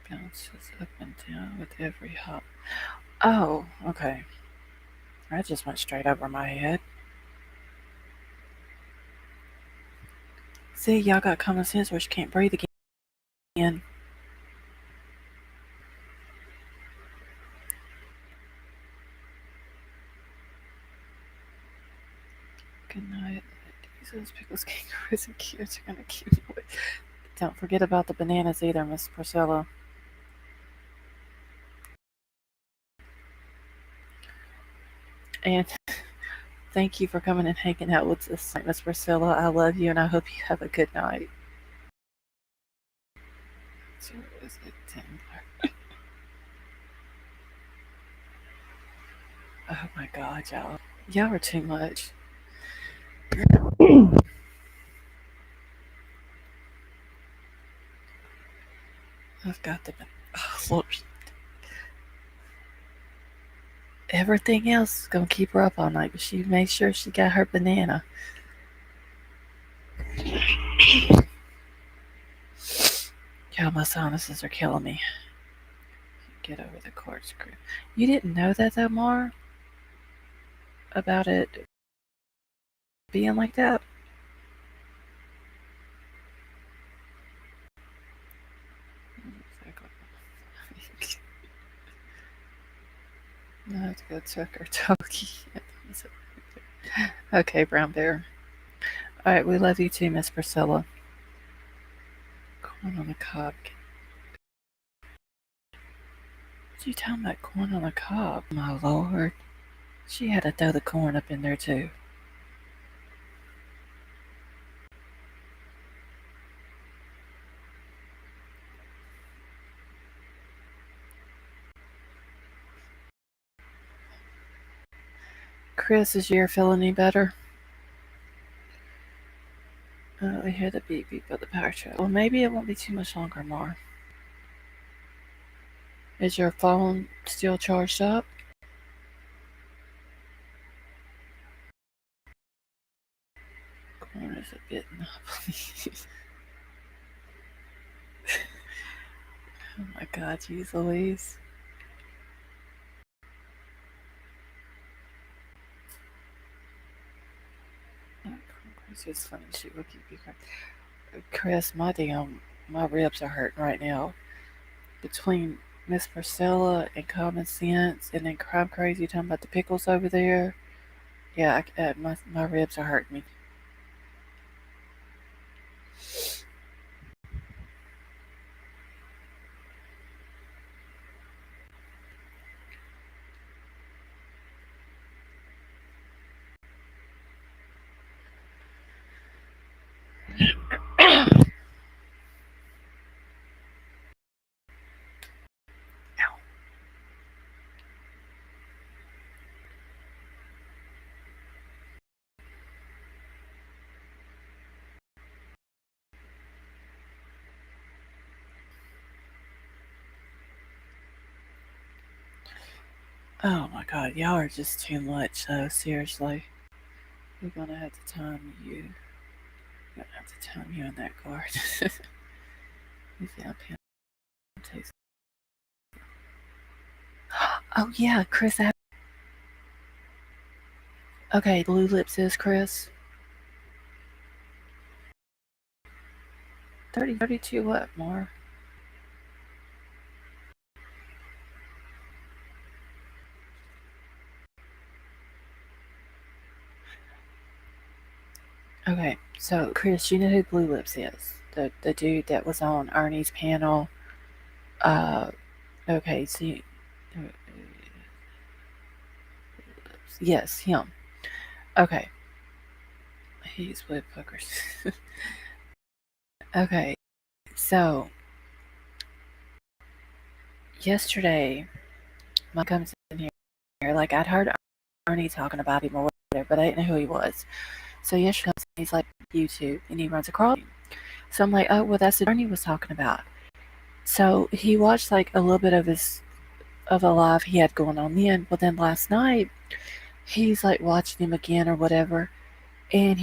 Speaker 1: bounces up and down with every hop. Oh, okay. That just went straight over my head. See, y'all got common sense where she can't breathe again. Good night. These pickles, kangaroos, and kids are gonna keep you away. Don't forget about the bananas either, Miss Priscilla. And thank you for coming and hanging out with us, Miss Priscilla. I love you and I hope you have a good night. So is it Timber? Oh my god, y'all. Y'all are too much. I've got the. Oh, Lord. Everything else is gonna keep her up all night, but she made sure she got her banana. Yeah, my sinuses are killing me. Get over the corkscrew. You didn't know that though, Mar? About it being like that? I have to go check our turkey. Okay, Brown Bear. Alright, we love you too, Miss Priscilla. Corn on the cob. What you talking about corn on the cob? My lord. She had to throw the corn up in there too. Chris, is your ear feeling any better? We hear the beep beep of the power truck. Well, maybe it won't be too much longer, Mar. Is your phone still charged up? Corn is a bit knobbly. Oh my god, geez Louise. It's just funny, she will keep you crying. Chris, my ribs are hurting right now. Between Miss Priscilla and Common Sense and then Crime Crazy talking about the pickles over there. Yeah, my ribs are hurting me. Oh my god, y'all are just too much, though. Seriously. We're gonna have to time you. We're gonna have to time you in that card. If you have pen takes. Oh yeah, Chris. Okay, Blue Lips is Chris. 32 what more? Okay, so Chris, you know who Blue Lips is? The dude that was on Ernie's panel. Uh, okay, so yes, him. Okay, he's with Bookers. Okay, so yesterday, Mom comes in here. Like I'd heard Ernie talking about him or whatever, but I didn't know who he was. So yesterday he's like YouTube and he runs across. So I'm like, oh well, that's what Ernie was talking about. So he watched like a little bit of a live he had going on then, but then last night he's like watching him again or whatever, and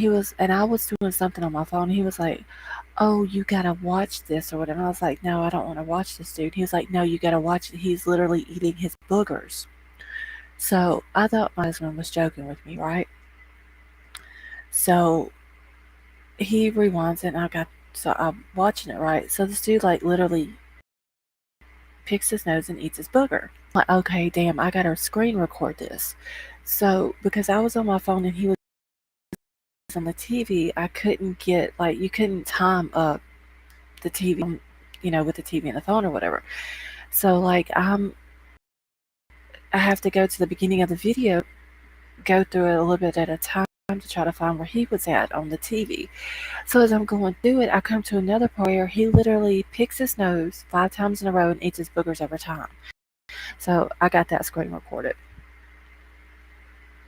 Speaker 1: I was doing something on my phone. He was like, "Oh, you gotta watch this or whatever." And I was like, "No, I don't want to watch this, dude." He was like, "No, you gotta watch it. He's literally eating his boogers." So I thought my husband was joking with me, right? So he rewinds it, and so I'm watching it, right? So this dude like literally picks his nose and eats his booger. I'm like, okay, damn, I gotta screen record this. So because I was on my phone and he was on the TV, I couldn't get like you couldn't time up the TV, with the TV and the phone or whatever. So like I have to go to the beginning of the video, go through it a little bit at a time to try to find where he was at on the TV. So as I'm going through it, I come to another part where he literally picks his nose 5 times in a row and eats his boogers every time. So I got that screen recorded.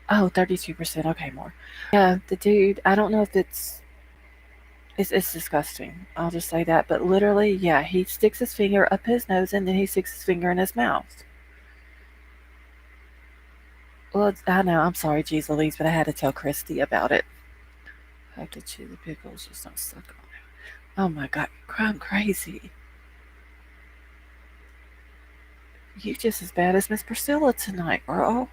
Speaker 1: Oh, 32%. Okay, more. Yeah, the dude, I don't know if it's disgusting. I'll just say that. But literally, yeah, he sticks his finger up his nose and then he sticks his finger in his mouth. Well, I know, I'm sorry, geez Louise, but I had to tell Christy about it. I have to chew the pickles, just don't suck on it. Oh my god, I'm crazy. You just as bad as Miss Priscilla tonight, girl.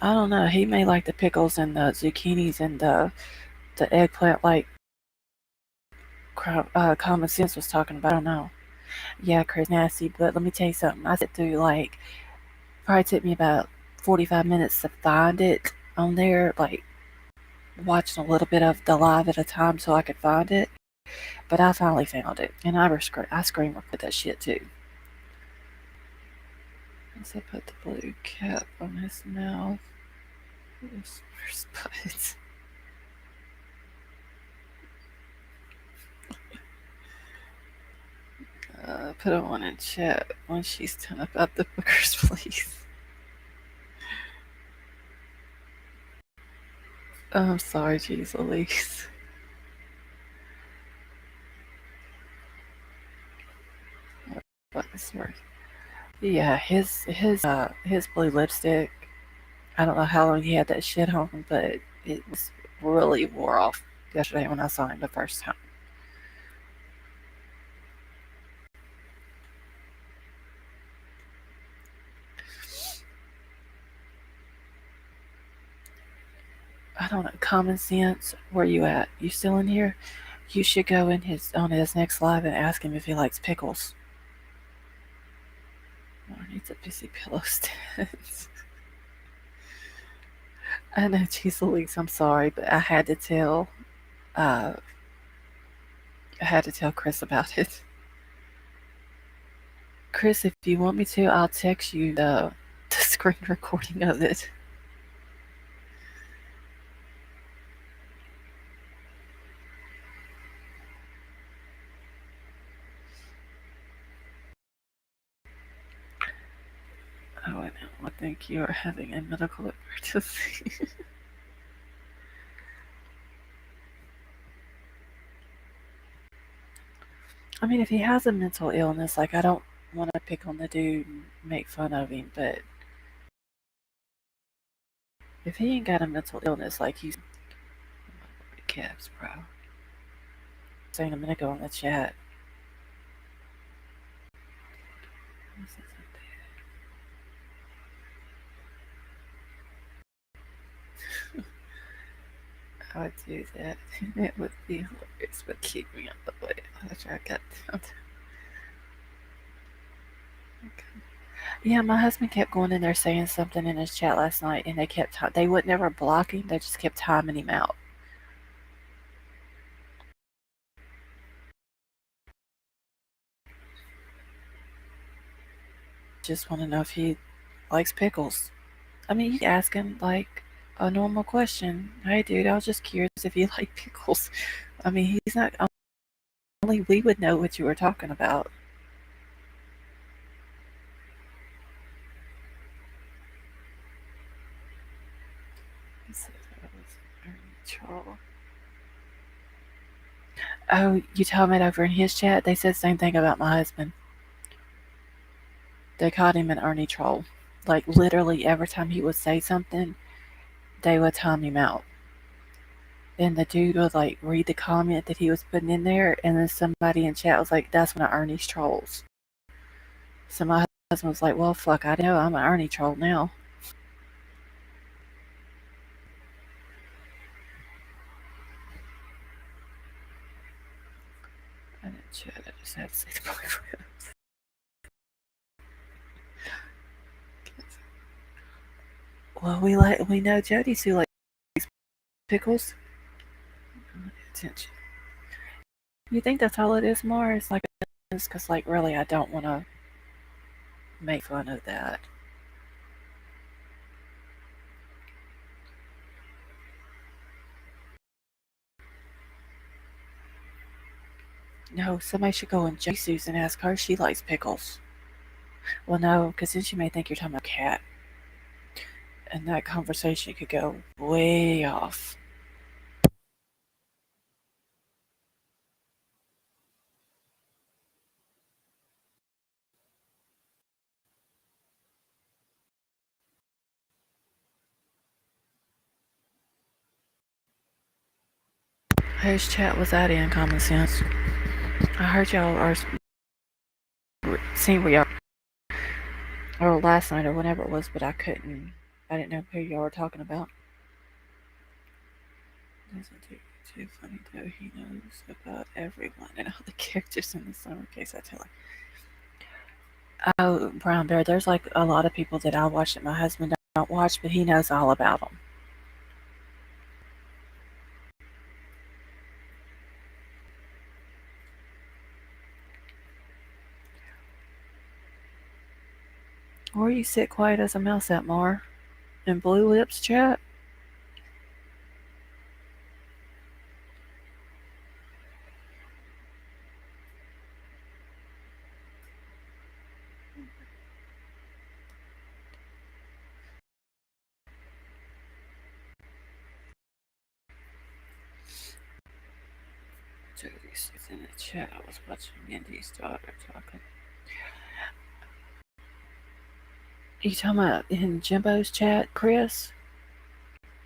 Speaker 1: I don't know. He may like the pickles and the zucchinis and the eggplant, like Common Sense was talking about. I don't know. Yeah, Chris, nasty. But let me tell you something. I sit through like probably took me about 45 minutes to find it on there, like watching a little bit of the live at a time so I could find it. But I finally found it, and I scream with that shit too. As I put the blue cap on his mouth. Where's Bud? Put a one in chat when she's done about the bookers, please. Oh, I'm sorry, geez, Elise. What is worth? Yeah, his blue lipstick. I don't know how long he had that shit on, but it was really wore off yesterday when I saw him the first time. I don't know. Common Sense, where you at? You still in here? You should go in on his next live and ask him if he likes pickles. Oh, he needs a pissy pillow stand. I know, geez Louise, I'm sorry, but uh, I had to tell Chris about it. Chris, if you want me to, I'll text you the screen recording of it. Oh, I think you are having a medical emergency. I mean, if he has a mental illness, like, I don't want to pick on the dude and make fun of him, but if he ain't got a mental illness, like, he's caps, bro. Saying a minute ago in the chat. I would do that. It would be hilarious, but keep me out the way. After I got down to. Okay. Yeah, my husband kept going in there saying something in his chat last night, and they would never block him. They just kept timing him out. Just want to know if he likes pickles. I mean, you ask him like a normal question. Hey, dude, I was just curious if you like pickles. I mean, he's not. Only we would know what you were talking about. Oh, you told me over in his chat. They said the same thing about my husband. They called him an Ernie troll. Like, literally every time he would say something, they would time him out. And the dude would, like, read the comment that he was putting in there, and then somebody in chat was like, that's one of Ernie's trolls. So my husband was like, well, fuck, I know, I'm an Ernie troll now. I didn't chat, I just had to say the boyfriend. Well, we know Jody Sue likes pickles. Attention. You think that's all it is, more? It's like, because, like, really, I don't want to make fun of that. No, somebody should go and Jody Sue's and ask her if she likes pickles. Well, no, because then she may think you're talking about a cat. And that conversation could go way off. Whose chat was that in, Common Sense? I heard y'all are seeing where y'all, or last night or whenever it was, but I didn't know who y'all were talking about. Doesn't take too funny though. He knows about everyone and all the characters in the summer case. I tell her. Oh, Brown Bear. There's like a lot of people that I watch that my husband don't watch, but he knows all about them. Or you sit quiet as a mouse at Mar. In Blue Lips chat. Jody's in the chat. I was watching Mindy's daughter talking. You talking about in Jimbo's chat, Chris?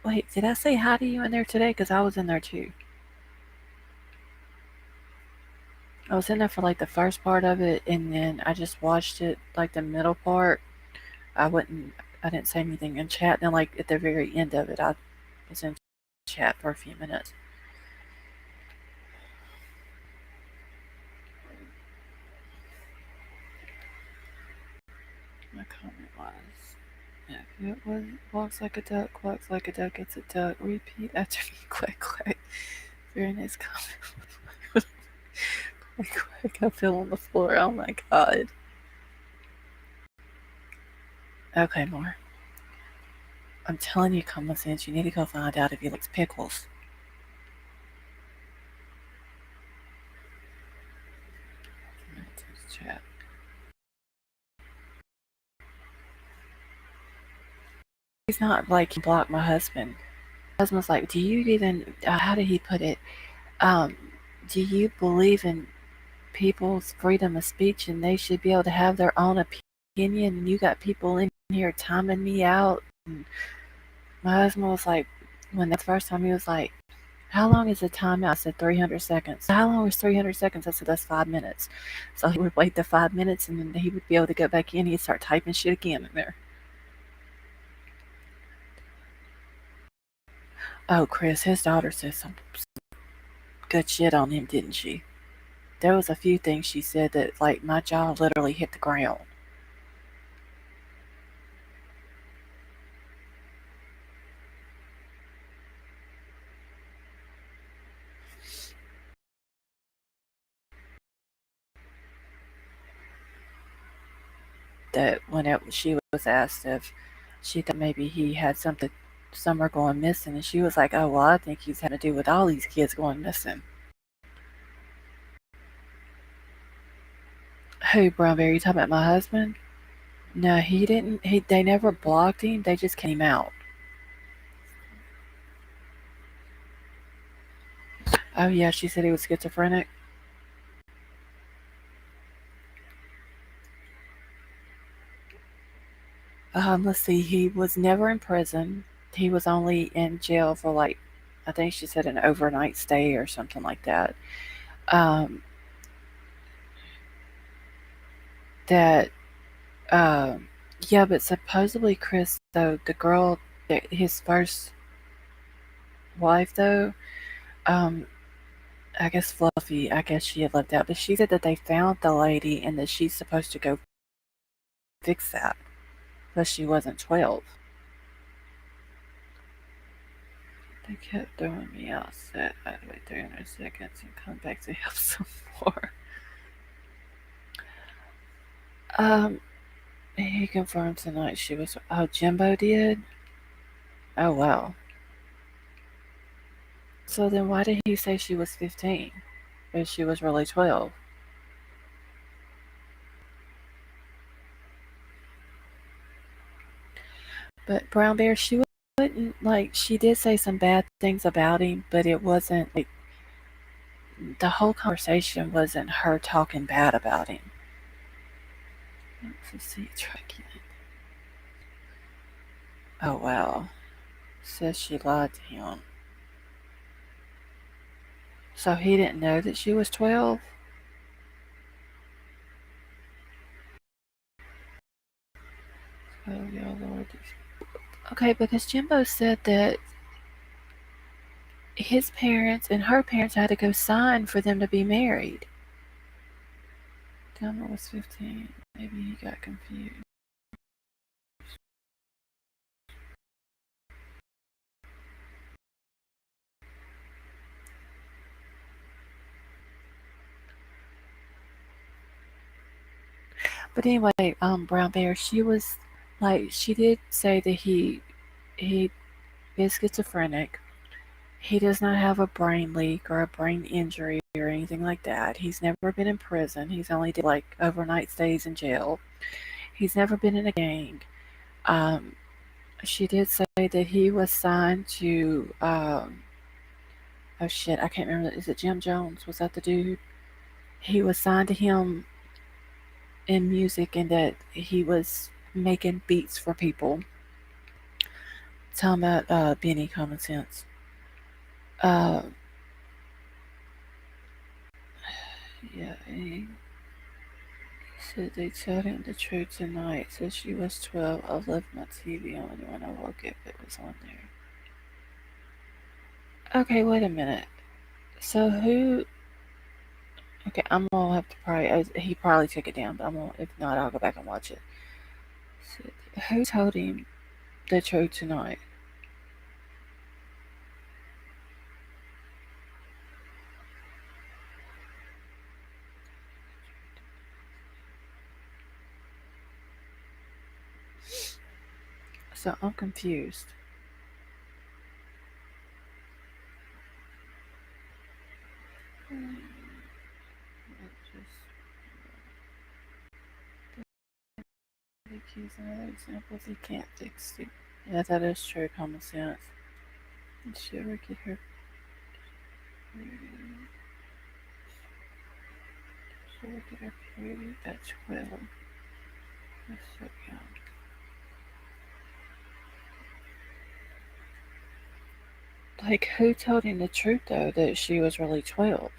Speaker 1: Wait, did I say hi to you in there today? Because I was in there too. I was in there for like the first part of it, and then I just watched it like the middle part. I didn't say anything in chat. And then like at the very end of it, I was in chat for a few minutes. My comment was, if it was walks like a duck, quacks like a duck, it's a duck. Repeat after me, quack quack. Very nice comment. Quack quack. I fell on the floor. Oh my god. Okay, more. I'm telling you, Common Sense, you need to go find out if he likes pickles. Chat. He's not like he blocked my husband. My husband's like, do you even, how did he put it? Do you believe in people's freedom of speech and they should be able to have their own opinion. And you got people in here timing me out. And my husband was like, when that's the first time, he was like, how long is the timeout? I said 300 seconds. How long is 300 seconds? I said that's 5 minutes. So he would wait the 5 minutes and then he would be able to go back in. He'd start typing shit again in there. Oh, Chris, his daughter said some good shit on him, didn't she? There was a few things she said that, like, my jaw literally hit the ground. That whenever she was asked if she thought maybe he had something, somewhere going missing, and she was like, "Oh well, I think he's had to do with all these kids going missing." Who, Brownberry? You talking about my husband? No, he didn't. They never blocked him. They just came out. Oh yeah, she said he was schizophrenic. Let's see. He was never in prison. He was only in jail for like, I think she said an overnight stay or something like that. Um, that yeah, but supposedly Chris, though, the girl, his first wife, though, um, I guess Fluffy, I guess she had left out, but she said that they found the lady and that she's supposed to go fix that, but she wasn't 12. They kept throwing me out, said I'd wait 300 seconds and come back to help some more. Um, he confirmed tonight she was, oh, Jimbo did? Oh, wow. So then why did he say she was 15 if she was really 12? But Brown Bear, she wouldn't, like, she did say some bad things about him, but it wasn't, like, the whole conversation wasn't her talking bad about him. Let's see, try again. Oh, wow. Says she lied to him. So he didn't know that she was 12? Oh, yeah, Lord. Okay, because Jimbo said that his parents and her parents had to go sign for them to be married. Dylan was 15. Maybe he got confused. But anyway, Brown Bear, she was like, she did say that he is schizophrenic. He does not have a brain leak or a brain injury or anything like that. He's never been in prison. He's only did like overnight stays in jail. He's never been in a gang. Um, she did say that he was signed to, oh shit, I can't remember. Is it Jim Jones? Was that the dude? He was signed to him in music and that he was making beats for people. Talking about Benny Common Sense. Uh, yeah, he said they told him the truth tonight. Said she was 12. I left my TV on when I woke up. It was on there. Okay, wait a minute. So who? Okay, I'm gonna have to probably. He probably took it down, but I'm gonna. If not, I'll go back and watch it. So, who told him the truth tonight? So I'm confused. Use another examples he can't fix it. Yeah, that is true. Common sense. Did she ever get her? So look at her period at 12. That's so young. Like, who told him the truth, though, that she was really 12?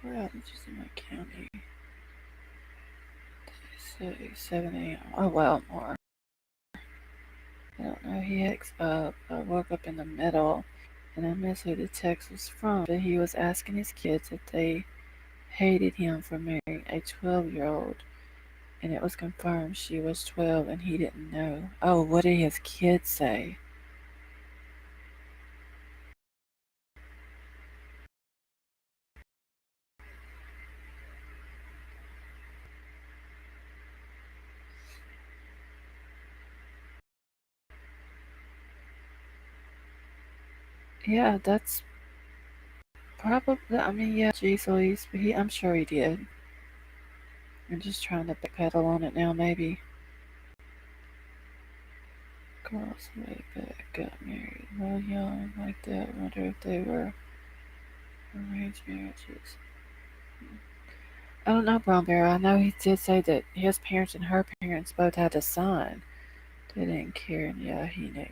Speaker 1: We're out just in my county. So, 7 a.m. Oh, well, more. I don't know. He ex up. I woke up in the middle, and I missed who the text was from, but he was asking his kids if they hated him for marrying a 12-year-old, and it was confirmed she was 12 and he didn't know. Oh, what did his kids say? Yeah, that's probably, I mean, yeah, geez Louise, but I'm sure he did. I'm just trying to backpedal on it now, maybe. Girls way back got married while young like that. Wonder if they were arranged marriages. I don't know, Brown Bear. I know he did say that his parents and her parents both had a son. They didn't care, and yeah, he knew.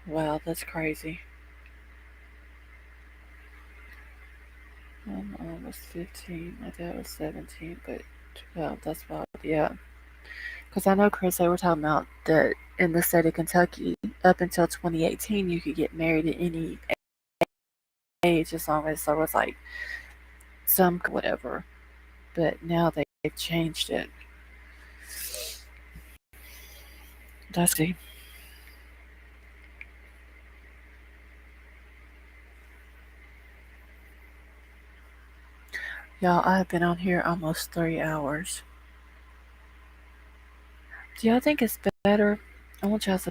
Speaker 1: Wow, that's crazy. My mom was 15, my dad was 17, but 12, that's wild. Yeah. Because I know, Chris, they were talking about that in the state of Kentucky, up until 2018, you could get married at any age as long as there was like some whatever. But now they've changed it. Dusty. Y'all, I've been on here almost 3 hours. Do y'all think it's better? I want y'all's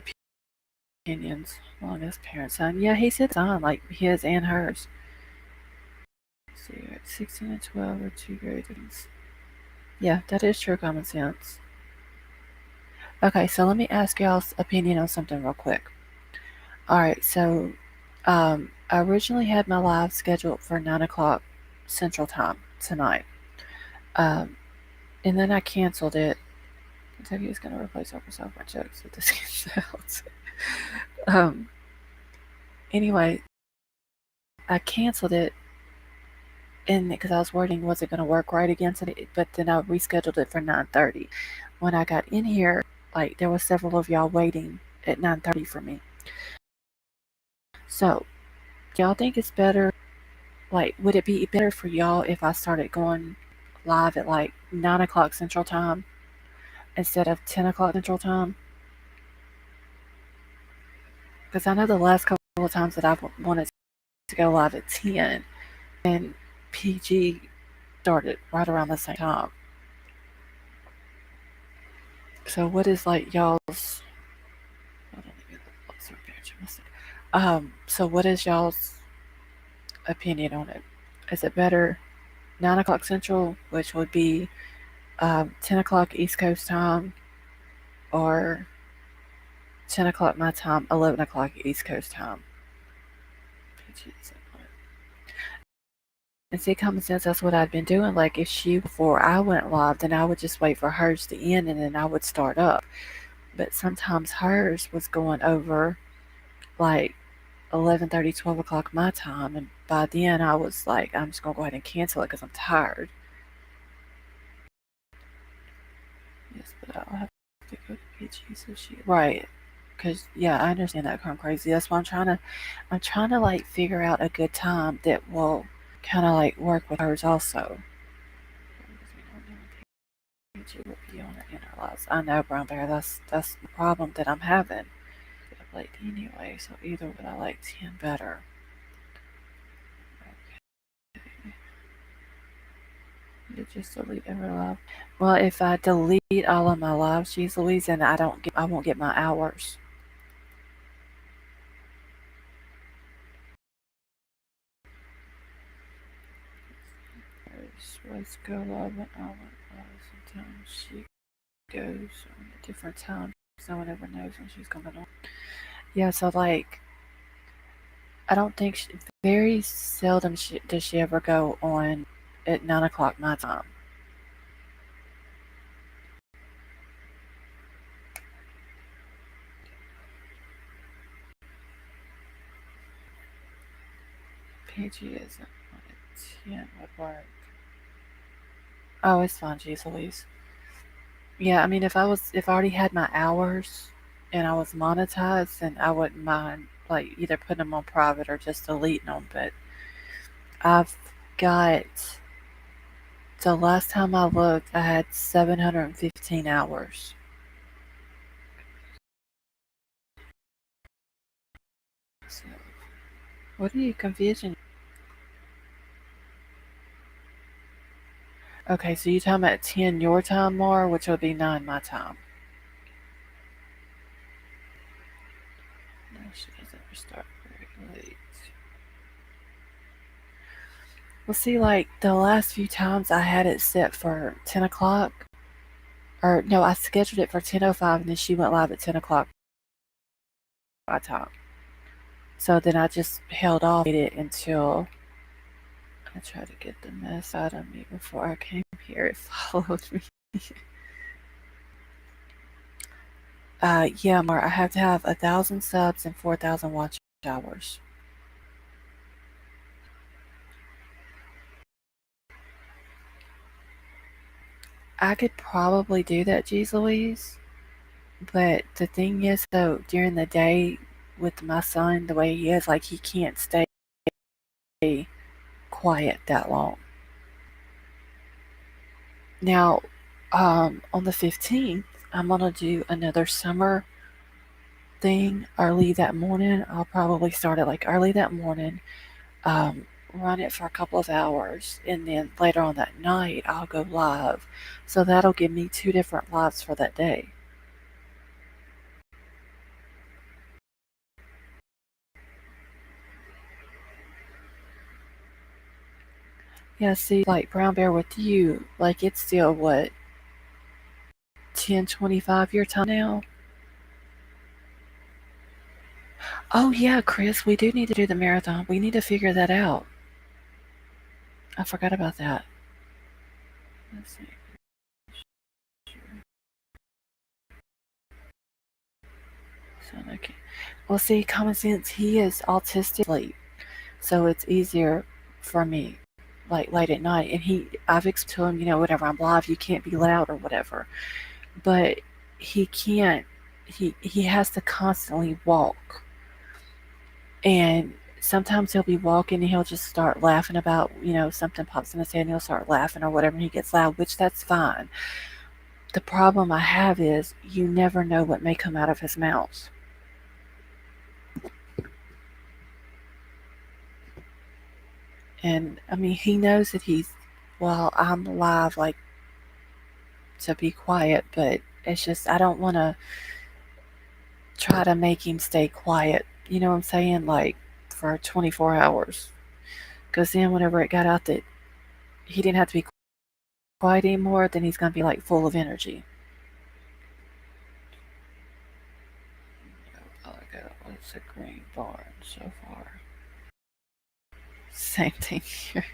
Speaker 1: opinions on his parents' son. Yeah, he said son, like his and hers. So you're at 16 and 12 are two great things. Yeah, that is true common sense. Okay, so let me ask y'all's opinion on something real quick. Alright, so I originally had my live scheduled for 9 o'clock Central Time tonight. Um, and then I canceled it. Kentucky is going to replace all my jokes with this gets out. um, anyway, I canceled it and because I was worried was it going to work right again today, but then I rescheduled it for 9:30. When I got in here, like there was several of y'all waiting at 9:30 for me. So, do y'all think it's better? Like, would it be better for y'all if I started going live at like 9 o'clock Central Time instead of 10 o'clock Central Time? Because I know the last couple of times that I've wanted to go live at 10 and PG started right around the same time. So, what is like y'all's? So what is y'all's opinion on it? Is it better 9 o'clock Central, which would be 10 o'clock East Coast time, or 10 o'clock my time, 11 o'clock East Coast time? And see, common sense, that's what I'd been doing. Like, if she, before I went live, then I would just wait for hers to end and then I would start up. But sometimes hers was going over like 11:30, 12 o'clock my time, and by then I was like, I'm just gonna go ahead and cancel it because I'm tired. Yes, but I'll have to go to PG so she right. Cause yeah, I understand that kind of crazy. That's why I'm trying to like figure out a good time that will kind of like work with hers also. PG will be on it in our lives. I know, Brown Bear. That's the problem that I'm having. I like anyway, so either would I like 10 better. Just delete every live. Well, if I delete all of my lives, geez Louise, then I won't get my hours. Let's go live an hour. Sometimes she goes on a different time, so no one ever knows when she's coming on. Yeah, so like I don't think very seldom does she ever go on at 9 o'clock my time. PG isn't on at 10 would work. Oh, it's fine, geez Louise. Yeah, I mean, if I already had my hours and I was monetized, then I wouldn't mind like either putting them on private or just deleting them. But I've got the last time I looked, I had 715 hours. So, what are you confusing? Okay, so you talking about 10 your time more, which would be 9 my time. No, she doesn't restart very late. Well, see, like the last few times I had it set for 10 o'clock, or no, I scheduled it for 10:05 and then she went live at 10 o'clock my time. So then I just held off it until I tried to get the mess out of me before I came here. It followed me. Yeah, Mar, I have to have 1,000 subs and 4,000 watch hours. I could probably do that, Jeez Louise. But the thing is, though, during the day with my son, the way he is, like he can't stay quiet that long. Now, on the 15th, I'm gonna do another summer thing early that morning. I'll probably start it like early that morning, um, run it for a couple of hours, and then later on that night, I'll go live. So that'll give me two different lives for that day. Yeah, see, like Brown Bear with you, like it's still what, 10:25 your time now? Oh yeah, Chris, we do need to do the marathon. We need to figure that out. I forgot about that. Let's see. So okay. Well, see, common sense. He is autistic, so it's easier for me, like late at night. And I've explained to him, whenever I'm live, you can't be loud or whatever. But he can't. He has to constantly walk, and sometimes he'll be walking and he'll just start laughing about, something pops in his head and he'll start laughing or whatever and he gets loud, which that's fine. The problem I have is you never know what may come out of his mouth. And I mean, he knows that well, I'm live, like, to be quiet, but it's just, I don't want to try to make him stay quiet. You know what I'm saying? Like, for 24 hours. Because then, whenever it got out that he didn't have to be quiet anymore, then he's going to be like full of energy. All I got was a green barn so far. Same thing here.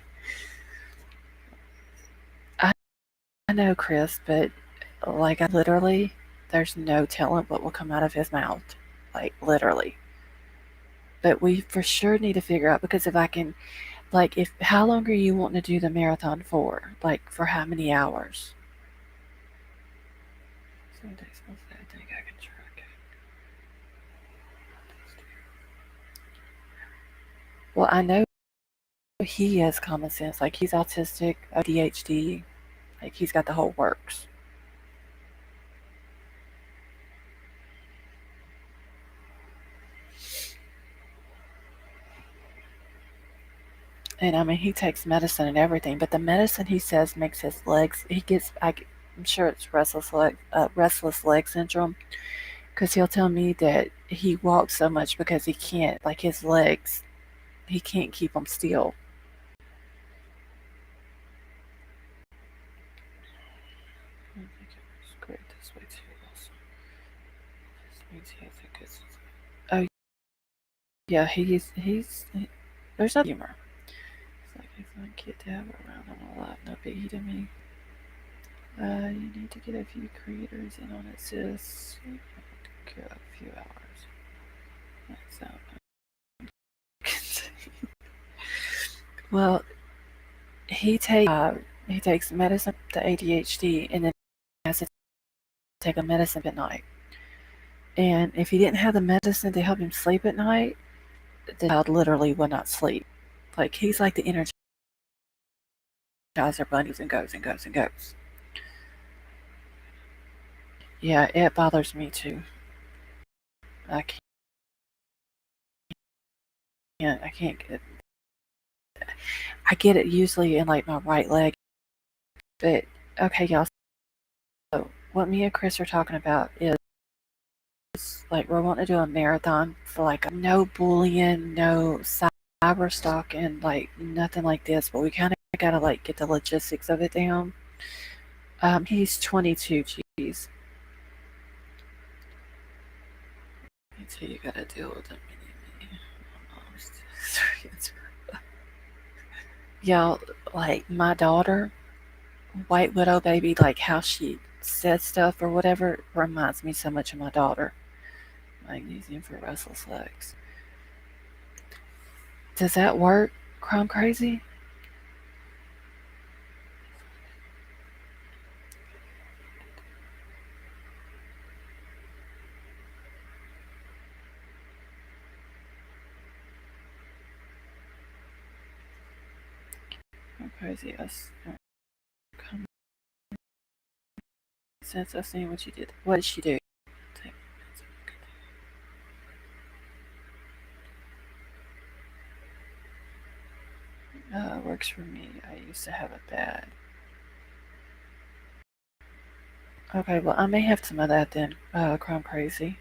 Speaker 1: I know, Chris, but like, I literally, there's no telling what will come out of his mouth. Like, literally. But we for sure need to figure out, because if I can, like, if how long are you wanting to do the marathon for? Like, for how many hours? 7 days. I think I can track it. Well, I know he has common sense. Like, he's autistic, ADHD, like he's got the whole works. And I mean, he takes medicine and everything, but the medicine he says makes his legs. I'm sure it's restless leg syndrome, because he'll tell me that he walks so much because he can't, like his legs, he can't keep them still. I think it was great this way too. Also, this means he has a good. Oh yeah, there's no humor. It's like a fun kid to have around on a lot, no biggie to me. You need to get a few creators in on it, sis. Get a few hours. That's out. Well, he takes medicine, the ADHD, and then has to take a medicine at night. And if he didn't have the medicine to help him sleep at night, the child literally would not sleep. Like he's like the Energizer bunny and goes and goes and goes. Yeah, it bothers me too. I I can't get. I get it usually in like my right leg, but okay, y'all. So what me and Chris are talking about is like we're wanting to do a marathon for like no bullying, no cyber stalking, like nothing like this. But we kind of gotta like get the logistics of it down. He's 22. Geez. So you gotta deal with him. Y'all, like my daughter, White Widow baby, like how she said stuff or whatever reminds me so much of my daughter. Magnesium for restless legs. Does that work, Crime Crazy? Crime Crazy, yes. Since I've seen what you did. What did she do? Works for me. I used to have it bad. Okay, well, I may have some of that then, Crime Crazy.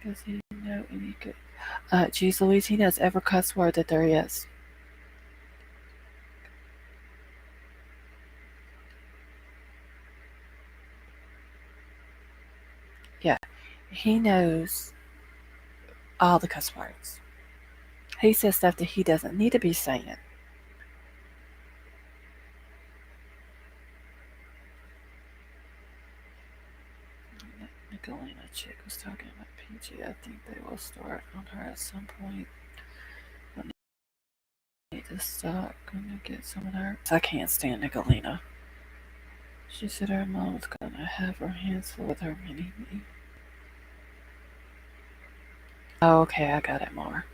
Speaker 1: Does he know any good? Geez Louise, he knows every cuss word that there is. Yeah, he knows all the cuss words. He says stuff that he doesn't need to be saying. Nicolina chick was talking about PG. I think they will start on her at some point. I need to stop. Gonna get some of her. I can't stand Nicolina. She said her mom was gonna have her hands full with her mini me. Oh, okay, I got it more.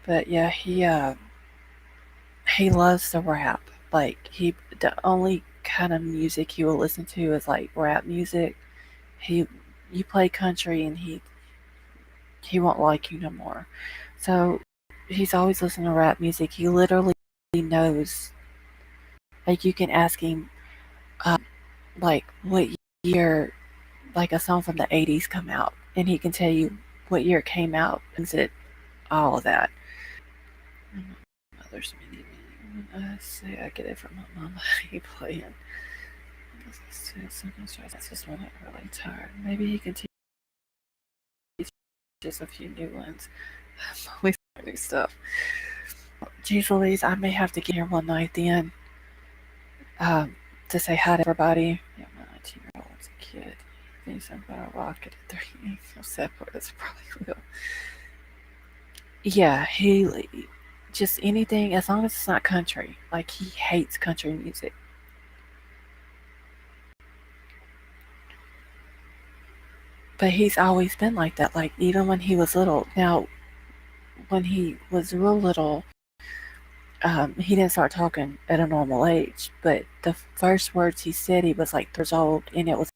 Speaker 1: But yeah, he loves to rap. Like the only kind of music he will listen to is like rap music. He, you play country and he won't like you no more. So he's always listening to rap music. He literally knows. Like you can ask him, like what year, like a song from the '80s come out, and he can tell you what year it came out, and said all of that. Mother's mini me. When I say I get it from my mama, he playing. That's just when I'm really tired. Maybe he can teach us a few new ones. I'm always learning stuff. Geez Louise, I may have to get here one night then to say hi to everybody. Yeah, my 19-year-old's a kid. He thinks I'm about to rock it at 3. He'll separate. That's probably will. Yeah, he just anything as long as it's not country. Like he hates country music. But he's always been like that. Like even when he was little. Now, when he was real little, he didn't start talking at a normal age. But the first words he said, he was like 3 years old, and it was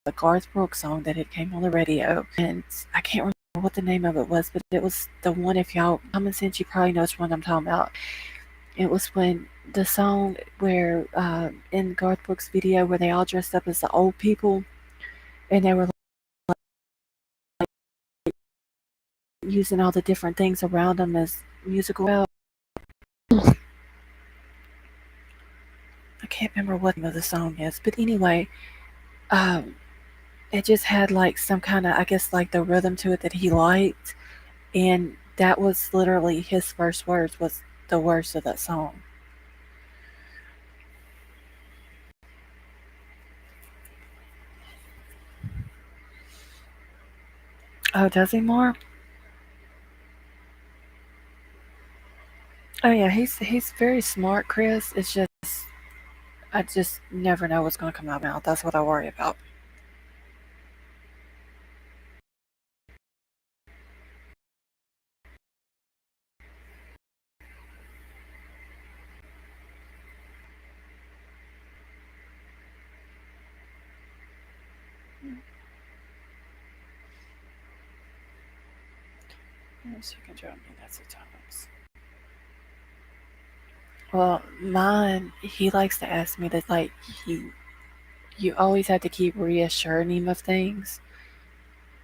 Speaker 1: a Garth Brooks song that had came on the radio, and I can't remember what the name of it was, but it was the one. If y'all common sense, you probably know which one I'm talking about. It was when the song where in Garth Brooks' video where they all dressed up as the old people, and they were like using all the different things around him as musical. I can't remember what the name of the song is, but anyway, um, it just had like some kind of, I guess, like the rhythm to it that he liked, and that was literally his first words was the words of that song. Oh, does he more? Oh yeah, he's very smart, Chris. It's just I just never know what's going to come out of my mouth. That's what I worry about. Yes, you can join me. That's the times. Well, mine, he likes to ask me that, like, he, you always have to keep reassuring him of things.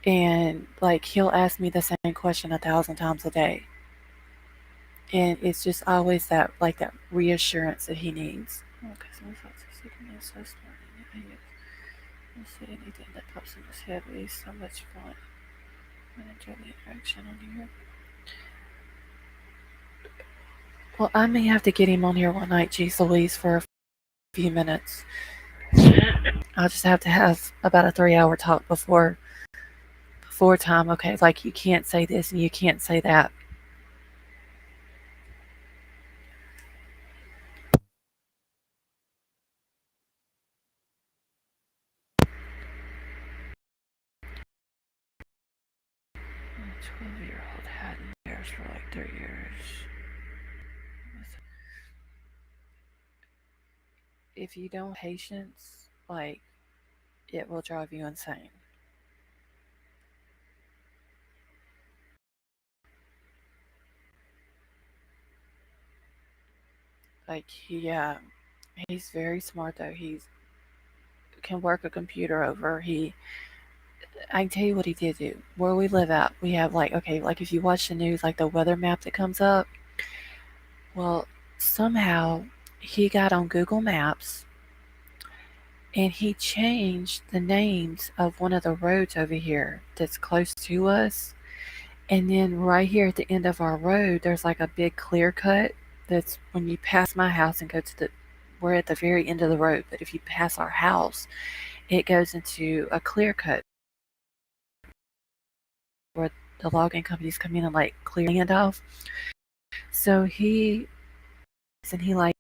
Speaker 1: And, like, he'll ask me the same question 1,000 times a day. And it's just always that, like, that reassurance that he needs. Okay, so it's like so smart. You'll see anything that pops in his head, but he's so much fun. I enjoy the interaction on here. Well, I may have to get him on here one night, geez Louise, for a few minutes. I'll just have to have about a 3-hour talk before time. Okay, like you can't say this and you can't say that. A 12-year-old had bears for like 3 years. If you don't have patience, like it will drive you insane. Like he's very smart though. He can work a computer over. I can tell you what he did do. Where we live at, we have like okay, like if you watch the news, like the weather map that comes up. Well, somehow he got on Google Maps and he changed the names of one of the roads over here that's close to us. And then right here at the end of our road, there's like a big clear cut. That's when you pass my house and go to we're at the very end of the road. But if you pass our house, it goes into a clear cut where the logging companies come in and like clear land off. So he like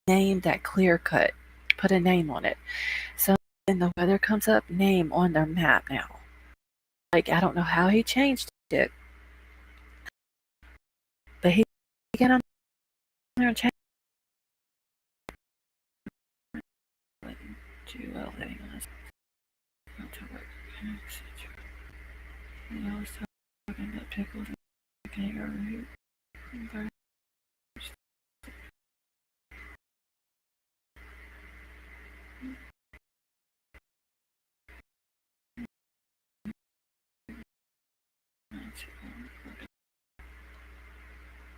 Speaker 1: named that clear cut, put a name on it. So when the weather comes up, name on their map now. Like I don't know how he changed it, but he got on there and changed it. Jewel letting us not to work. And I was talking about pickles and kangaroo.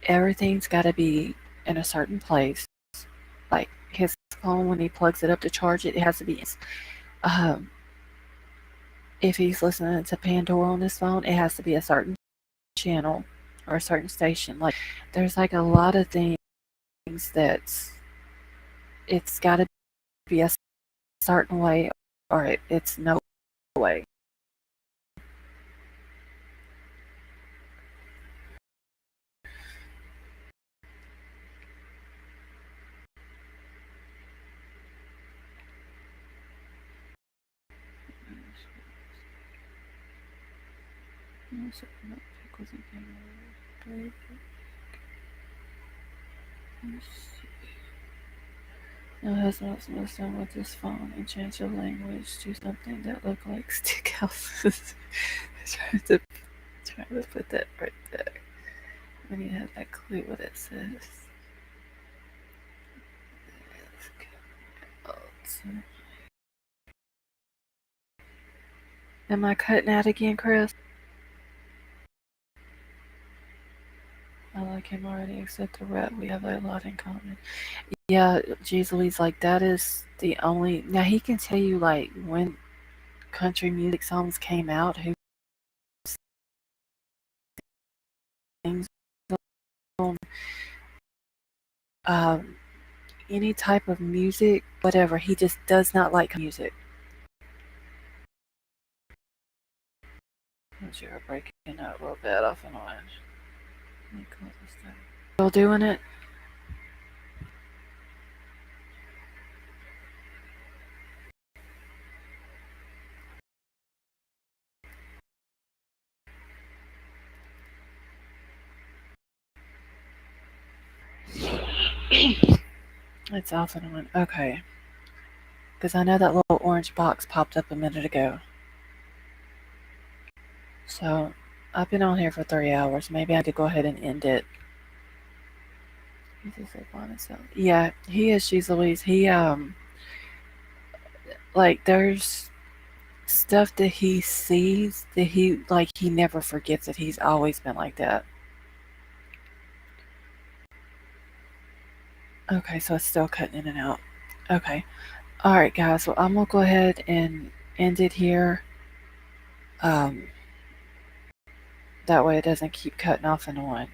Speaker 1: Everything's got to be in a certain place. Like his phone, when he plugs it up to charge it, it has to be. Um, if he's listening to Pandora on his phone, it has to be a certain channel or a certain station. Like there's like a lot of things that's it's got to be a certain way or it's no way. My husband was messing with his phone and changed the language to something that looked like stick houses. trying to put that right there. When you have that clue what it says. Am I cutting out again, Chris? I like him already, except the rat. We have a lot in common. Yeah, geez Louise, like that is the only. Now he can tell you like when country music songs came out, who sings them, um, any type of music, whatever. He just does not like music. You're breaking up a little bit off and on. Let me close this thing. Still doing it? It's off and on. Okay. Because I know that little orange box popped up a minute ago. So I've been on here for 3 hours. Maybe I could go ahead and end it. Yeah, he is. She's Louise. He like there's stuff that he sees that he never forgets it. He's always been like that. Okay, so it's still cutting in and out. Okay. All right, guys. Well, I'm gonna go ahead and end it here. Um, that way it doesn't keep cutting off and on.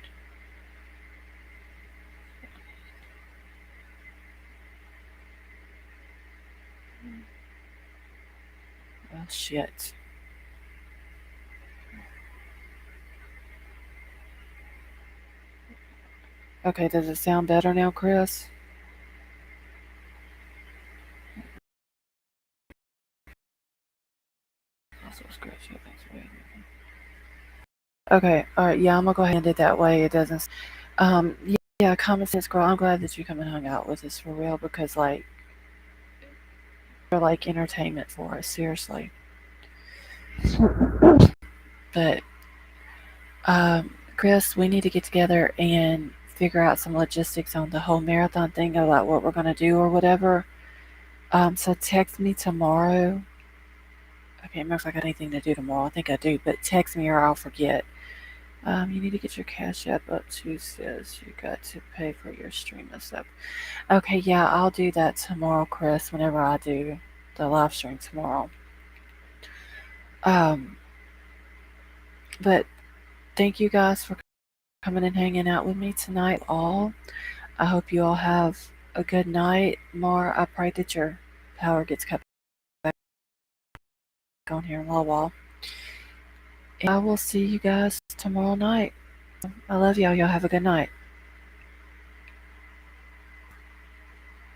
Speaker 1: Oh shit. Okay, does it sound better now, Chris? Okay, alright, yeah, I'm gonna go ahead and end it that way. It doesn't. Yeah, common sense, girl. I'm glad that you come and hung out with us for real because, like, you're like entertainment for us, seriously. But, Chris, we need to get together and figure out some logistics on the whole marathon thing about what we're gonna do or whatever. So text me tomorrow. Okay, it looks like I got anything to do tomorrow. I think I do, but text me or I'll forget. You need to get your cash app up too, sis. You got to pay for your stream and stuff. Okay, yeah, I'll do that tomorrow, Chris, whenever I do the live stream tomorrow. But thank you guys for coming and hanging out with me tonight, all. I hope you all have a good night. Mar, I pray that your power gets cut back on here in a little while. And I will see you guys tomorrow night. I love y'all. Y'all have a good night.